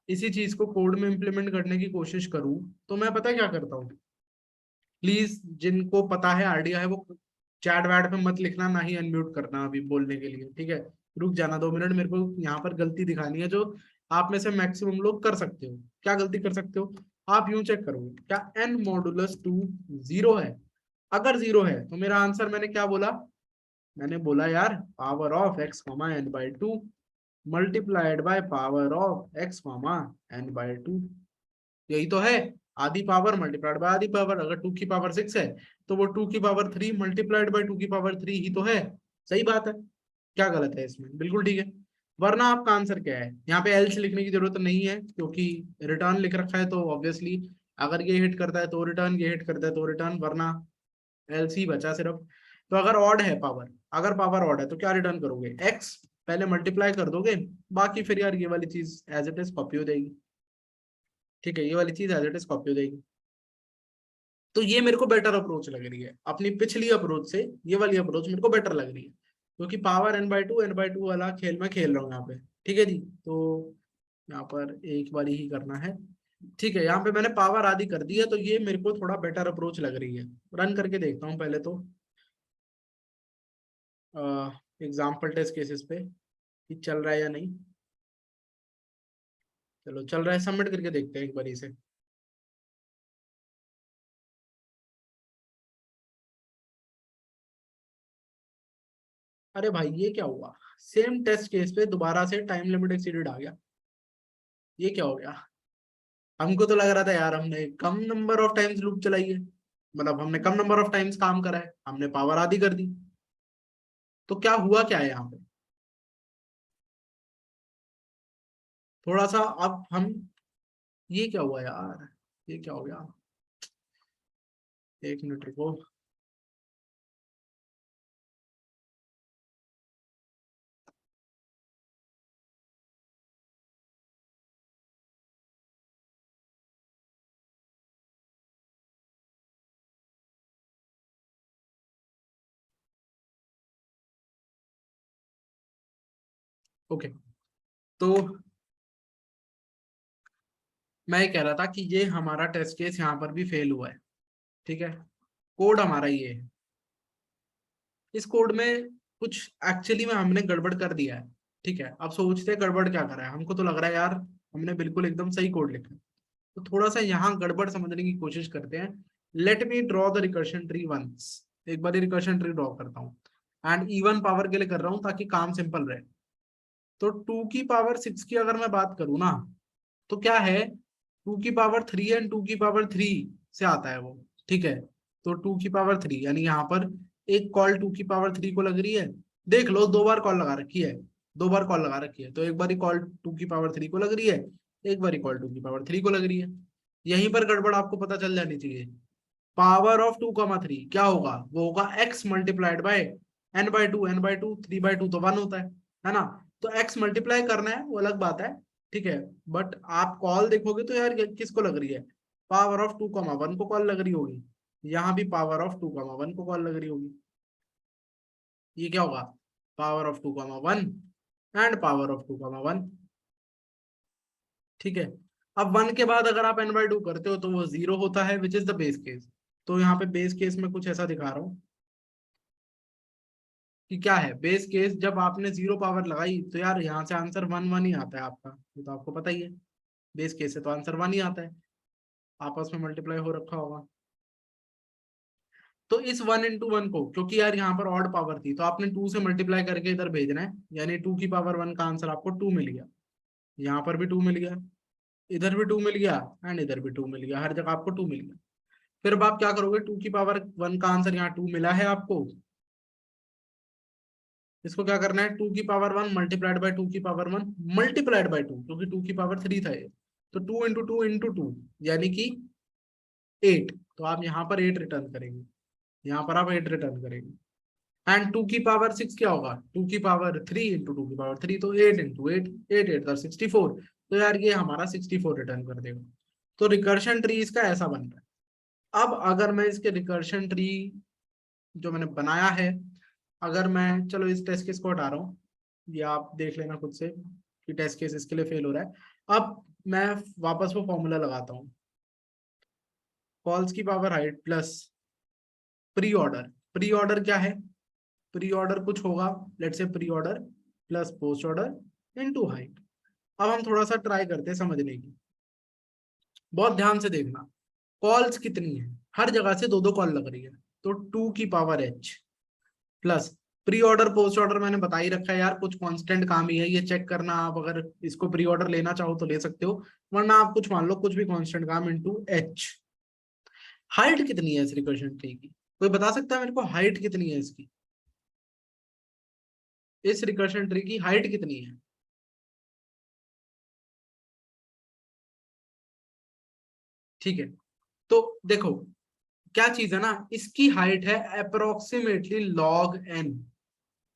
इसी चीज को कोड में इंप्लीमेंट करने की कोशिश करूं तो मैं पता क्या करता हूँ, प्लीज जिनको पता है आइडिया है वो चैट वैट पे मत लिखना, ना ही अनम्यूट करना अभी बोलने के लिए। ठीक है, रुक जाना 2 मिनट, मेरे को यहाँ पर गलती दिखानी है जो आप में से मैक्सिमम लोग कर सकते हो। क्या गलती कर सकते हो? आप यूं चेक करोगे, क्या n मॉडुलस 2 0 है? अगर 0 है तो मेरा आंसर, मैंने क्या बोला? मैंने बोला यार power of x comma n/2 multiplied by power of x comma n/2, यही तो है। आधी पावर मल्टीप्लाइड बाय आधी पावर। अगर 2 की पावर 6 है तो वो 2 की पावर 3 मल्टीप्लाइड बाय 2 की पावर 3 ही तो है। सही बात है, क्या गलत है इसमें? बिल्कुल ठीक है। वरना आपका आंसर क्या है? यहाँ पे एल्स लिखने की जरूरत नहीं है क्योंकि रिटर्न लिख रखा है, तो ऑब्वियसली अगर ये हिट करता है तो रिटर्न, ये हिट करता है तो रिटर्न, वरना एल्स ही बचा सिर्फ। तो अगर ऑड है पावर, अगर पावर ऑड है तो क्या रिटर्न करोगे? एक्स पहले मल्टीप्लाई कर दोगे, बाकी फिर यार ये वाली चीज एज इट इज कॉपी हो जाएगी। ठीक है, ये वाली चीज एज इट इज कॉपी हो जाएगी। तो ये मेरे को बेटर अप्रोच लग रही है, अपनी पिछली अप्रोच से ये वाली अप्रोच मेरे को बेटर लग रही है, क्योंकि पावर n/2 वाला खेल मैं खेल रहा हूँ यहाँ पे। ठीक है जी, तो यहाँ पर एक बारी ही करना है। ठीक है, यहाँ पे मैंने पावर आधी कर दी है, तो ये मेरे को थोड़ा बेटर अप्रोच लग रही है। रन करके देखता हूँ पहले तो एग्जाम्पल टेस्ट केसेस पे कि चल रहा है या नहीं। चलो चल रहा है, सबमिट करके देखते हैं एक बारी से। अरे भाई ये क्या हुआ? सेम टेस्ट केस पे दोबारा से टाइम लिमिट एक्सीडेड आ गया, ये क्या हो गया? हमको तो लग रहा था यार हमने कम नंबर ऑफ टाइम्स लूप चलाई है, मतलब हमने कम नंबर ऑफ टाइम्स काम करा है, हमने पावर आधी कर दी। तो क्या हुआ क्या है यहाँ पे? थोड़ा सा अब हम, ये क्या हुआ यार, ये क्या हो गया? एक मिनट रुको। ओके, तो मैं ये कह रहा था कि ये हमारा टेस्ट केस यहाँ पर भी फेल हुआ है। ठीक है, कोड हमारा ये है, इस कोड में कुछ एक्चुअली में हमने गड़बड़ कर दिया है। ठीक है, अब सोचते हैं गड़बड़ क्या करा है। हमको तो लग रहा है यार हमने बिल्कुल एकदम सही कोड लिखा है, तो थोड़ा सा यहाँ गड़बड़ समझने की कोशिश करते हैं। Let me draw the recursion tree once. एक बार रिकर्शन ट्री ड्रॉ करता हूँ, एंड इवन पावर के लिए कर रहा हूँ ताकि काम सिंपल रहे। तो 2 की पावर 6 की अगर मैं बात करूँ ना, तो क्या है, 2 की पावर 3 एंड 2 की पावर 3 से आता है वो। ठीक है, तो 2 की पावर 3 यानी यहाँ पर एक कॉल 2 की पावर 3 को लग रही है। देख लो, दो बार कॉल लगा रखी है, दो बार कॉल लगा रखी है, तो एक बार कॉल 2 की पावर 3 को लग रही है, एक बार कॉल 2 की पावर 3 को लग रही है। यहीं पर गड़बड़ आपको पता चल जानी चाहिए। पावर ऑफ 2,3 क्या होगा? वो होगा x multiplied by n/2, n/2 3/2 तो 1 होता है ना? तो x मल्टीप्लाई करना है वो अलग बात है। ठीक है, बट आप कॉल देखोगे तो यार किसको लग रही है? पावर ऑफ 2,1 को कॉल लग रही होगी, यहाँ भी पावर ऑफ 2,1 को कॉल लग रही होगी। ये क्या होगा? Power of 2,1 and power of 2,1। ठीक है, अब 1 के बाद अगर आप n/2 करते हो तो वो 0 होता है, which is the base case. तो यहाँ पे बेस केस में कुछ ऐसा दिखा रहा हूँ कि क्या है बेस केस। जब आपने 0 पावर लगाई तो यार यहाँ से आंसर 1 1 ही आता है आपका, ये तो आपको पता ही है। बेस केस से तो आंसर 1 ही आता है, आपस में मल्टीप्लाई हो रखा होगा। तो इस 1 × 1 को, क्योंकि यार यहाँ पर ऑड पावर थी तो आपने 2 से मल्टीप्लाई करके इधर भेजना है, यानी 2 की पावर 1 का आंसर आपको 2 मिल गया। यहाँ पर भी 2 मिल गया, इधर भी 2 मिल गया, एंड इधर भी 2 मिल गया, हर जगह आपको 2 मिल गया। फिर अब आप क्या करोगे? 2 की पावर 1 का आंसर यहाँ 2 मिला है आपको, इसको क्या करना है? 2 की पावर 1 मल्टीप्लाइड बाय 2 की पावर 1 मल्टीप्लाइड बाय 2, क्योंकि 2 की पावर 3 था ये। तो 2 × 2 × 2 यानी कि 8। तो आप यहाँ पर 8 रिटर्न करेंगे, यहाँ पर आप 8 रिटर्न करेंगे। एंड 2 की पावर 6 क्या होगा? 2 की पावर 3 × 2 की पावर 3, तो 8 × 8, 8 8 64। तो यार ये हमारा 64 रिटर्न कर देगा। तो रिकर्शन ट्री इसका ऐसा बन रहा है। अब अगर मैं इसके रिकर्शन ट्री जो मैंने बनाया है, अगर मैं, चलो इस टेस्ट केस को हटा रहा हूँ, ये आप देख लेना खुद से कि टेस्ट केस इसके लिए फेल हो रहा है। अब मैं वापस वो फॉर्मूला लगाता हूँ, कॉल्स की power height plus pre order. Pre order क्या है? प्री ऑर्डर कुछ होगा, let's say pre order plus post order into height. अब हम थोड़ा सा ट्राई करते हैं समझने की, बहुत ध्यान से देखना। कॉल्स कितनी है? हर जगह से दो दो कॉल लग रही है, तो 2 की power h plus pre order post order मैंने बता ही रखा है यार, कुछ कांस्टेंट काम ही है, ये चेक करना आप अगर इसको प्री ऑर्डर लेना चाहो तो ले सकते हो, वरना आप कुछ मान लो कुछ भी कांस्टेंट काम इनटू एच। हाइट कितनी है इस रिकर्शन ट्री की, कोई बता सकता है मेरे को हाइट कितनी है इसकी, इस रिकर्शन ट्री की हाइट कितनी है? ठीक है, तो देखो क्या चीज है ना, इसकी हाइट है approximately log n,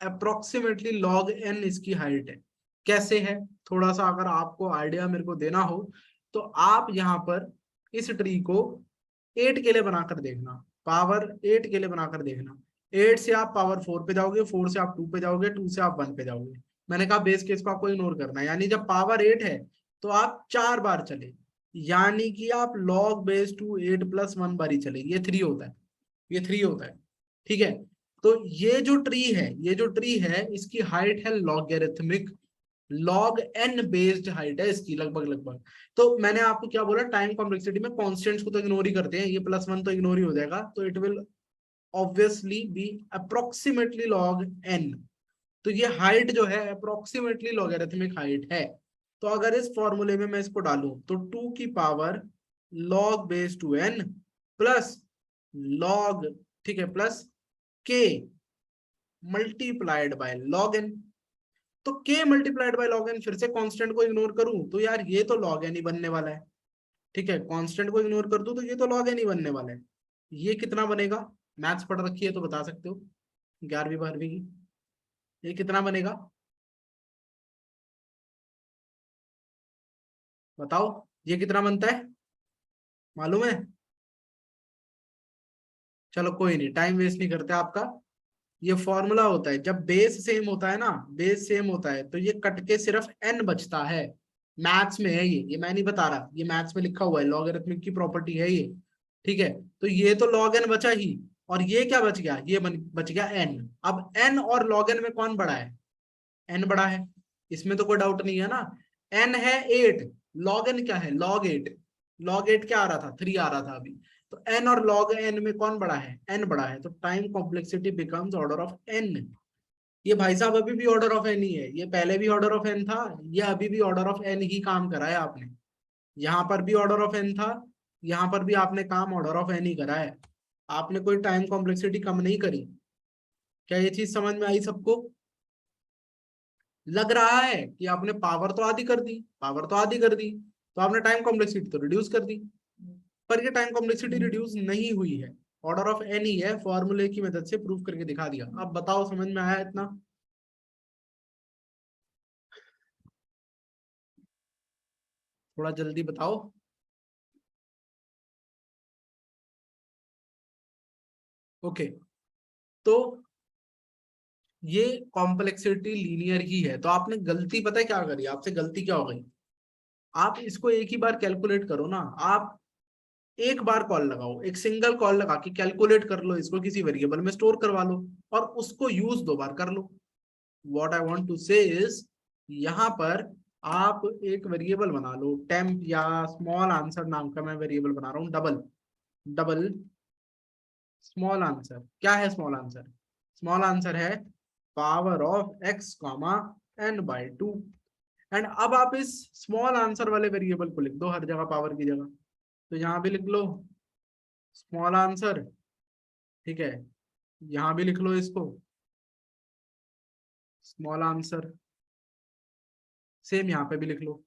approximately log n इसकी हाइट है। कैसे है, थोड़ा सा अगर आपको आइडिया मेरे को देना हो तो आप यहाँ पर इस ट्री को 8 के लिए बनाकर देखना, पावर 8 के लिए बनाकर देखना। 8 से आप पावर 4 पे जाओगे, 4 से आप 2 पे जाओगे, 2 से आप 1 पे जाओगे। मैंने कहा बेस केस को आपको इग्नोर करना है, यानी जब पावर 8 है तो आप 4 बार चले, यानी कि आप लॉग बेस टू 8 प्लस 1 बार ही चले, ये 3 होता है, ये 3 होता है। ठीक है, तो ये जो ट्री है, ये जो ट्री है इसकी हाइट है logarithmic, log n based height है इसकी लगभग लगभग। तो मैंने आपको क्या बोला, टाइम कॉम्प्लेक्सिटी में कॉन्स्टेंट्स को तो इग्नोर ही करते हैं, ये +1 तो इग्नोर ही हो जाएगा, तो it will obviously be approximately log n. तो ये हाइट जो है अप्रोक्सीमेटली लॉगरिथमिक हाइट है। तो अगर इस फॉर्मूले में मैं इसको डालूं तो 2 की power log base two n plus log, ठीक है, plus k multiplied by log n. तो k multiplied by log n, फिर से कांस्टेंट को इग्नोर करूं तो यार ये तो लॉग एन ही बनने वाला है। ठीक है, कांस्टेंट को इग्नोर कर दूं तो ये तो लॉग एन ही बनने वाला है। ये कितना बनेगा, मैथ्स पढ़ रखी है तो बता सकते हो, 11वीं 12वीं की, ये कितना बनेगा बताओ, ये कितना बनता है मालूम है? चलो कोई नहीं, टाइम वेस्ट नहीं करते आपका। ये फॉर्मूला होता है, जब बेस सेम होता है ना, बेस सेम होता है तो ये कट के सिर्फ n बचता है। मैथ्स में है ये मैं नहीं बता रहा, ये मैथ्स में लिखा हुआ है, लॉगरिथमिक की प्रॉपर्टी है ये। ठीक है, तो ये तो log n बचा ही, और ये क्या बच गया, ये बच गया n। अब n और log n में कौन बड़ा है, n बड़ा है, इसमें तो कोई डाउट नहीं है ना। n है 8, log n क्या है, log 8, log 8 क्या आ रहा था, 3 आ रहा था अभी। तो n और log n में कौन बड़ा है, n बड़ा है, तो time complexity becomes order of n। ये भाई साहब अभी भी ऑर्डर ऑफ n ही है, ये पहले भी ऑर्डर ऑफ n था, ये अभी भी ऑर्डर ऑफ n ही काम करा है आपने। यहाँ पर भी ऑर्डर ऑफ n था, यहाँ पर भी आपने काम ऑर्डर ऑफ n ही करा है, आपने कोई टाइम कॉम्प्लेक्सिटी कम नहीं करी। क्या ये चीज समझ में आई सबको? लग रहा है कि आपने पावर तो आधी कर दी, पावर तो आधी कर दी, तो आपने टाइम कॉम्प्लेक्सिटी तो रिड्यूस कर दी, पर ये टाइम कॉम्प्लेक्सिटी रिड्यूस नहीं हुई है, ऑर्डर ऑफ एन ही है, फॉर्मूले की मदद से प्रूव करके दिखा दिया। अब बताओ समझ में आया इतना? थोड़ा जल्दी बताओ। ओके, तो ये कॉम्प्लेक्सिटी लीनियर ही है, तो आपने गलती पता है क्या करी, आपसे गलती क्या हो गई, आप इसको एक ही बार कैलकुलेट करो ना, आप एक बार कॉल लगाओ, एक सिंगल कॉल लगा के कैलकुलेट कर लो इसको, किसी वेरिएबल में स्टोर करवा लो और उसको यूज 2 बार कर लो। व्हाट आई वांट टू से इज, यहाँ पर आप एक वेरिएबल बना लो, टेम्प या स्मॉल आंसर नाम का मैं वेरिएबल बना रहा हूँ, डबल डबल स्मॉल आंसर। क्या है स्मॉल आंसर, स्मॉल आंसर है power of x comma n by 2। And अब आप इस स्मॉल आंसर वाले वेरिएबल को लिख दो हर जगह पावर की जगह, तो यहाँ भी लिख लो स्मॉल आंसर, ठीक है, यहाँ भी लिख लो इसको स्मॉल आंसर, सेम यहाँ पे भी लिख लो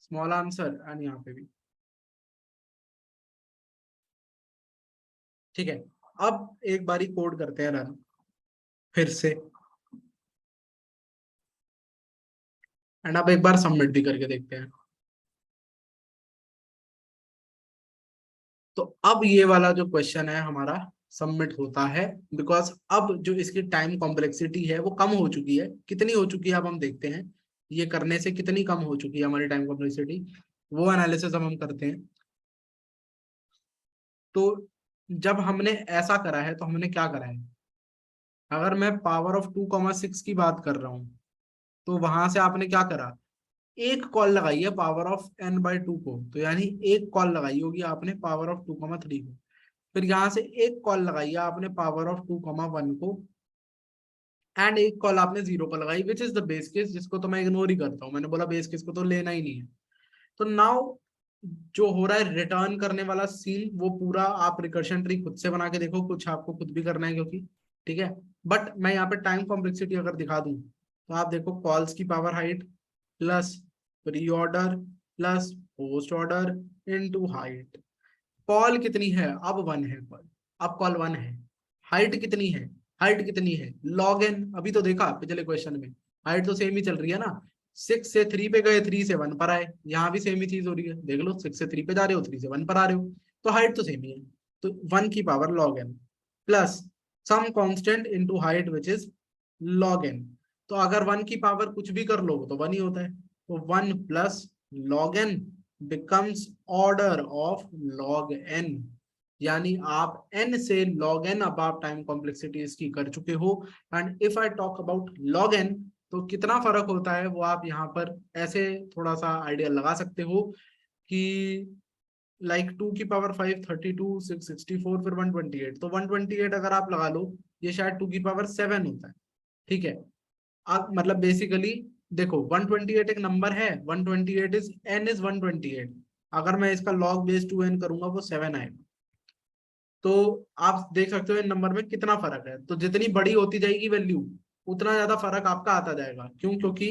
स्मॉल आंसर, एंड यहाँ पे भी। ठीक है, अब एक बारी कोड करते हैं रन फिर से, एंड अब एक बार सबमिट भी करके देखते हैं। तो अब ये वाला जो क्वेश्चन है हमारा सबमिट होता है, बिकॉज अब जो इसकी टाइम कॉम्प्लेक्सिटी है वो कम हो चुकी है। कितनी हो चुकी है अब हम देखते हैं, ये करने से कितनी कम हो चुकी है हमारी टाइम कॉम्प्लेक्सिटी, वो एनालिसिस हम करते हैं। तो जब हमने ऐसा करा है तो हमने क्या करा है, अगर मैं पावर ऑफ 2,6 की बात कर रहा हूं तो वहां से आपने क्या करा, एक कॉल लगाई है पावर ऑफ n/2 को, तो यानी एक कॉल लगाई होगी आपने पावर ऑफ 2,3 को। फिर यहाँ से एक कॉल लगाई है आपने पावर ऑफ 2,1 को, एंड एक कॉल आपने 0 को लगाई, which is the base case, जिसको तो मैं इग्नोर ही करता हूँ। मैंने बोला बेस केस को तो लेना ही नहीं है। तो नाउ जो हो रहा है रिटर्न करने वाला सीन, वो पूरा आप रिकर्शन ट्री खुद से बना के देखो, कुछ आपको खुद भी करना है क्योंकि, ठीक है। बट मैं यहाँ पे टाइम कॉम्प्लेक्सिटी अगर दिखा दूं तो आप देखो, कॉल्स की power height plus pre order plus post order into height. Call कितनी है? अब 1 है कॉल, अब कॉल 1 है। हाइट कितनी है? हाइट कितनी है? Log n. अभी तो देखा पिछले क्वेश्चन में, हाइट तो सेम ही चल रही है ना। 6 से 3 पे गए, 3 से 1 पर आए, यहाँ भी सेम ही चीज हो रही है। देख लो, 6 से 3 पे जा रहे हो, 3 से 1 पर आ रहे हो, तो हाइट तो सेम ही है। तो 1 की power log n plus some constant into height which is log n. तो अगर 1 की पावर कुछ भी कर लो तो 1 ही होता है। तो 1 plus log n becomes order of log n. यानी आप n से log n, अब आप टाइम कॉम्प्लेक्सिटी इसकी कर चुके हो। And if I talk about log n, तो कितना फर्क होता है वो आप यहाँ पर ऐसे थोड़ा सा आइडिया लगा सकते हो कि लाइक 2 की पावर 5 32 664 फिर 128, तो 128 अगर आप लगा लो, ये शायद 2 की पावर 7 होता है। ठीक है, अब मतलब बेसिकली देखो 128 एक नंबर है, 128 इज n इज 128। अगर मैं इसका log बेस 2n करूंगा वो 7 आएगा। तो आप देख सकते हो इन नंबर में कितना फर्क है। तो जितनी बड़ी होती जाएगी वैल्यू, उतना ज्यादा फर्क आपका आता जाएगा। क्यों? क्योंकि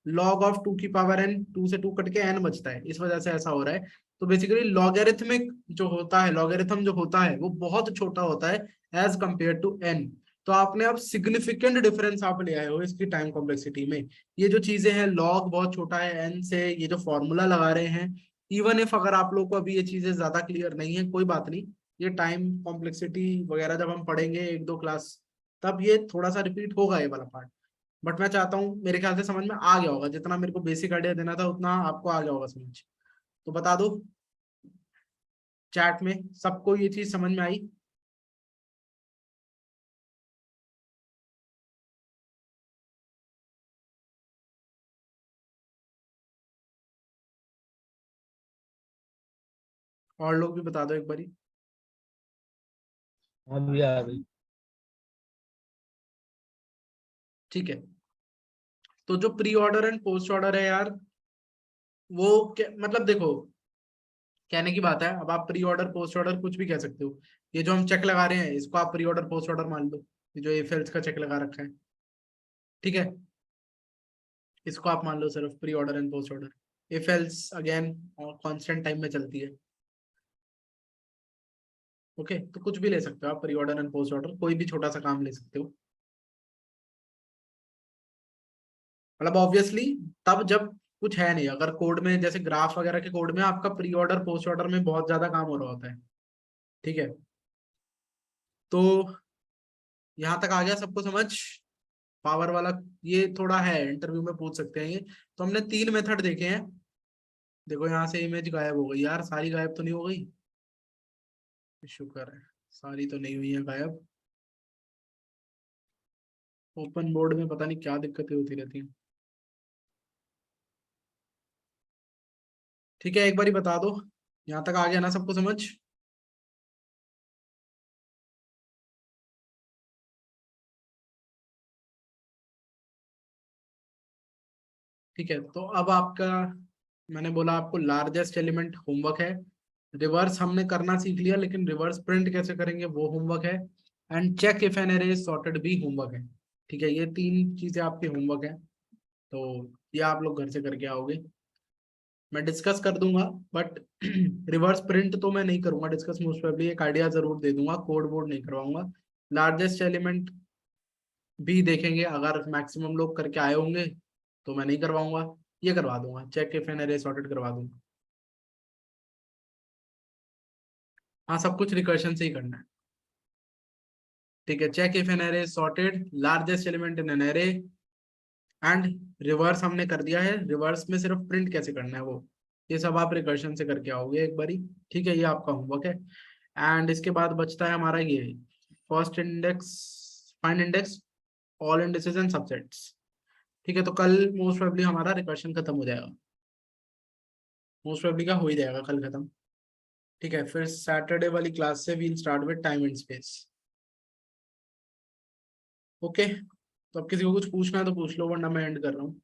log ऑफ 2 की पावर n, 2 से 2 कट के n बचता है, इस वजह से ऐसा हो रहा है। तो बेसिकली लॉगरिथमिक जो होता है, लॉगरिथम जो होता है वो बहुत छोटा होता है एज कंपेयर टू n। तो आपने अब सिग्निफिकेंट डिफरेंस आप ले आए हो इसकी टाइम कॉम्प्लेक्सिटी में। ये जो चीजें हैं, लॉग बहुत छोटा है n से, ये जो फॉर्मूला लगा रहे हैं, इवन इफ अगर आप लोग को अभी ये चीजें ज्यादा क्लियर नहीं है, कोई बात नहीं, ये टाइम कॉम्प्लेक्सिटी वगैरह जब हम पढ़ेंगे 1-2 क्लास, तब ये थोड़ा सा रिपीट होगा ये वाला पार्ट। बट मैं चाहता हूँ, मेरे ख्याल से समझ में आ गया होगा, जितना मेरे को बेसिक आइडिया देना था उतना आपको आ गया होगा समझ। तो बता दो चैट में, सबको ये चीज समझ में आई? और लोग भी बता दो एक बारी। हाँ भैया आ गई। ठीक है, तो जो pre order and post order है यार, वो मतलब देखो, कहने की बात है, अब आप प्री ऑर्डर पोस्ट ऑर्डर कुछ भी कह सकते हो। ये जो हम चेक लगा रहे हैं इसको आप प्री ऑर्डर पोस्ट ऑर्डर मान लो, ये जो एफएल्स का चेक लगा रखा है, ठीक है, इसको आप मान लो सिर्फ pre order and post order. एफएल्स अगेन कांस्टेंट टाइम में चलती है। ओके, तो कुछ भी ले सकते हो आप, pre order and post order, कोई भी छोटा सा काम ले सकते हो। मतलब ऑब्वियसली तब जब कुछ है नहीं, अगर कोड में जैसे ग्राफ वगैरह के कोड में आपका प्री ऑर्डर पोस्ट ऑर्डर में बहुत ज्यादा काम हो रहा होता है। ठीक है, तो यहाँ तक आ गया सबको समझ? पावर वाला ये थोड़ा है, इंटरव्यू में पूछ सकते हैं ये। तो हमने 3 मेथड देखे हैं। देखो यहाँ से इमेज गायब हो गई यार, सारी गायब तो नहीं हो गई? शुक्र है, सारी तो नहीं हुई है गायब। ओपन बोर्ड में पता नहीं क्या दिक्कतें होती रहती हैं। ठीक है, एक बारी बता दो, यहाँ तक आ गया ना सबको समझ? ठीक है, तो अब आपका, मैंने बोला आपको लार्जेस्ट एलिमेंट होमवर्क है। रिवर्स हमने करना सीख लिया, लेकिन रिवर्स प्रिंट कैसे करेंगे वो होमवर्क है। एंड चेक इफ एन अरे इज सॉर्टेड भी होमवर्क है। ठीक है, ये 3 चीजें आपके होमवर्क है, तो ये आप लोग घर से करके आओगे। मैं डिस्कस कर दूंगा, बट रिवर्स प्रिंट तो मैं नहीं करूंगा डिस्कस, मोस्ट प्रोबेबली एक आइडिया जरूर दे दूंगा, कोड बोर्ड नहीं करवाऊंगा। लार्जेस्ट एलिमेंट भी देखेंगे, अगर मैक्सिमम लोग करके आए होंगे तो मैं नहीं करवाऊंगा, ये करवा दूंगा, चेक इफ एन अरे सॉर्टेड करवा दूंगा। हाँ, सब कुछ रिकर्शन से ही करना है। ठीक है, चेक इफ एन अरे sorted, largest element in an अरे, एंड रिवर्स हमने कर दिया है। रिवर्स में सिर्फ प्रिंट कैसे करना है वो, ये सब आप रिकर्शन से करके आओगे एक बारी। ठीक है, ये आपका होमवर्क है। एंड इसके बाद बचता है हमारा ये first index, find index, all indices and subsets. ठीक है, तो कल मोस्ट प्रोबेबली हमारा रिकर्शन खत्म हो जाएगा। मोस्ट प्रोबेबली का हो ही जाएगा कल खत्म, ठीक है। फिर सैटरडे वाली क्लास से we'll start with time and space. Okay, तो अब किसी को कुछ पूछना है तो पूछ लो, वरना मैं एंड कर रहा हूँ।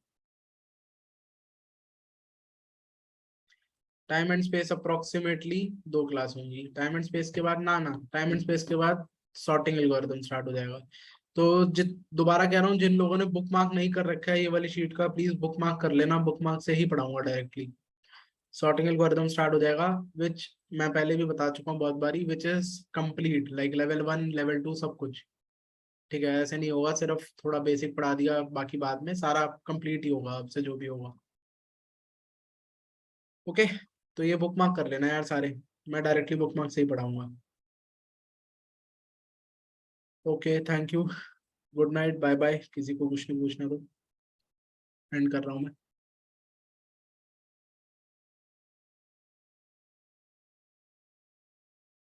Time and space approximately 2 class होंगी। टाइम एंड स्पेस के बाद टाइम एंड स्पेस के बाद सॉर्टिंग एल्गोरिथम स्टार्ट हो जाएगा। तो दोबारा कह रहा हूँ, जिन लोगों ने बुक मार्क नहीं कर रखा है ये वाली शीट का, प्लीज बुक मार्क कर लेना, बुक मार्क से ही पढ़ाऊंगा डायरेक्टली। सॉर्टिंग एल्गोरिथम स्टार्ट हो जाएगा, विच मैं पहले भी बता चुका हूँ बहुत बारी, which is complete, like level 1 level 2 सब कुछ, ठीक है। ऐसे नहीं होगा सिर्फ थोड़ा बेसिक पढ़ा दिया, बाकी बाद में सारा कंप्लीट ही होगा आपसे जो भी होगा। ओके, तो ये बुक मार्क कर लेना यार सारे, मैं डायरेक्टली बुक मार्क से ही पढ़ाऊंगा। Okay, thank you, good night, bye bye. किसी को कुछ नहीं पूछना तो एंड कर रहा हूँ मैं।